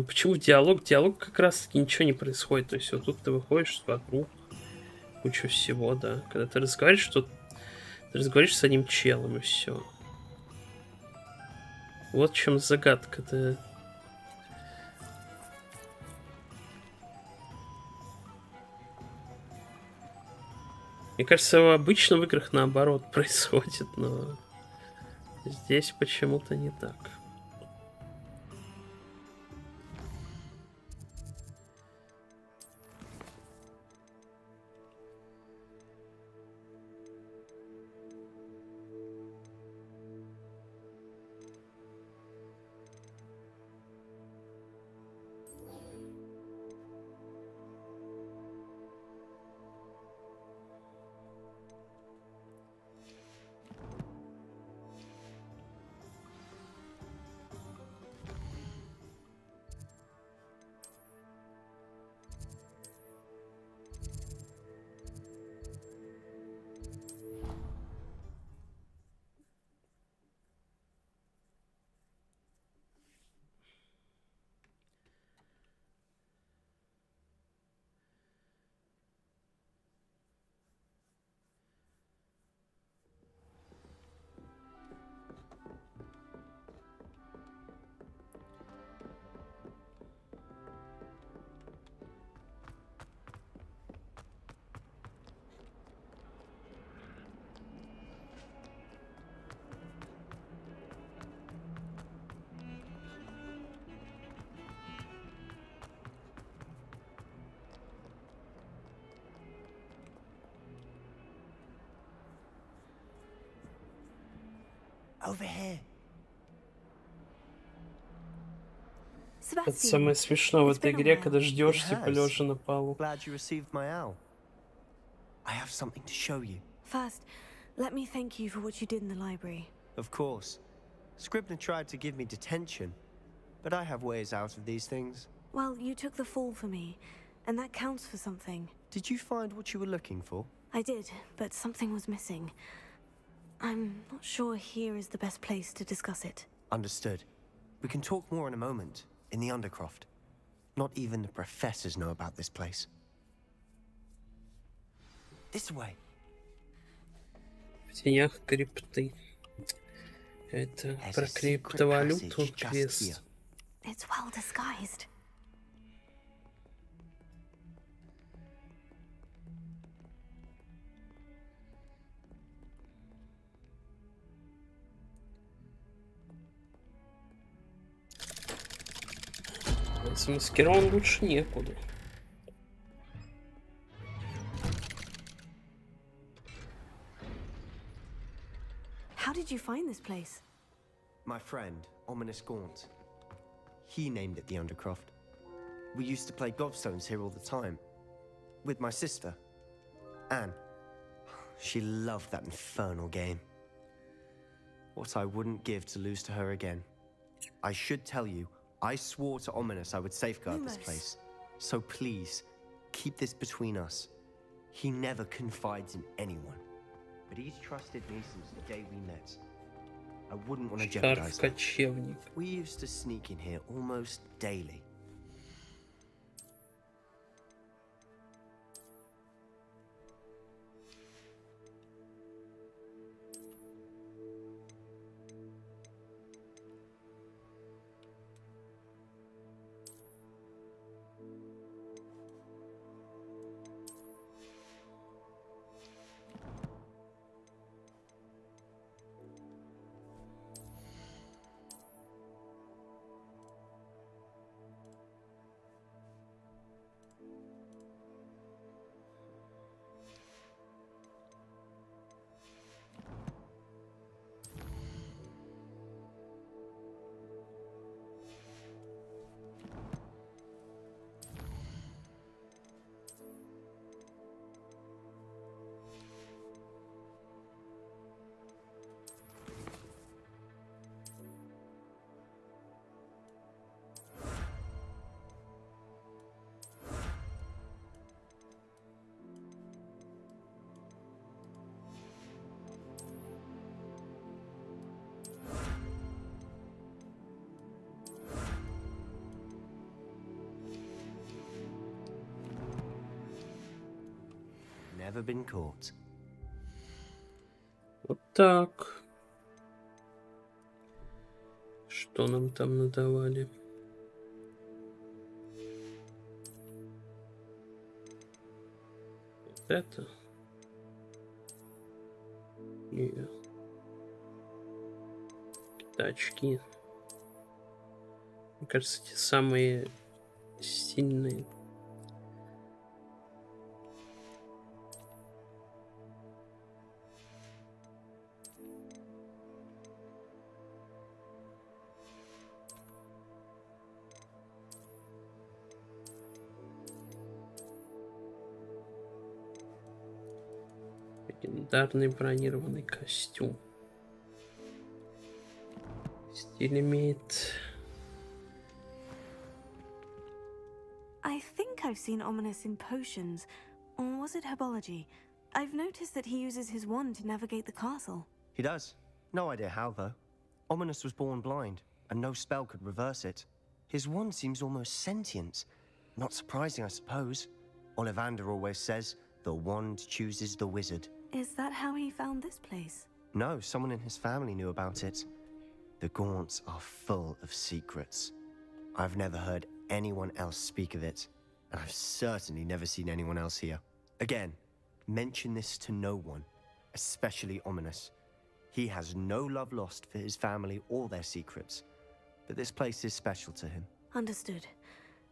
Почему диалог? Диалог как раз-таки ничего не происходит. То есть вот тут ты выходишь вокруг, кучу всего, да. Когда ты разговариваешь, ты разговариваешь с одним челом, и все. Вот в чем загадка-то. Мне кажется, обычно в играх наоборот происходит, но здесь почему-то не так. Over here. Это самое смешное в этой игре, когда ждешь, типа, лежа на полу. Glad you received my owl. I have something to show you. First, let me thank you for what you did in the library. Of course. Scribner tried to give me detention, but I have ways out of these things. Well, you took the fall for me, and that counts for something. Did you find what you were looking for? I did, but something was missing. I'm not sure here is the best place to discuss it. Understood. We can talk more in a moment, in the Undercroft. Not even the professors know about this place. This way. В тенях крипты. Это про криптовалюту квест. It's well disguised. Замаскирован лучше некуда. How did you find this place? My friend, Ominous Gaunt. He named it the Undercroft. We used to play gobstones here all the time. With my sister, Anne. She loved that infernal game. What I wouldn't give to lose to her again. I should tell you, I swore to Ominous I would safeguard this place. So please, keep this between us. He never confides in anyone. But he's trusted me since the day we met. I wouldn't want to jeopardize that. We used to sneak in here almost daily. never been caught. Вот так. Что нам там надавали? Вот это? Нет. Это очки. Мне кажется, те самые сильные. Легендарный бронированный костюм. Стиль имеет. I think I've seen Ominous in potions, or was it herbology? I've noticed that he uses his wand to navigate the castle. He does. No idea how, though. Ominous was born blind, and no spell could reverse it. His wand seems almost sentient. Not surprising, I suppose. Ollivander always says, the wand chooses the wizard. Is that how he found this place? No, someone in his family knew about it. The Gaunts are full of secrets. I've never heard anyone else speak of it, and I've certainly never seen anyone else here. Again, mention this to no one, especially Ominous. He has no love lost for his family or their secrets, but this place is special to him. Understood.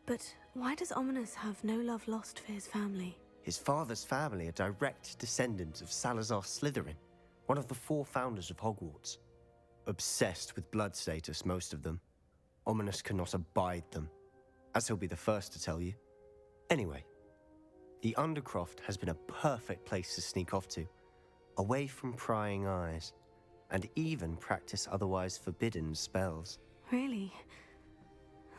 But why does Ominous have no love lost for his family? His father's family are direct descendants of Salazar Slytherin, one of the 4 founders of Hogwarts. Obsessed with blood status, most of them. Ominous cannot abide them, as he'll be the first to tell you. Anyway, the Undercroft has been a perfect place to sneak off to, away from prying eyes, and even practice otherwise forbidden spells. Really?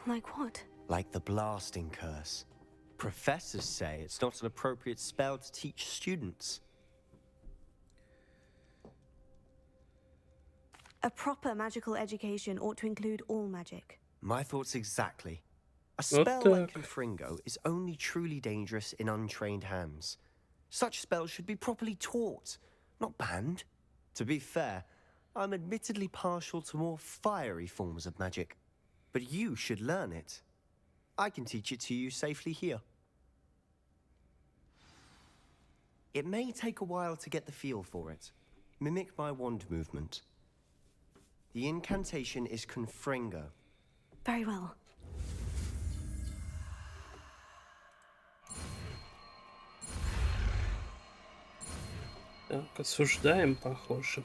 Like what? Like the blasting curse. Professors say it's not an appropriate spell to teach students. A proper magical education ought to include all magic. My thoughts exactly. A spell like Confringo is only truly dangerous in untrained hands. Such spells should be properly taught, not banned. To be fair, I'm admittedly partial to more fiery forms of magic, but you should learn it. I can teach it to you safely here. It may take a while to get the feel for it. Mimic my wand movement. The incantation is Confringo. Very well. Так, осуждаем, похоже.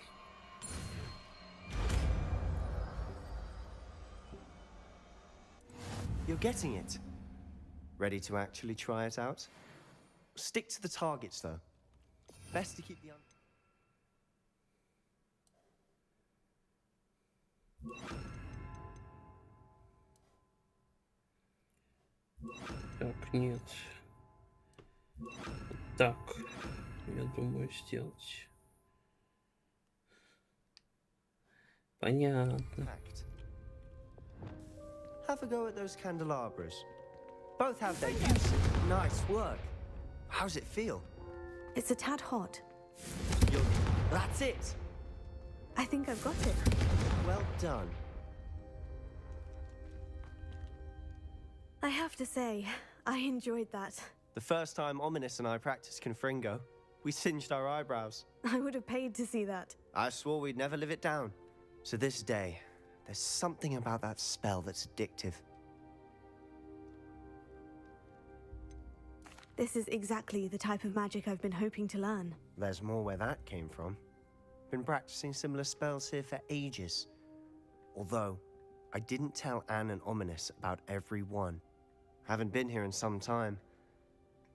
You're getting it. Ready to actually try it out? Stick to the targets, though. Best to keep the... Так, нет. Так, я думаю, сделать. Понятно. Have a go at those candelabras. Both have their uses. Nice work. How's it feel? It's a tad hot. That's it. I think I've got it. Well done. I have to say, I enjoyed that. The first time Ominous and I practiced Confringo, we singed our eyebrows. I would have paid to see that. I swore we'd never live it down. To this day, there's something about that spell that's addictive. This is exactly the type of magic I've been hoping to learn. There's more where that came from. Been practicing similar spells here for ages. Although, I didn't tell Anne and Ominous about every one. Haven't been here in some time.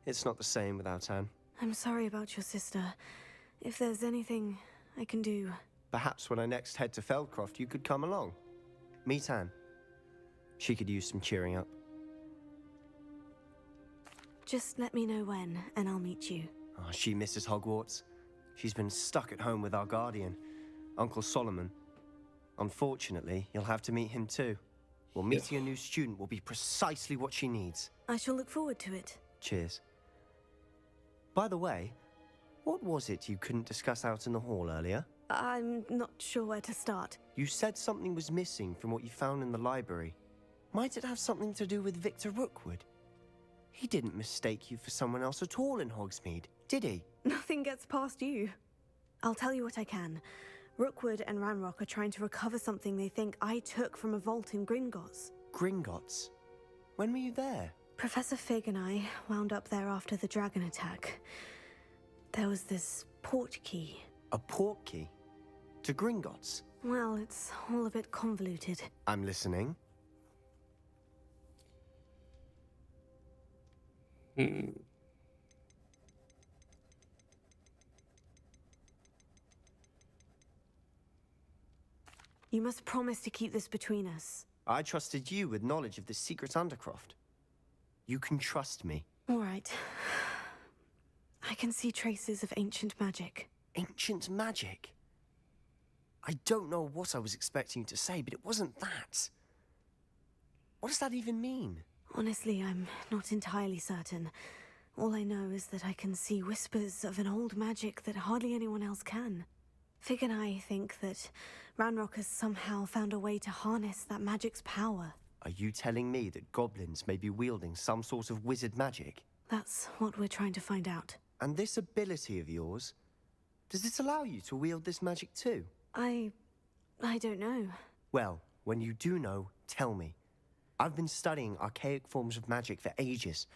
It's not the same without Anne. I'm sorry about your sister. If there's anything I can do... Perhaps when I next head to Feldcroft, you could come along. Meet Anne. She could use some cheering up. Just let me know when, and I'll meet you. Oh, she misses Hogwarts. She's been stuck at home with our guardian, Uncle Solomon. Unfortunately, you'll have to meet him too. Well, meeting a new student will be precisely what she needs. I shall look forward to it. Cheers. By the way, What was it you couldn't discuss out in the hall earlier? I'm not sure where to start. You said something was missing from what you found in the library. Might it have something to do with Victor Rookwood? He didn't mistake you for someone else at all in Hogsmeade, did he? Nothing gets past you. I'll tell you what I can. Rookwood and Ranrock are trying to recover something they think I took from a vault in Gringotts. Gringotts? When were you there? Professor Fig and I wound up there after the dragon attack. There was this port key. A port key? To Gringotts? Well, it's all a bit convoluted. I'm listening. You must promise to keep this between us. I trusted you with knowledge of the secret Undercroft. You can trust me. All right. I can see traces of ancient magic. Ancient magic? I don't know what I was expecting you to say, but it wasn't that. What does that even mean? Honestly, I'm not entirely certain. All I know is that I can see whispers of an old magic that hardly anyone else can. Fig and I think that Ranrock has somehow found a way to harness that magic's power. Are you telling me that goblins may be wielding some sort of wizard magic? That's what we're trying to find out. And this ability of yours, does it allow you to wield this magic too? I don't know. Well, when you do know, tell me. I've been studying archaic forms of magic for ages.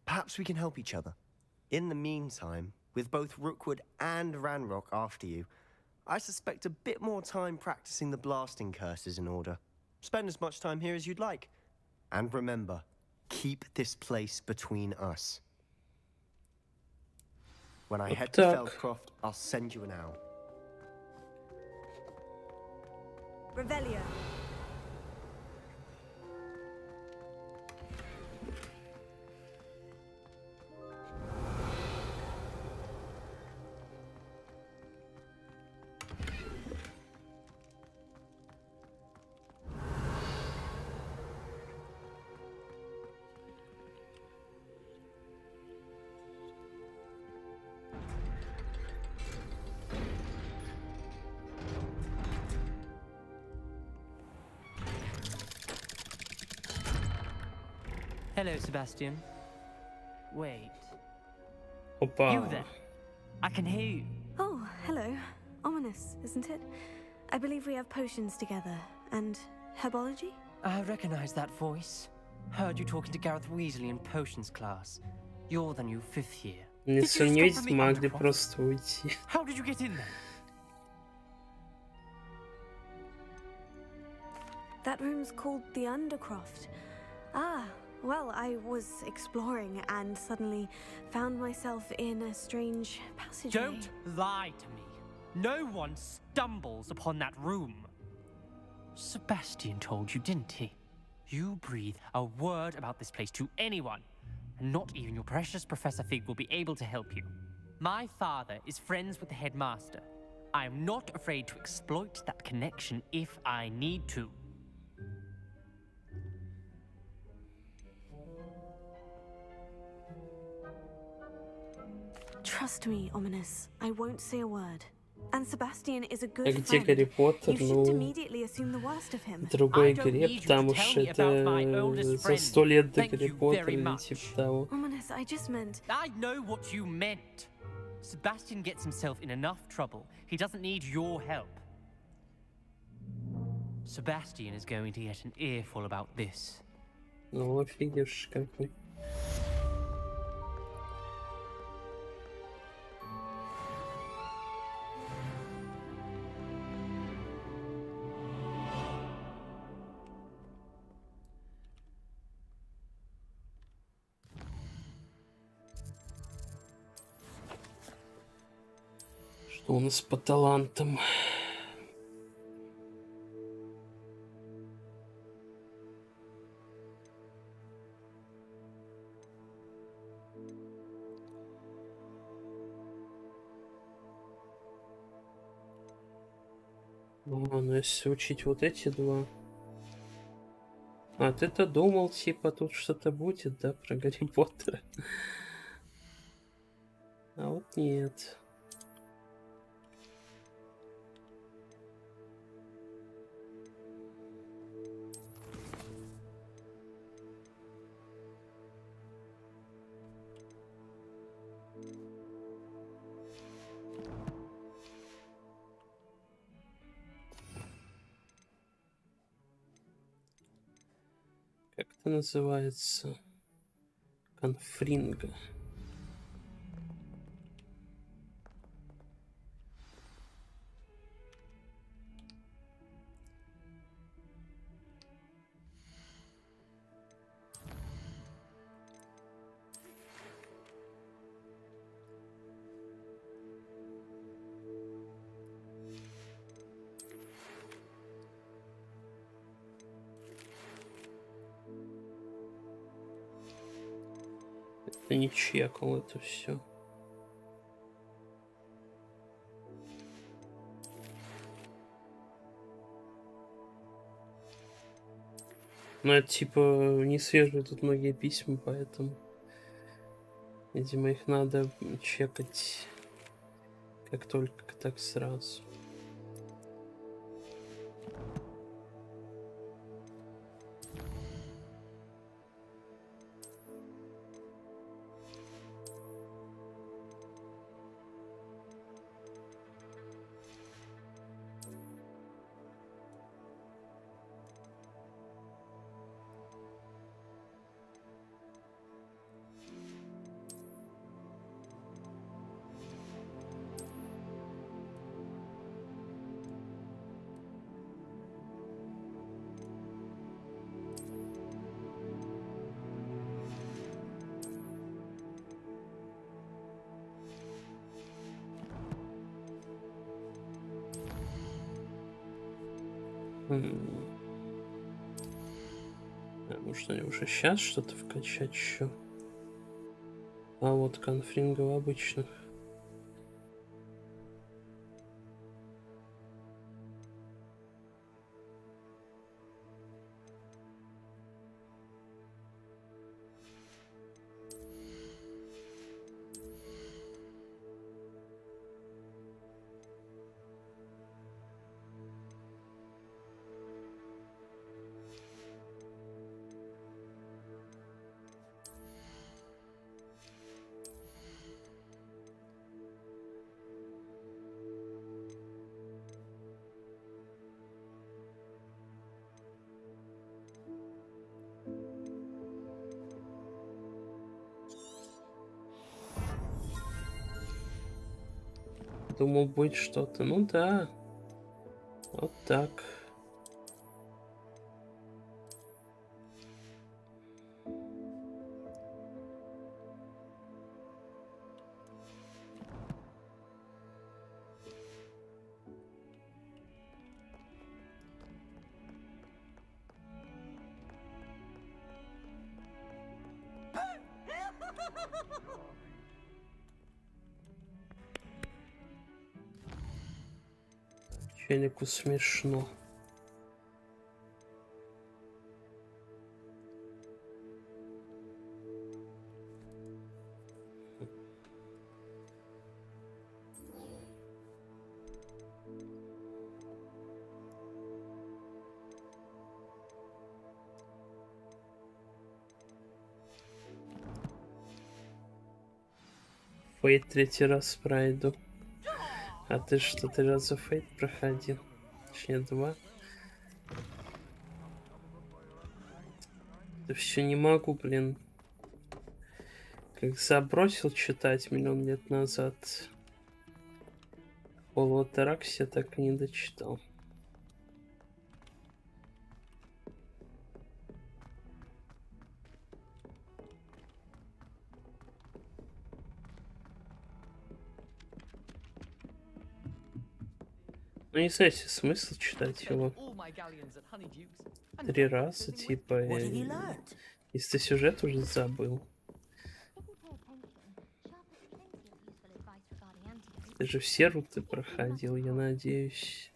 Perhaps we can help each other. In the meantime, with both Rookwood and Ranrock after you, I suspect a bit more time practicing the blasting curse is in order. Spend as much time here as you'd like. And remember, keep this place between us. When I head to Feldcroft, I'll send you an owl. Revelio. Hello, Sebastian. Wait. Опа. You there? I can hear you. Oh, hello. Ominous, isn't it? I believe we have potions together. And herbology? I recognize that voice. Heard you talking to Gareth Weasley in potions class. You're the new 5th year. Не сомневайтесь, могли просто уйти. How did you get in there? That room's called the Undercroft. Ah, well, I was exploring and suddenly found myself in a strange passageway. Don't lie to me. No one stumbles upon that room. Sebastian told you, didn't he? You breathe a word about this place to anyone, and not even your precious Professor Fig will be able to help you. My father is friends with the headmaster. I am not afraid to exploit that connection if I need to. Trust me, Ominous. I won't say a word. And Sebastian is a А good где friend. Гарри Поттер? You shouldn't Ну, immediately assume the worst of him. в другой игре, потому что это за 100 лет до Гарри Поттера или типа того. Ominous, I just meant... I know what you meant. Sebastian gets himself in enough trouble. He doesn't need your help. Sebastian is going to get an earful about this. Ну, офигешь какой. Что у нас по талантам? Ну, если учить вот эти два. А ты-то думал, типа, тут что-то будет, да, про Гарри Поттера? А вот нет. Как это называется? Конфринга. Это не чекал это все. Ну, это типа не свежие тут многие письма, поэтому, видимо, их надо чекать как только так сразу. Может, они уже сейчас что-то вкачать еще? А вот конфрингов обычных. Думал, будет что-то. Ну да. Вот так. Челику смешно. Фейт третий раз пройду. А ты что, 3 раза Фейт проходил? Точнее, 2. Да все не могу, блин. Как забросил читать миллион лет назад. Полуатаракс я так и не дочитал. Ну, не знаю, есть смысл читать его 3 раза, типа, если ты сюжет уже забыл. Ты же все руты проходил, я надеюсь.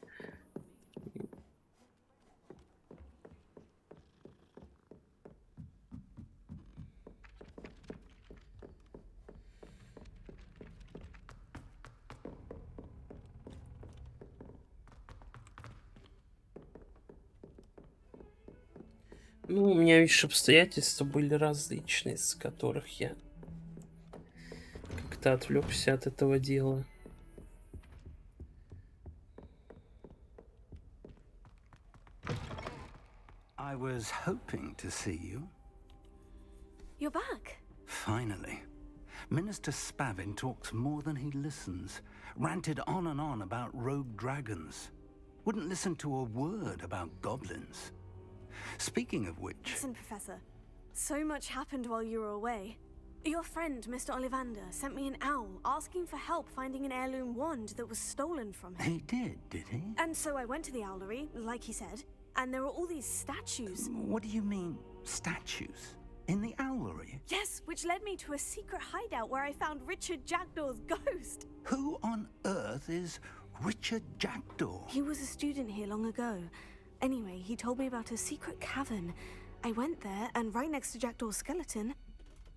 Ну, у меня, видишь, обстоятельства были различные, из которых я как-то отвлекся от этого дела. I was hoping to see you. You're back. Finally. Minister Spavin talks more than he listens. Ranted on and on about rogue dragons. Wouldn't listen to a word about goblins. Speaking of which... Listen, Professor. So much happened while you were away. Your friend, Mr. Ollivander, sent me an owl asking for help finding an heirloom wand that was stolen from him. He did he? And so I went to the owlery, like he said, and there were all these statues. What do you mean, statues? In the owlery? Yes, which led me to a secret hideout where I found Richard Jackdaw's ghost. Who on earth is Richard Jackdaw? He was a student here long ago. Anyway, he told me about a secret cavern. I went there, and right next to Jackdaw's skeleton,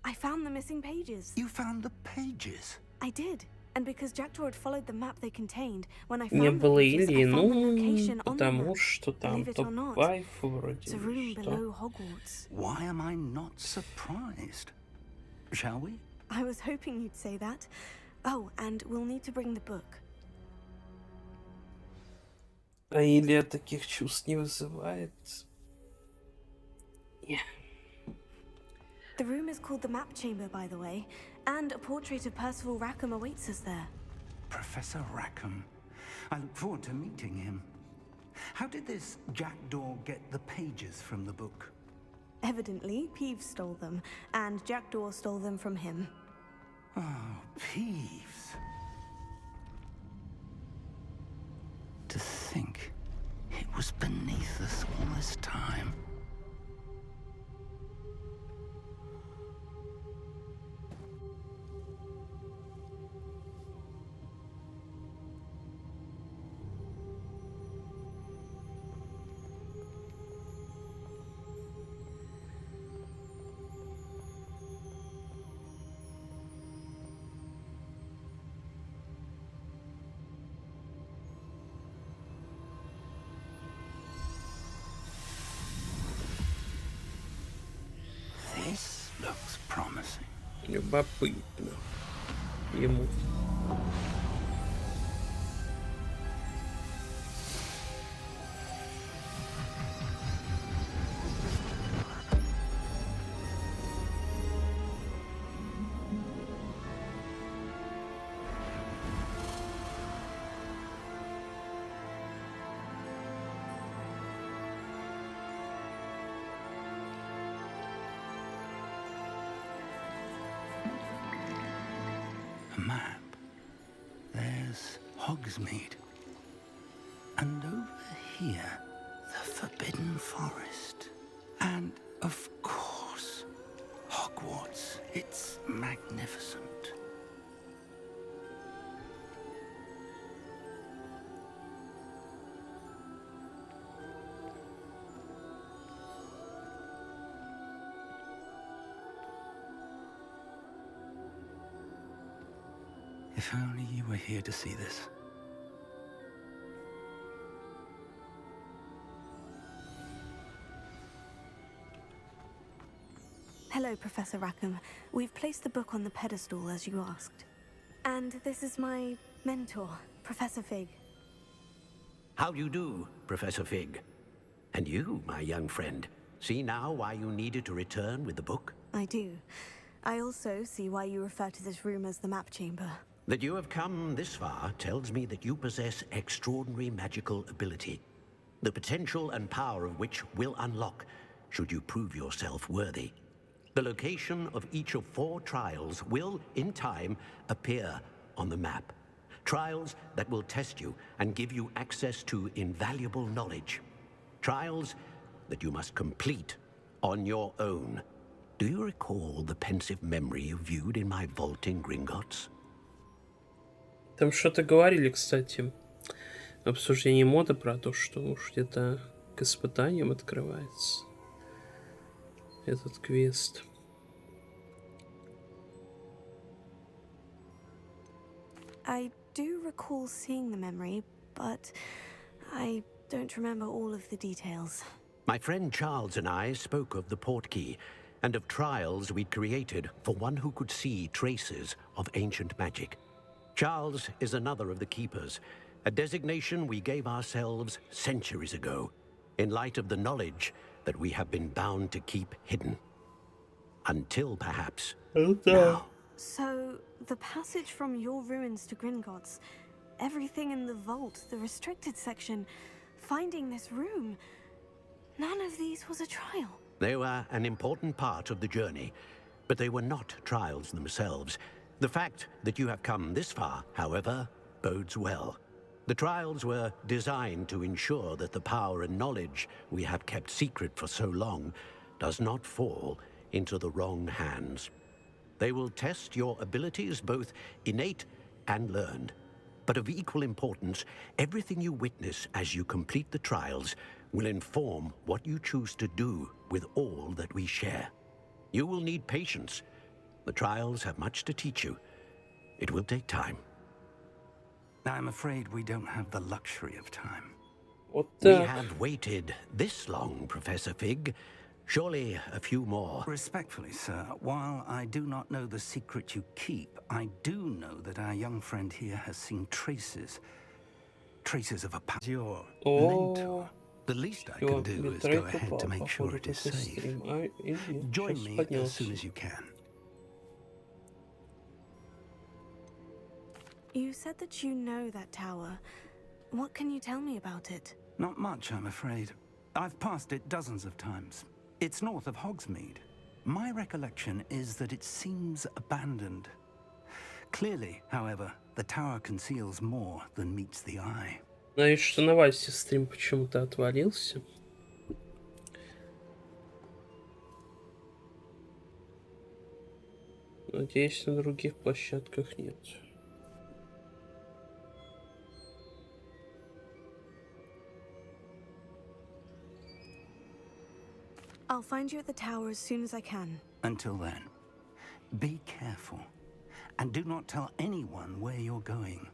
I found the missing pages. You found the pages? I did. And because Jackdaw had followed the map they contained, when I Не found the было pages, I или, found the location on the потому map. что там Believe it or not, топ-5 вроде. it's a room что? below Hogwarts. Why am I not surprised? Shall we? I was hoping you'd say that. Oh, and we'll need to bring the book. А Илья таких чувств не вызывает. Yeah. The room is called the Map Chamber, by the way, and a portrait of Percival Rackham awaits us there. Professor Rackham. I look forward to meeting him. How did this Jackdaw get the pages from the book? Evidently, Peeves stole them, and Jackdaw stole them from him. Oh, Peeves. To think it was beneath us all this time. This looks promising. Любопытно. Ему. A map. There's Hogsmeade. And over here, the Forbidden Forest. And, of course, Hogwarts. It's magnificent. If only you were here to see this. Hello, Professor Rackham. We've placed the book on the pedestal, as you asked. And this is my mentor, Professor Fig. How do you do, Professor Fig? And you, my young friend, see now why you needed to return with the book? I do. I also see why you refer to this room as the Map Chamber. That you have come this far tells me that you possess extraordinary magical ability, the potential and power of which will unlock should you prove yourself worthy. The location of each of 4 trials will, in time, appear on the map. Trials that will test you and give you access to invaluable knowledge. Trials that you must complete on your own. Do you recall the pensive memory you viewed in my vault in Gringotts? Там что-то говорили, кстати, в обсуждении мода про то, что уж где-то к испытаниям открывается этот квест. I do recall seeing the memory, but I don't remember all of the details. My friend Charles and I spoke of the portkey and of trials we'd created for one who could see traces of ancient magic. Charles is another of the keepers, a designation we gave ourselves centuries ago, in light of the knowledge that we have been bound to keep hidden. Until perhaps now. So, the passage from your ruins to Gringotts, everything in the vault, the restricted section, finding this room, none of these was a trial. They were an important part of the journey, but they were not trials themselves. The fact that you have come this far, however, bodes well. The trials were designed to ensure that the power and knowledge we have kept secret for so long does not fall into the wrong hands. They will test your abilities, both innate and learned. But of equal importance, everything you witness as you complete the trials will inform what you choose to do with all that we share. You will need patience. The trials have much to teach you. It will take time. I'm afraid we don't have the luxury of time. We have waited this long, Professor Fig. Surely a few more. Respectfully, sir, while I do not know the secret you keep, I do know that our young friend here has seen traces of a your mentor. The least I can do is go ahead to make sure it is safe. Join me as soon as you can. You said that you know that tower. What can you tell me about it? Not much, I'm afraid. I've passed it dozens of times. It's north of Hogsmeade. My recollection is that it seems abandoned. Clearly, however, the tower conceals more than meets the eye. Надеюсь, что на Васе стрим почему-то отвалился. Надеюсь, на других площадках нет. I'll find you at the tower as soon as I can. Until then, be careful. And do not tell anyone where you're going.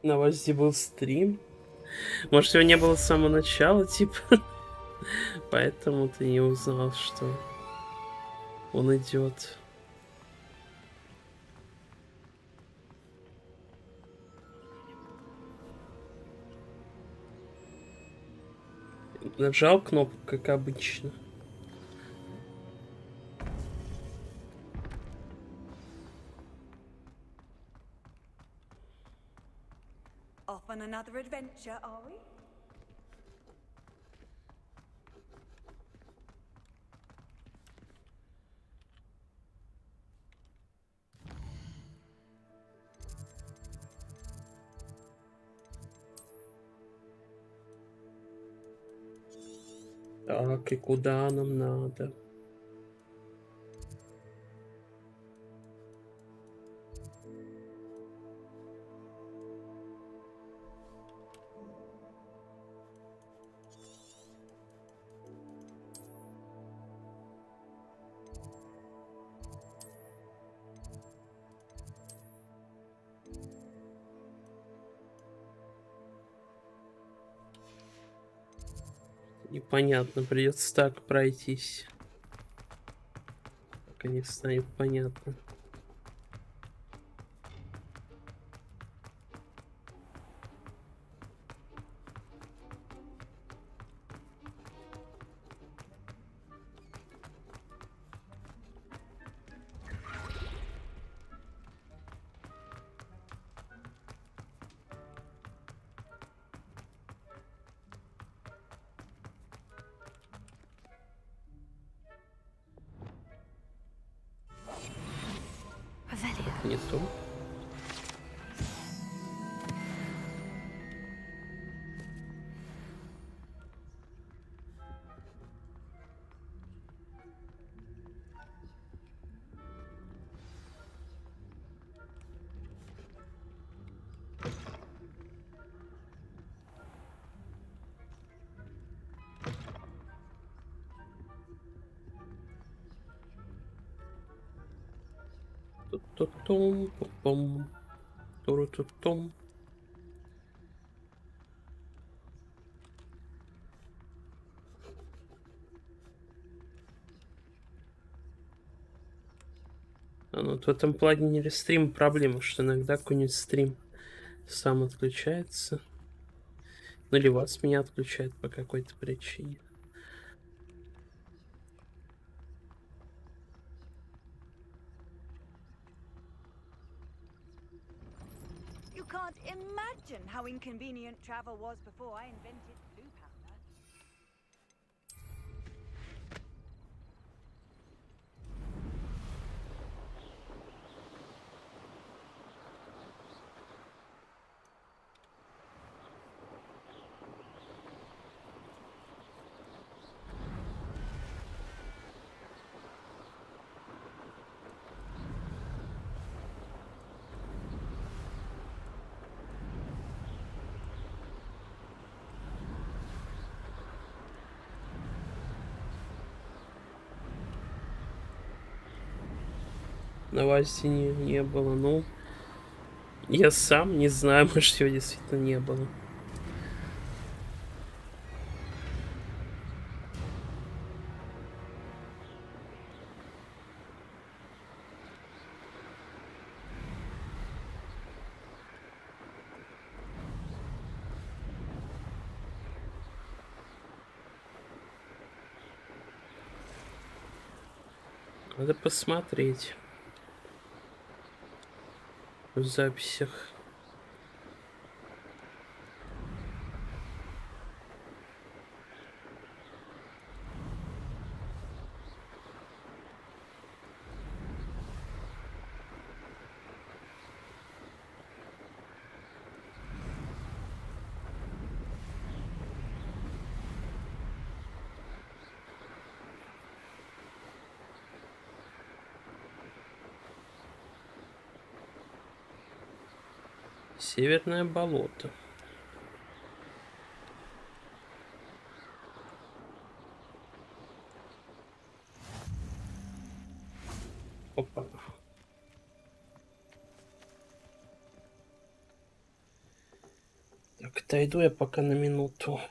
На Васе был стрим. Может, его не было с самого начала, типа. Поэтому ты не узнал, что он идет. Нажал кнопку, как обычно. Off on another adventure, are we? Так, и куда нам надо? Непонятно, придется так пройтись, пока не станет понятно. Не то. Том, пом, том. Ну, вот в этом плагине стрим проблема, что иногда какой-нибудь стрим сам отключается. Ну или вас меня отключает по какой-то причине. You can't imagine how inconvenient travel was before I invented blue powder. На вас не было, ну... Я сам не знаю, может, его действительно не было. Надо посмотреть в записях. Северное болото. Опа. Так, отойду я пока на минуту.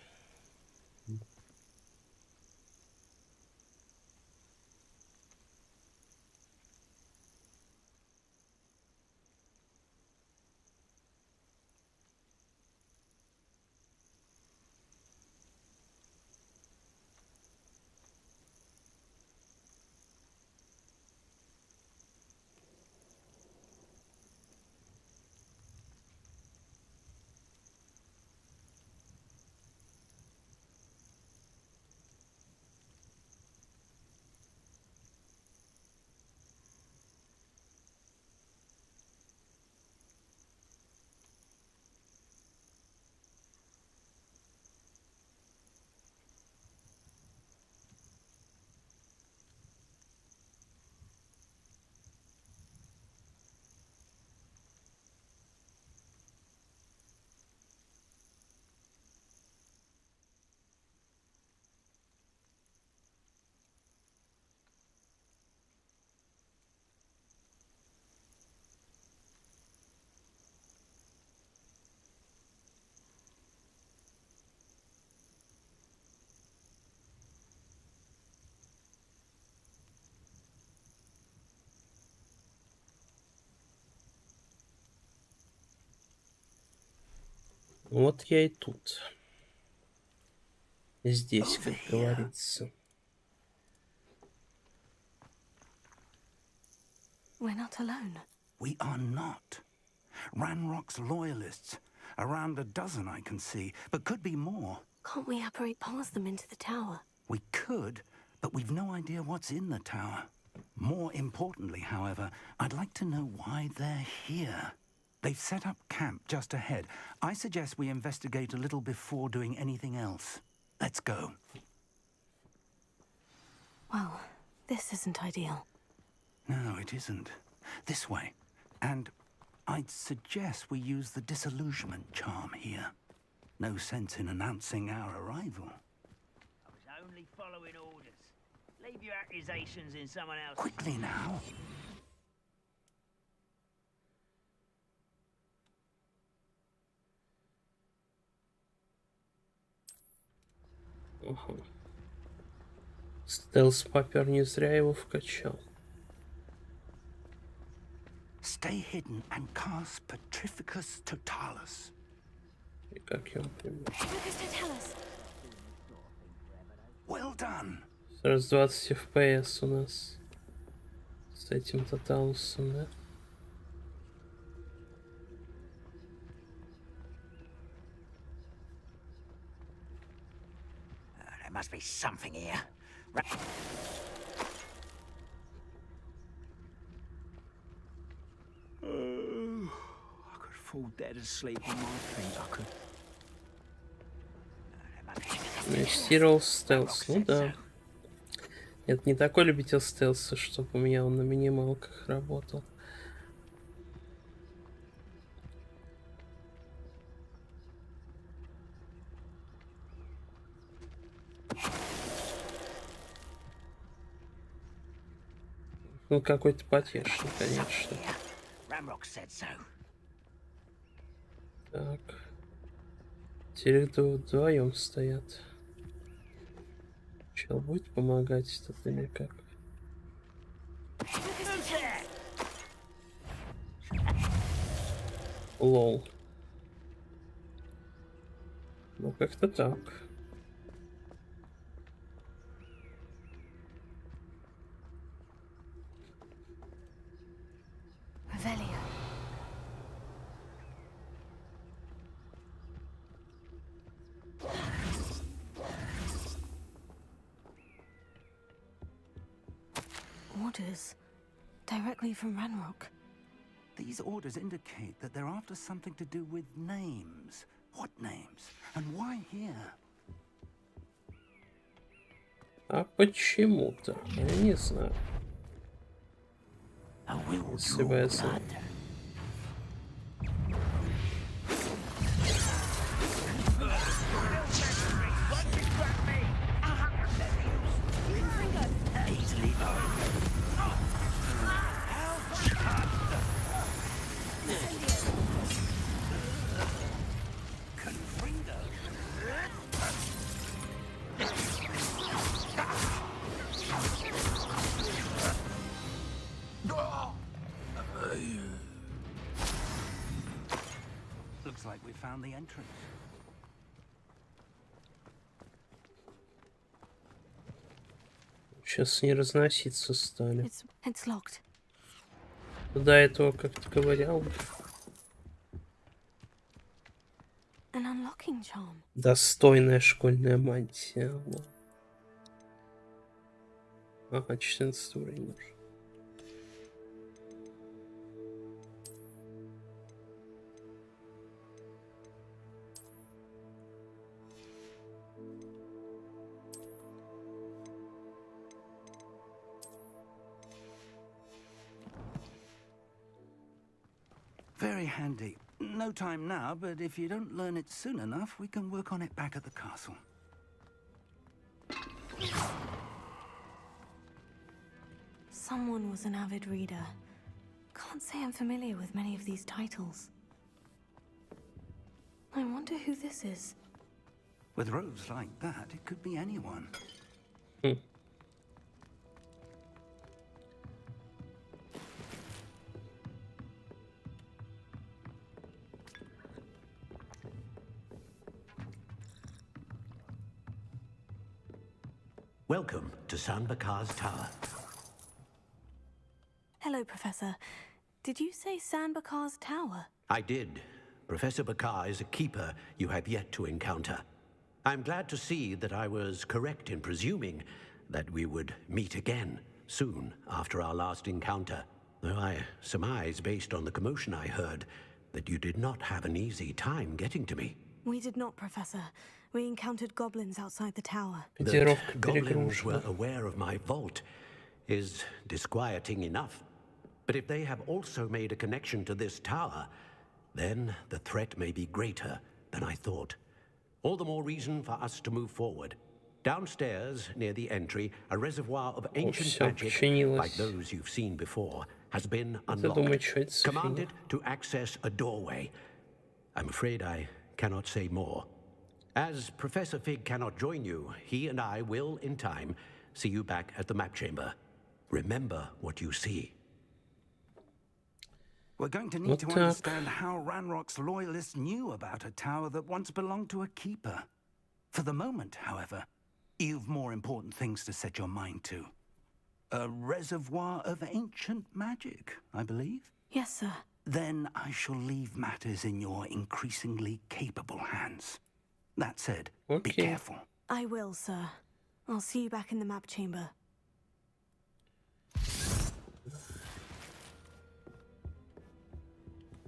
Вот я и тут. Здесь, как говорится. We're not alone. We are not. Ranrock's loyalists. Around a dozen I can see, but could be more. Can't we apparate past them into the tower? We could, but we've no idea what's in the tower. More importantly, however, I'd like to know why they're here. They've set up camp just ahead. I suggest we investigate a little before doing anything else. Let's go. Well, this isn't ideal. No, it isn't. This way. And I'd suggest we use the disillusionment charm here. No sense in announcing our arrival. I was only following orders. Leave your accusations in someone else. Quickly now. Угу. Стелс-папер не зря его вкачал. Stay hidden and cast Petrificus Totalis. И как я понимаю. Well done. Сразу 20 FPS у нас с этим Тоталусом, да? There must be something here. I could fall dead asleep on my feet. I could. Инвестировал в стелс, ну да. Нет, не такой любитель стелса, чтобы у меня он на минималках работал. Ну, какой-то потешный, конечно. Так. Теперь вдвоем стоят. Чел будет помогать тут или как? Лол. Ну, как-то так. Orders directly from Ranrock. These orders indicate that they're after something to do with names. What names? And why here? А почему-то? Я не знаю. Если бы я знал. Looks like we found the entrance. Сейчас не разноситься стали. It's locked. До этого как-то ковырял. An unlocking charm. Достойная школьная мантия. Ага, 14 уровень уже. Very handy. No time now, but if you don't learn it soon enough, we can work on it back at the castle. Someone was an avid reader. Can't say I'm familiar with many of these titles. I wonder who this is. With robes like that, it could be anyone. Welcome to San Bakar's Tower. Hello, Professor. Did you say San Bakar's Tower? I did. Professor Bakar is a keeper you have yet to encounter. I'm glad to see that I was correct in presuming that we would meet again soon after our last encounter. Though I surmise, based on the commotion I heard, that you did not have an easy time getting to me. We did not, Professor. We encountered goblins outside the tower. That goblins were aware of my vault is disquieting enough. But if they have also made a connection to this tower, then the threat may be greater than I thought. All the more reason for us to move forward. Downstairs, near the entry, a reservoir of ancient magic, like those you've seen before, has been unlocked. Commanded to access a doorway. I'm afraid I cannot say more. As Professor Fig cannot join you, he and I will, in time, see you back at the map chamber. Remember what you see. We're going to need to understand how Ranrock's loyalists knew about a tower that once belonged to a keeper. For the moment, however, you've more important things to set your mind to. A reservoir of ancient magic, I believe? Yes, sir. Then I shall leave matters in your increasingly capable hands. That said, be careful. I will, sir. I'll see you back in the map chamber.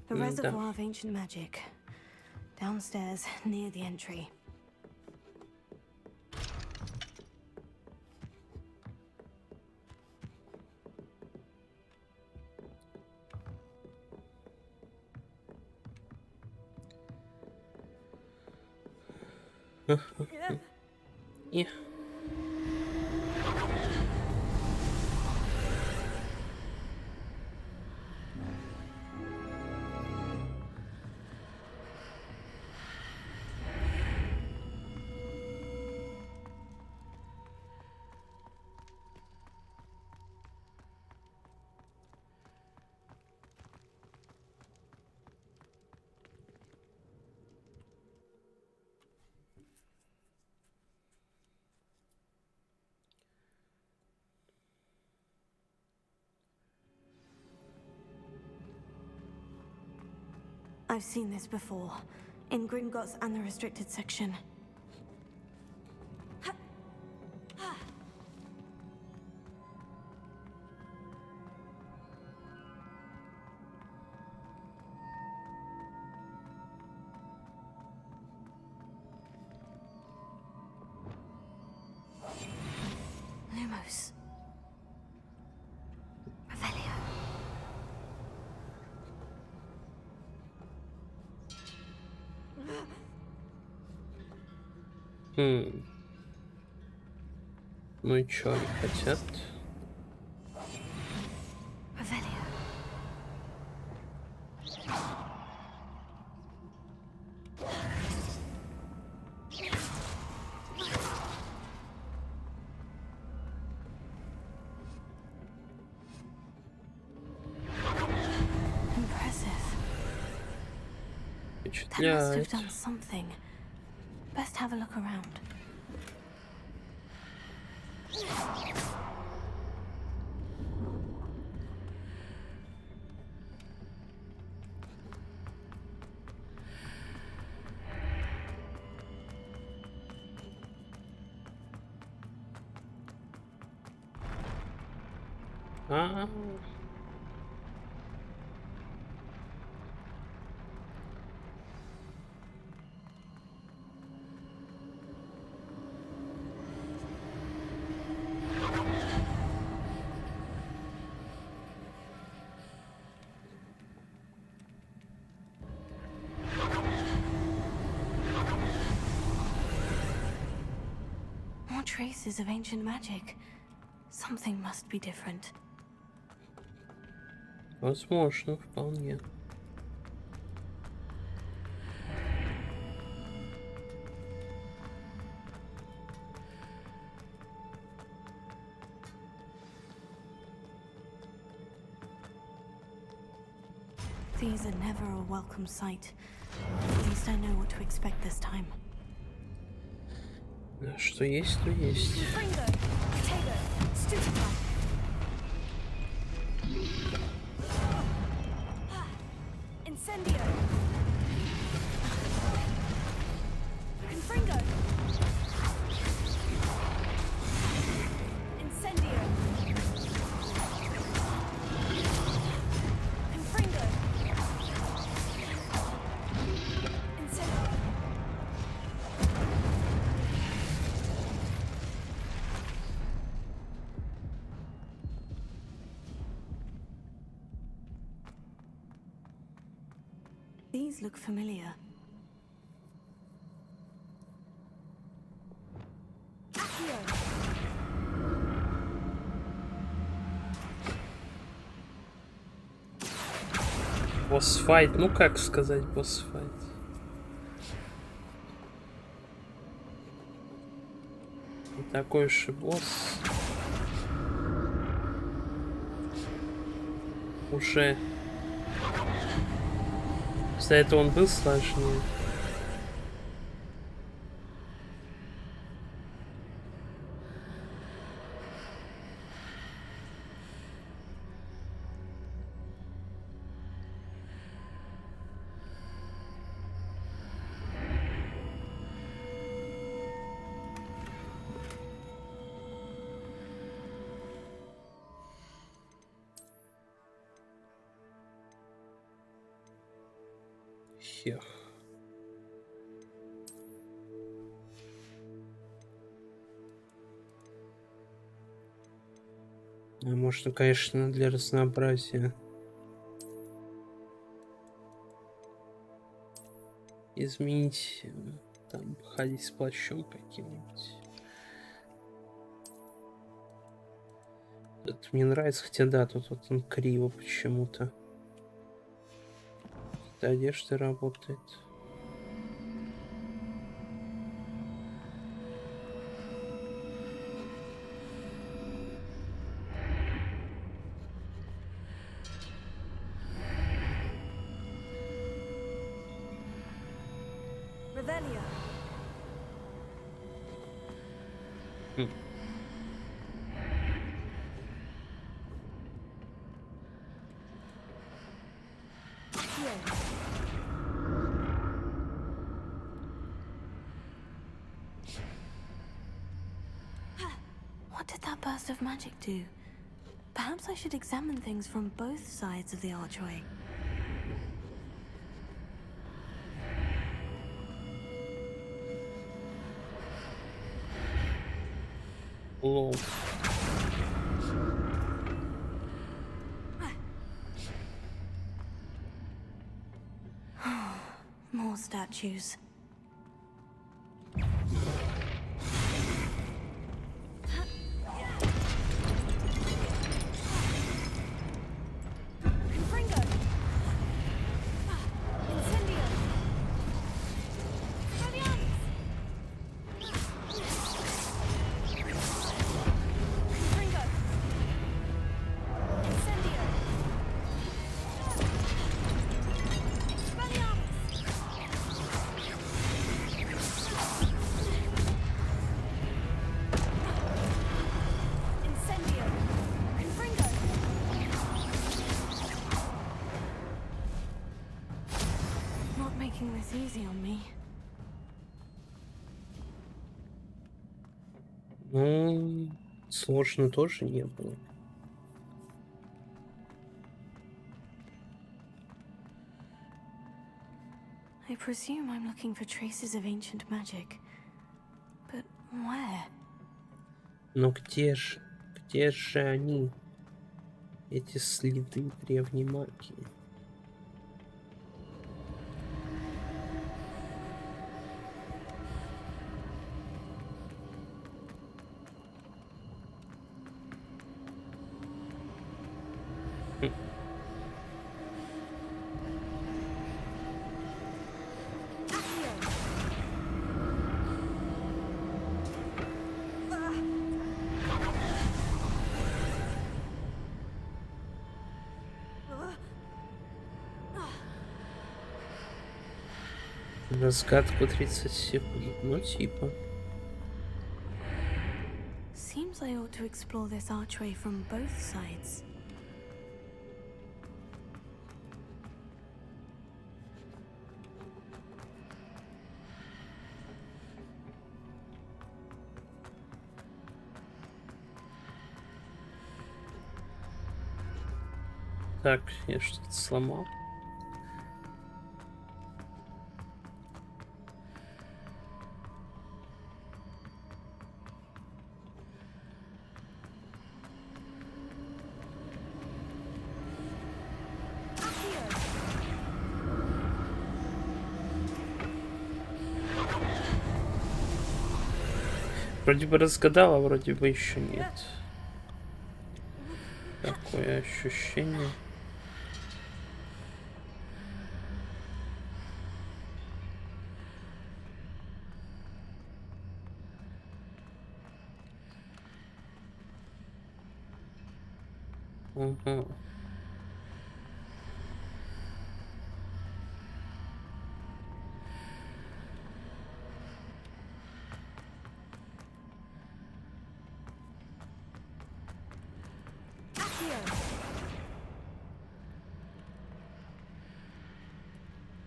The reservoir of ancient magic. Downstairs, near the entry. Yeah. I've seen this before, in Gringotts and the restricted section. Lumos. Ну и чё они хотят? That must have done something. Best have a look around. Traces of ancient magic. Something must be different. Возможно, вполне. These are never a welcome sight. At least I know what to expect this time. Что есть, то есть. These look familiar. Босс-файт, ну как сказать босс-файт? Не такой уж и босс. Уже Из-за этого он был сложнее. Хех. Можно, конечно, для разнообразия изменить, там, ходить с плащом каким-нибудь. Это мне нравится, хотя да, тут вот он криво почему-то. Одежда работает. Revelio. What did that burst of magic do? Perhaps I should examine things from both sides of the archway. Лол. More statues. This easy on me. Ну, сложно тоже не было. I presume I'm looking for traces of ancient magic. But where? Но где же они? Эти следы древней магии. Разгадку 30 секунд. Ну, типа. Seems I ought to explore this archway from both sides. Так, я что-то сломал. Вроде бы разгадал, а вроде бы еще нет. Такое ощущение. Угу.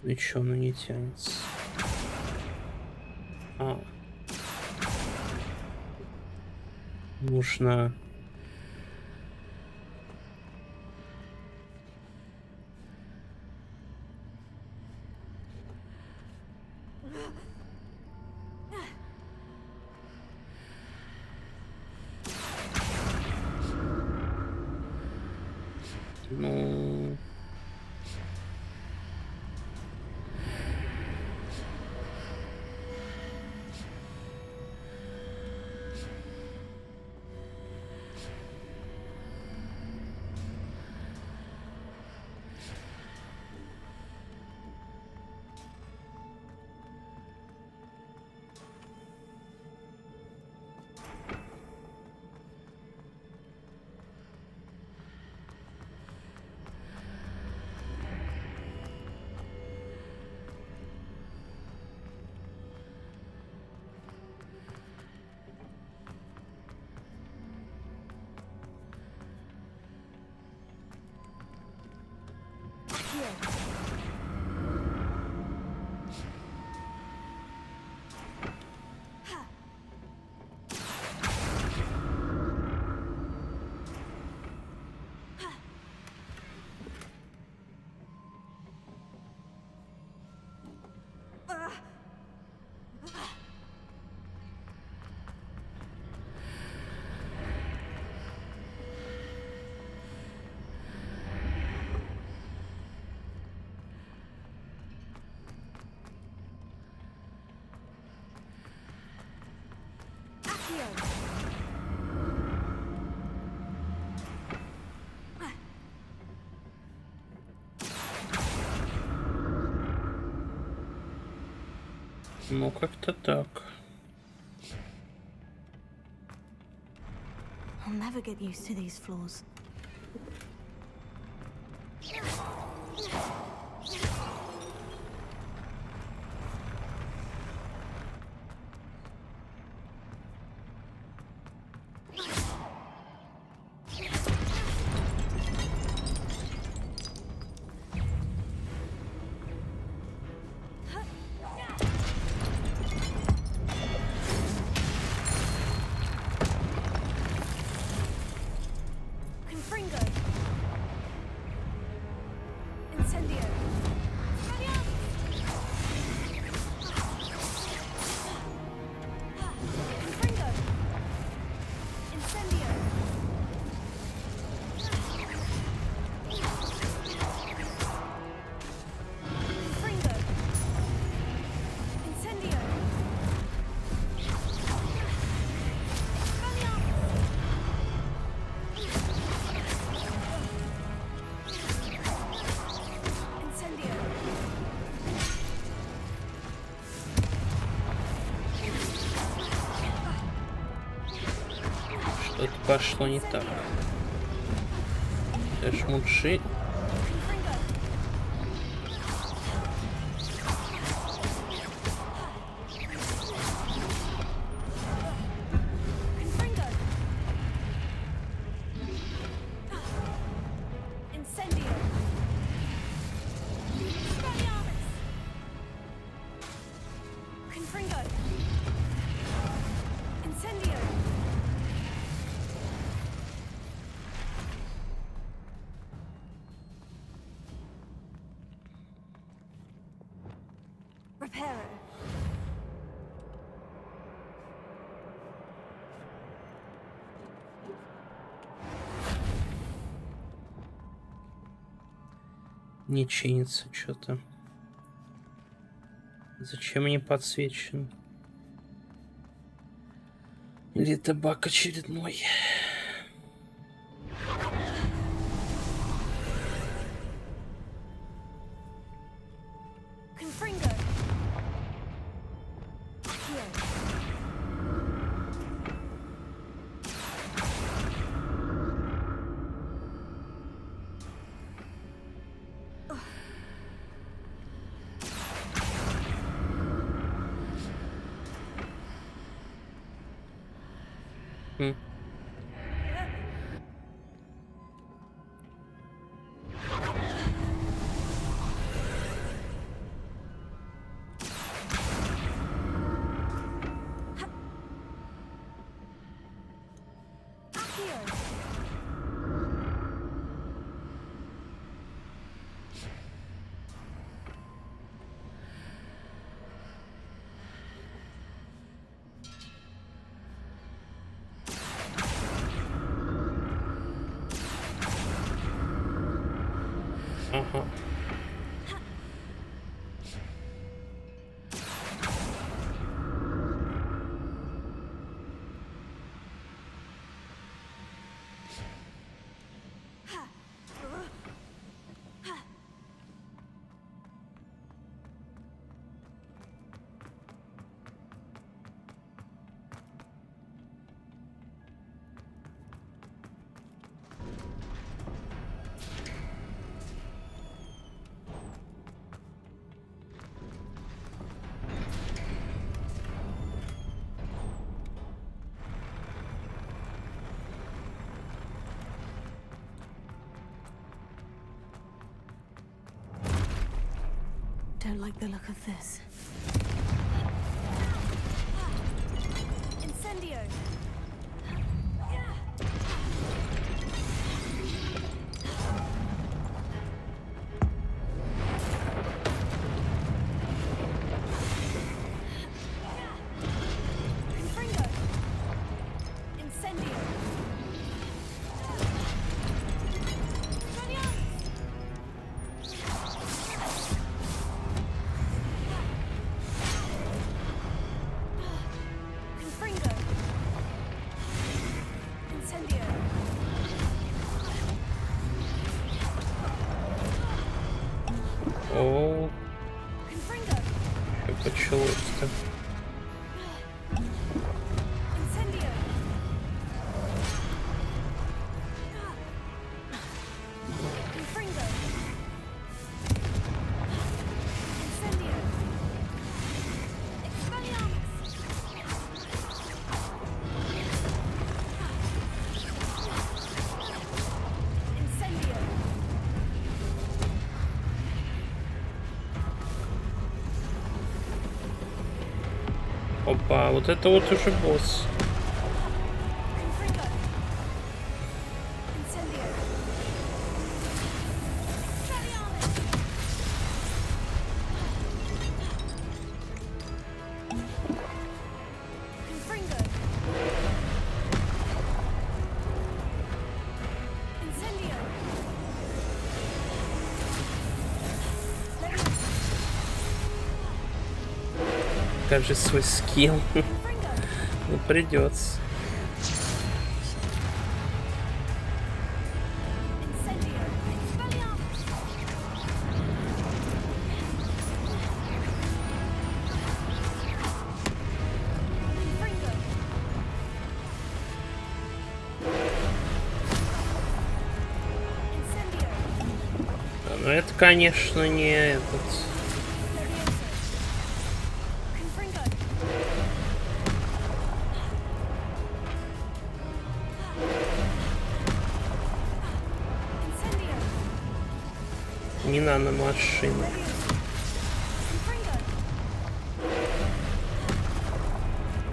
И чё, оно не тянется? А. Нужно... Ну... Ну, как-то так. I'll never get used to these floors. Что-то пошло не так. Шмутши. Не чинится что-то. Зачем мне подсвечен? Или это баг очередной? Ага. Don't like the look of this. Incendio! Confringo! Incendio! Confringo! Incendio! О, Confringo! как началось-то. Incendio! Confringo! Incendio! Expelliarmus! Incendio! Опа, вот это вот уже босс. Confringo! Incendio! Expelliarmus! Confringo! Incendio! Покажи свой скилл. Ну, придется. Incendio! Expelliarmus! Confringo! Incendio! Ну, это, конечно, не этот. Confringo! Incendio! Не наномашина. Confringo!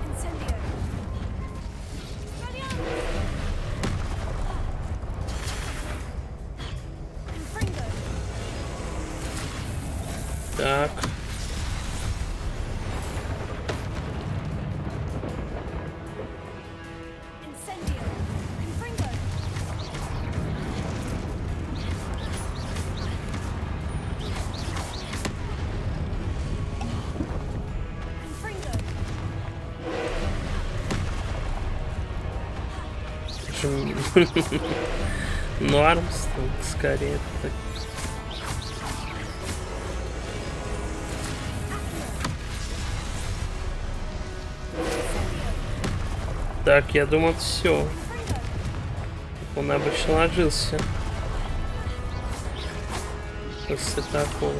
Incendio! Expelliarmus! Confringo! Так. Incendio! Confringo! Confringo! Ну, Армстронг скорее. Так. Так, я думал, все. Он обычно ложился. После такого.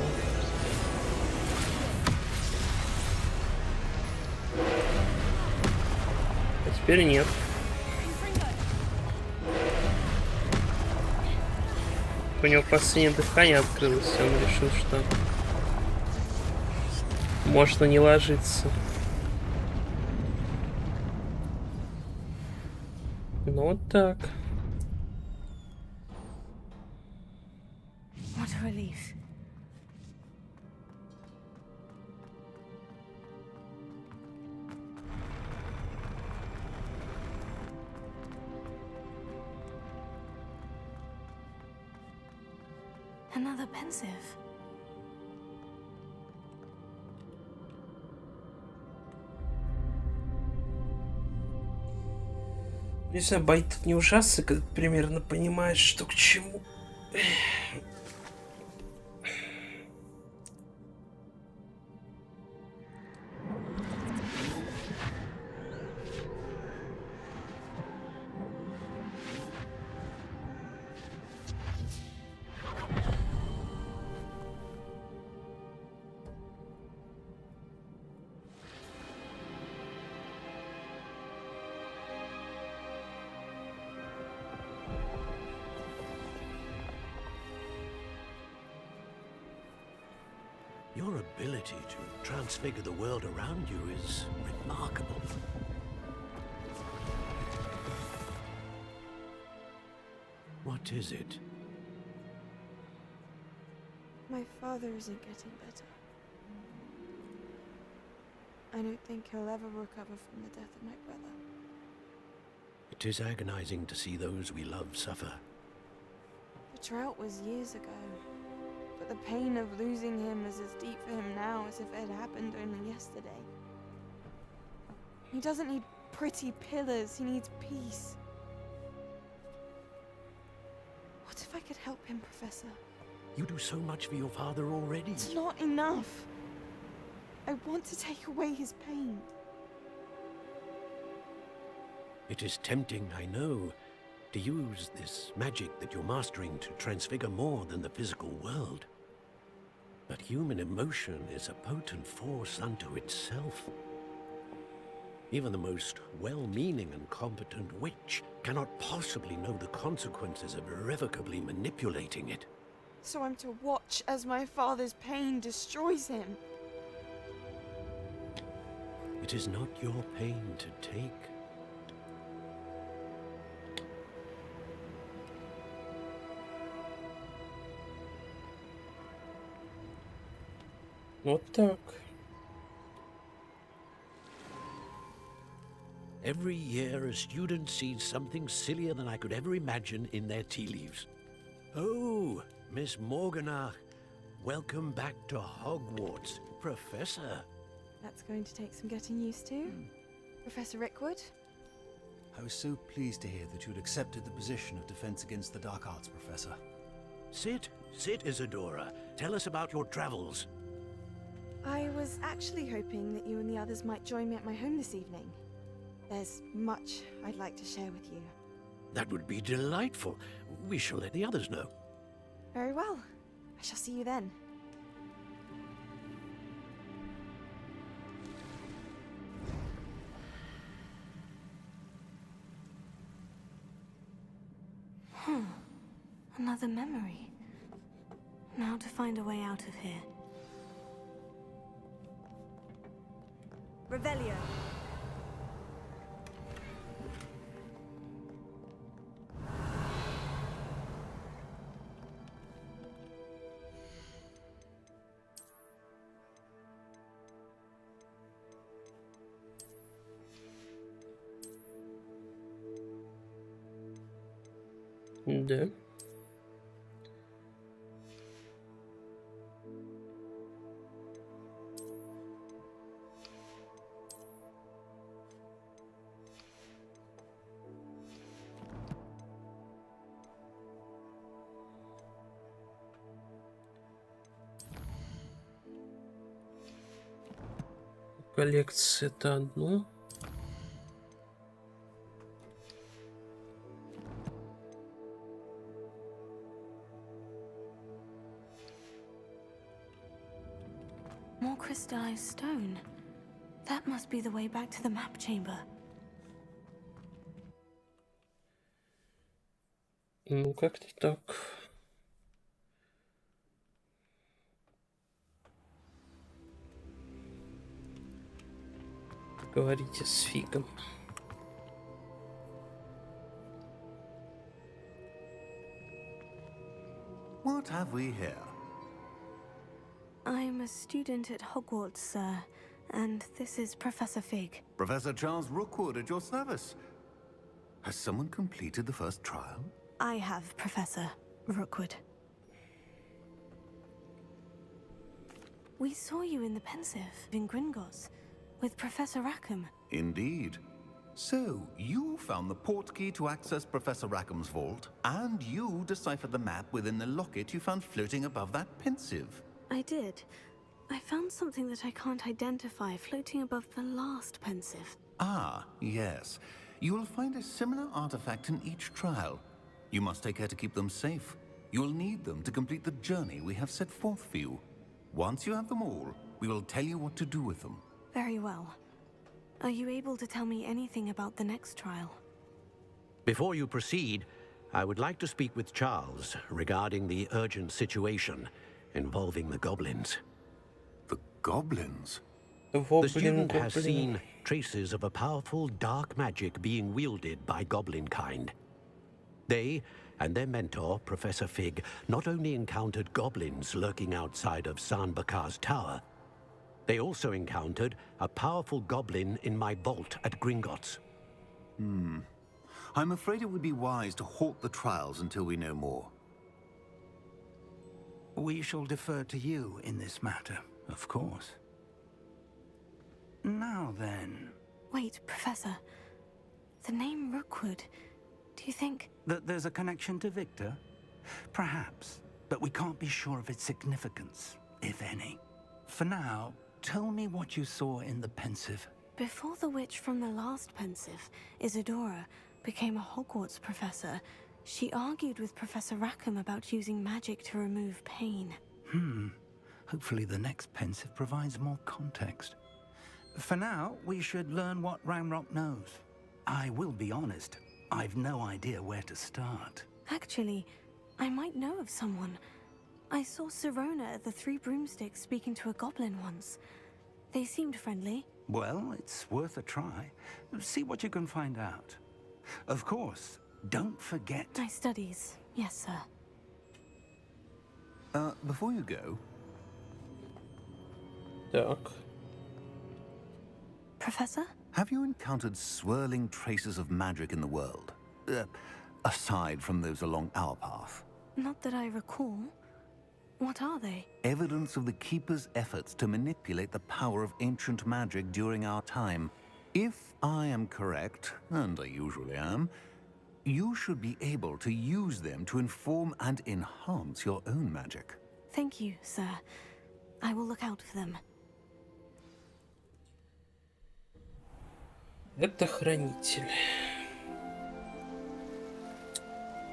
А теперь нет. У него последнее дыхание открылось, и он решил, что можно не ложиться. Ну вот так. What a relief. Another pensive. Не знаю, байт тут не ужасный, когда ты примерно понимаешь, что к чему. Your ability to transfigure the world around you is remarkable. What is it? My father isn't getting better. I don't think he'll ever recover from the death of my brother. It is agonizing to see those we love suffer. The drought was years ago, but the pain of losing him is as deep for him now as if it had happened only yesterday. He doesn't need pretty pillars, he needs peace. What if I could help him, Professor? You do so much for your father already. It's not enough. I want to take away his pain. It is tempting, I know, to use this magic that you're mastering to transfigure more than the physical world. But human emotion is a potent force unto itself. Even the most well-meaning and competent witch cannot possibly know the consequences of irrevocably manipulating it. So I'm to watch as my father's pain destroys him. It is not your pain to take. Вот так. Every year, a student sees something sillier than I could ever imagine in their tea leaves. Oh, Miss Morganach, welcome back to Hogwarts, Professor. That's going to take some getting used to. Professor Rickwood? I was so pleased to hear that you'd accepted the position of Defense Against the Dark Arts, Professor. Sit, Isadora. Tell us about your travels. I was actually hoping that you and the others might join me at my home this evening. There's much I'd like to share with you. That would be delightful. We shall let the others know. Very well. I shall see you then. Another memory. Now to find a way out of here. Revelio. Да. Коллекция это одно. More crystallized stone. That must be the way back to the map chamber. Ну, как-то так. Говорите с фигом. What have we here? I'm a student at Hogwarts, sir, and this is Professor Fig. Professor Charles Rookwood at your service. Has someone completed the first trial? I have, Professor Rookwood. We saw you in the Pensive in Gringotts with Professor Rackham. Indeed. So, you found the portkey to access Professor Rackham's vault, and you deciphered the map within the locket you found floating above that Pensive. I did. I found something that I can't identify floating above the last Pensive. Ah, yes. You will find a similar artifact in each trial. You must take care to keep them safe. You'll need them to complete the journey we have set forth for you. Once you have them all, we will tell you what to do with them. Very well. Are you able to tell me anything about the next trial? Before you proceed, I would like to speak with Charles regarding the urgent situation involving the goblins. The goblins? The student has seen traces of a powerful dark magic being wielded by goblin kind. They and their mentor, Professor Fig, not only encountered goblins lurking outside of Sanbakar's tower, they also encountered a powerful goblin in my vault at Gringotts. I'm afraid it would be wise to halt the trials until we know more. We shall defer to you in this matter, of course. Now then... Wait, Professor. The name Rookwood, do you think... That there's a connection to Victor? Perhaps, but we can't be sure of its significance, if any. For now, tell me what you saw in the Pensive. Before the witch from the last Pensive, Isadora, became a Hogwarts professor, she argued with Professor Rackham about using magic to remove pain. Hopefully the next Pensive provides more context. For now, we should learn what Ranrock knows. I will be honest, I've no idea where to start. Actually, I might know of someone. I saw Sirona at the Three Broomsticks speaking to a goblin once. They seemed friendly. Well, it's worth a try. See what you can find out. Of course, don't forget... My studies, yes, sir. Before you go... Так. Professor? Have you encountered swirling traces of magic in the world? Aside from those along our path? Not that I recall. What are they? Evidence of the Keeper's efforts to manipulate the power of ancient magic during our time. If I am correct, and I usually am, you should be able to use them to inform and enhance your own magic. Thank you, sir. I will look out for them. Это хранитель.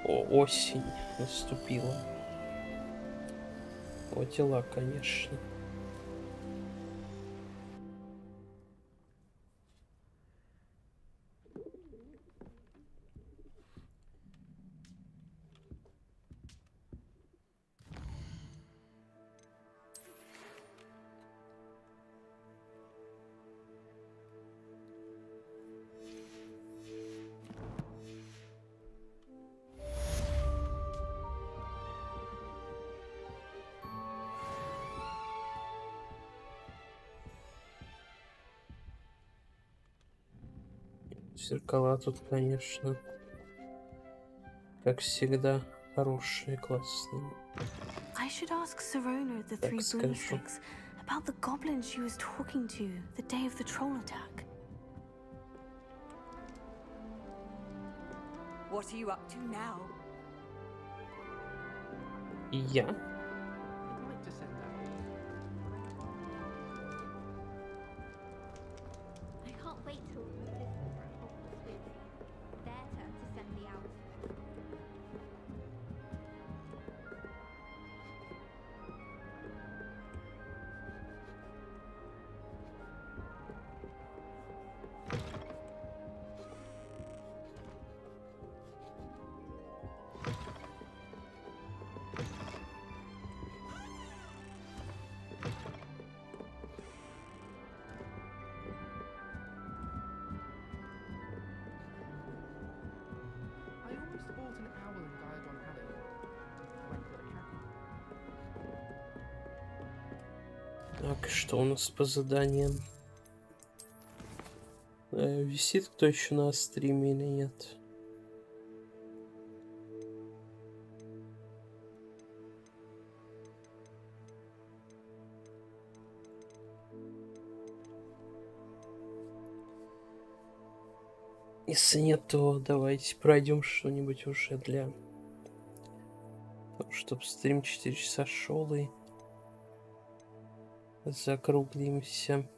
О, осень наступила. О, дела, конечно. Зеркала тут, конечно, как всегда, хорошие, классные. I should ask Sirona at the Three Broomsticks about the goblin she was talking to the day of the troll attack. What are you up to now? Я? I can't wait till their turn to send me out. Так, что у нас по заданиям? Висит кто еще на стриме или нет? Если нет, то давайте пройдем что-нибудь уже для того, чтобы стрим 4 часа шел и закруглимся.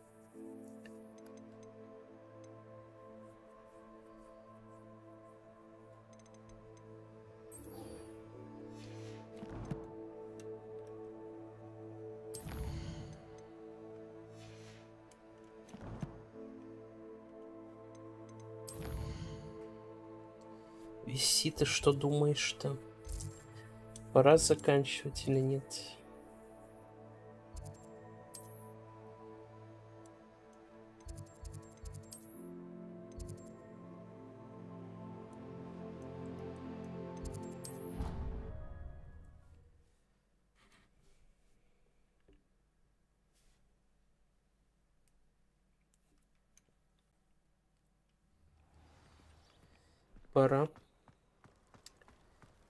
Виси, ты что думаешь-то? Пора заканчивать или нет? Пора.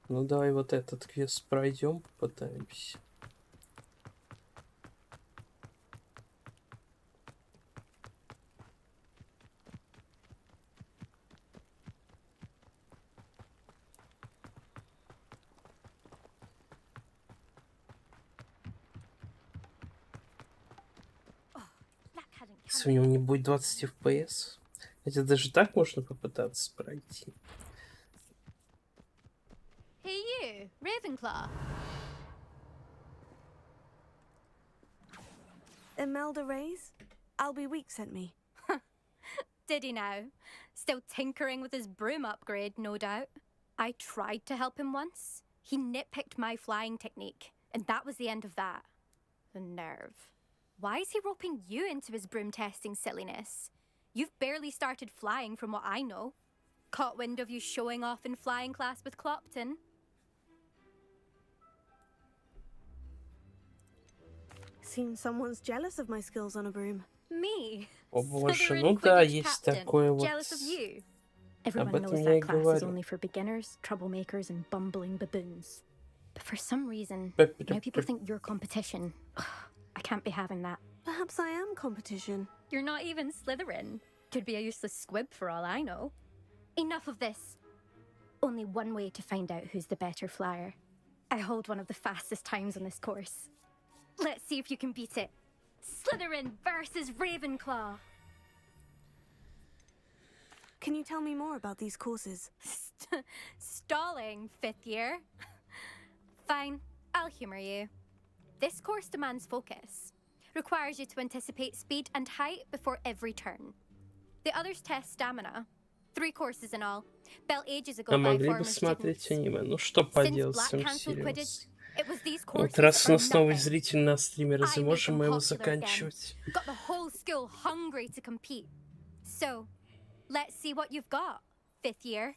Ну давай вот этот квест пройдем, попытаемся. Если у него не будет 20 FPS, хотя даже так можно попытаться пройти. Hey you, Ravenclaw. Imelda Reyes? Albie Week sent me. Did he now? Still tinkering with his broom upgrade, no doubt. I tried to help him once. He nitpicked my flying technique, and that was the end of that. The nerve. Why is he roping you into his broom testing silliness? You've barely started flying from what I know. Caught wind of you showing off in flying class with Clopton. Seems someone's jealous of my skills on a broom. Me? О боже, ну да, есть такое вот. Jealous of you? Об Everyone этом knows я и that class is говорю. only for beginners, troublemakers, and bumbling baboons. But for some reason, now people think you're competition. I can't be having that. Perhaps I am competition. You're not even Slytherin. Could be a useless squib for all I know. Enough of this. Only one way to find out who's the better flyer. I hold one of the fastest times on this course. Let's see if you can beat it. Slytherin versus Ravenclaw. Can you tell me more about these courses? Stalling, 5th year. Fine, I'll humor you. This course demands focus. Requires you to anticipate speed and height before every turn. The others test stamina. 3 courses in all. Built ages ago А by могли бы former смотреть students. аниме. Ну что Since поделать, Black всем cancelled Quidditch, серьезно. it was these Вот courses раз у or нас новый nothing. зритель на стриме, разве I made можем them мы его popular again. заканчивать? Got the whole school hungry to compete. So, let's see what you've got, 5th year.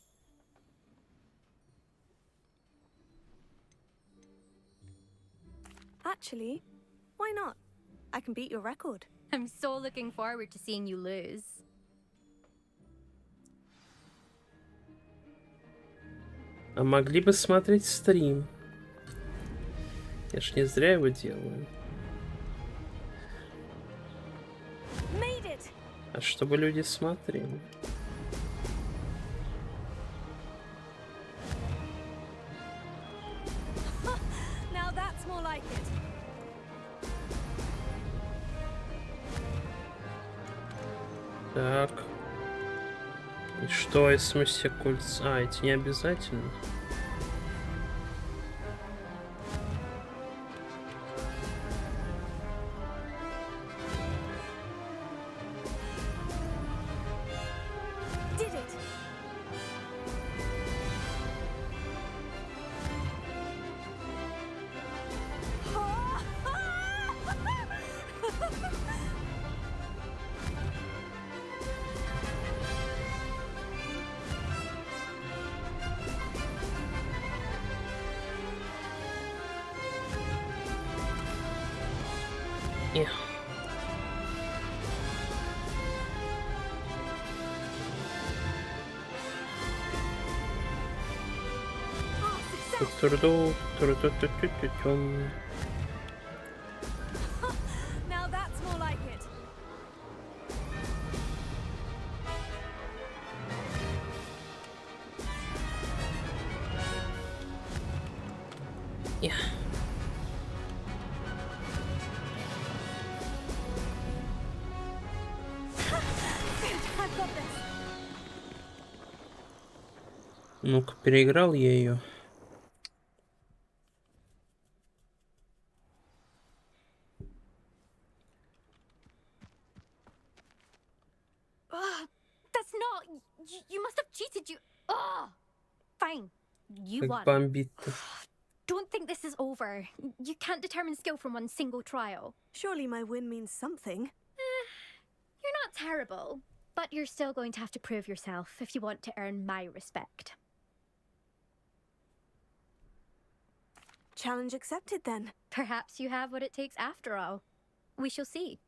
Actually, why not? I can beat your record. I'm so looking forward to seeing you lose. А могли бы смотреть стрим. Я ж не зря его делаю. Made it! А чтобы люди смотрели. Now that's more like it. Так. И что, если мы все кольца... А, эти не обязательно. Did it! Эх. Now that's more like it. Yeah. I've got this. Ну-ка, переиграл я ее. That's not. You must have cheated. Fine. You Как won. бомбит-то. Don't think this is over. You can't determine skill from one single trial. Surely my win means something. You're not terrible, but you're still going to have to prove yourself if you want to earn my respect. Challenge accepted then. Perhaps you have what it takes after all. We shall see.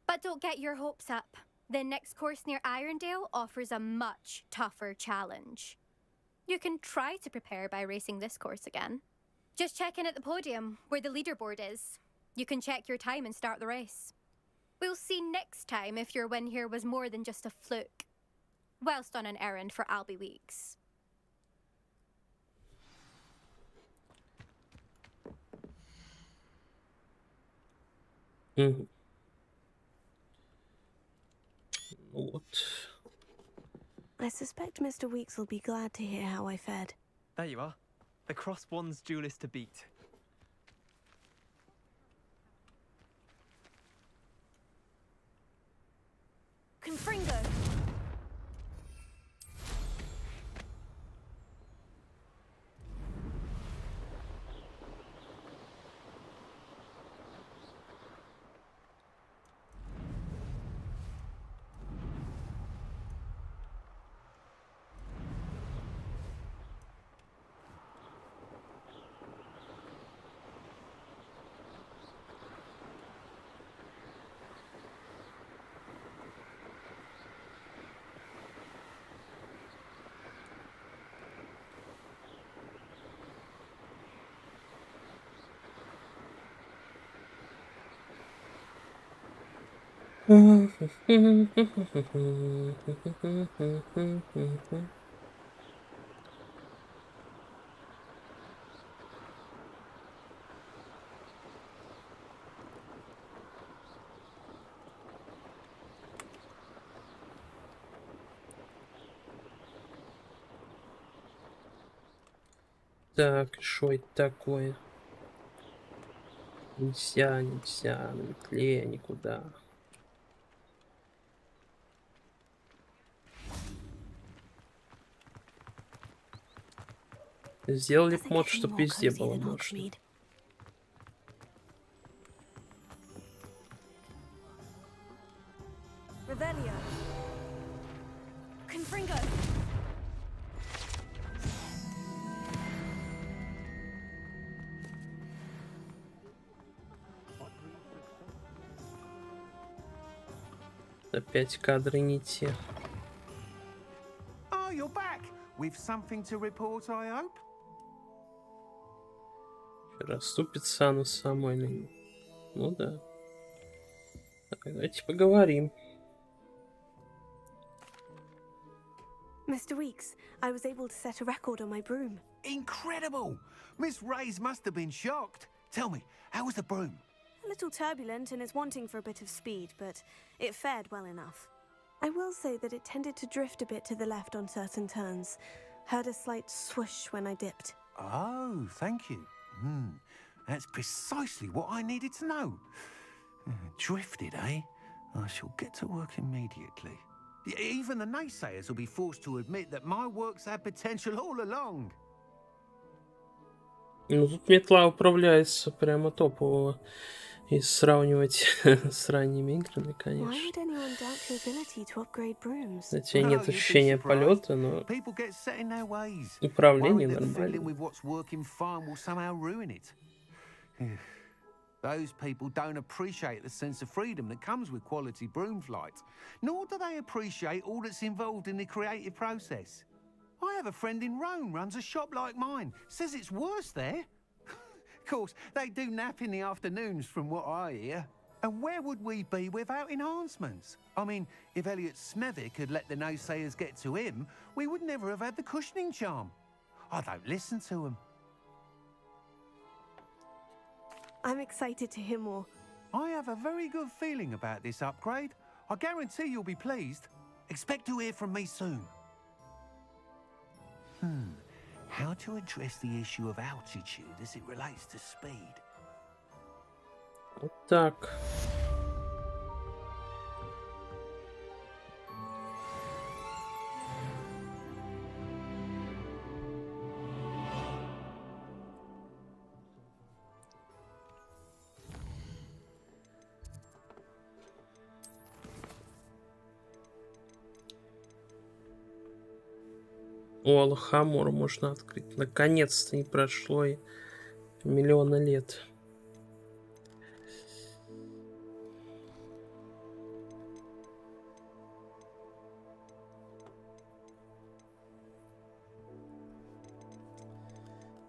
But don't get your hopes up. The next course near Irondale offers a much tougher challenge. You can try to prepare by racing this course again. Just check in at the podium, where the leaderboard is. You can check your time and start the race. We'll see next time if your win here was more than just a fluke. Whilst on an errand for Albie Weeks. Вот. I suspect Mr. Weeks will be glad to hear how I fared. There you are. The Cross Wands duelist to beat. Confringo! Так, что это такое? Нельзя, нельзя, на метле никуда. Сделали мод, чтобы везде было можно. Revelio. Confringo. Опять кадры не те. Oh, you're back. With something to report, I hope? Расступится оно само или нет? Ну да. Давайте поговорим. Mr. Weeks, I was able to set a record on my broom. Incredible! Miss Reyes must have been shocked. Tell me, how was the broom? A little turbulent and is wanting for a bit of speed, but it fared well enough. I will say that it tended to drift a bit to the left on certain turns. Heard a slight swoosh when I dipped. Oh, thank you. That's precisely what I needed to know. Drifted, eh? I shall get to work immediately. Even the naysayers will be forced to admit that my work's had potential all along. Ну, тут метла управляется прямо топово. И сравнивать с ранними играми, конечно. Хотя нет ощущения полета, но управление нормально. Those people don't appreciate the sense of freedom that comes with quality broom flight, nor do they appreciate all that's involved in the creative process. I have a friend in Rome runs a shop like mine. Says it's worse there. Of course, they do nap in the afternoons from what I hear. And where would we be without enhancements? I mean, if Elliot Smethwick had let the naysayers get to him, we would never have had the cushioning charm. I don't listen to them. I'm excited to hear more. I have a very good feeling about this upgrade. I guarantee you'll be pleased. Expect to hear from me soon. How to address the issue of altitude as it relates to speed? Вот так. О, Алхамор можно открыть. Наконец-то, не прошло и миллиона лет.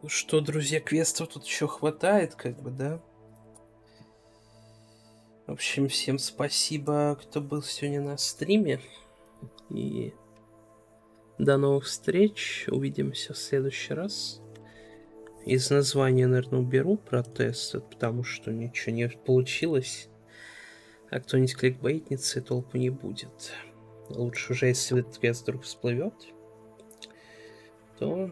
Ну что, друзья, квестов тут еще хватает, как бы, да? В общем, всем спасибо, кто был сегодня на стриме. И до новых встреч. Увидимся в следующий раз. Из названия, наверное, уберу протест, потому что ничего не получилось. А кто-нибудь кликбейтницы толку не будет. Лучше уже, если этот квест вдруг всплывет, то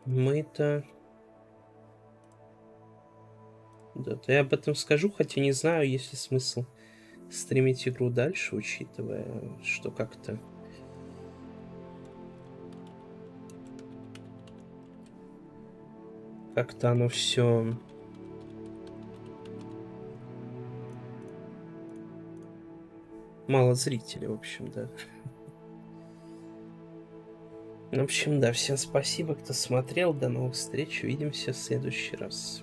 мы-то... Да, то я об этом скажу, хотя не знаю, есть ли смысл стримить игру дальше, учитывая, что как-то... Как-то оно все... Мало зрителей, в общем, да. В общем, да, всем спасибо, кто смотрел. До новых встреч. Увидимся в следующий раз.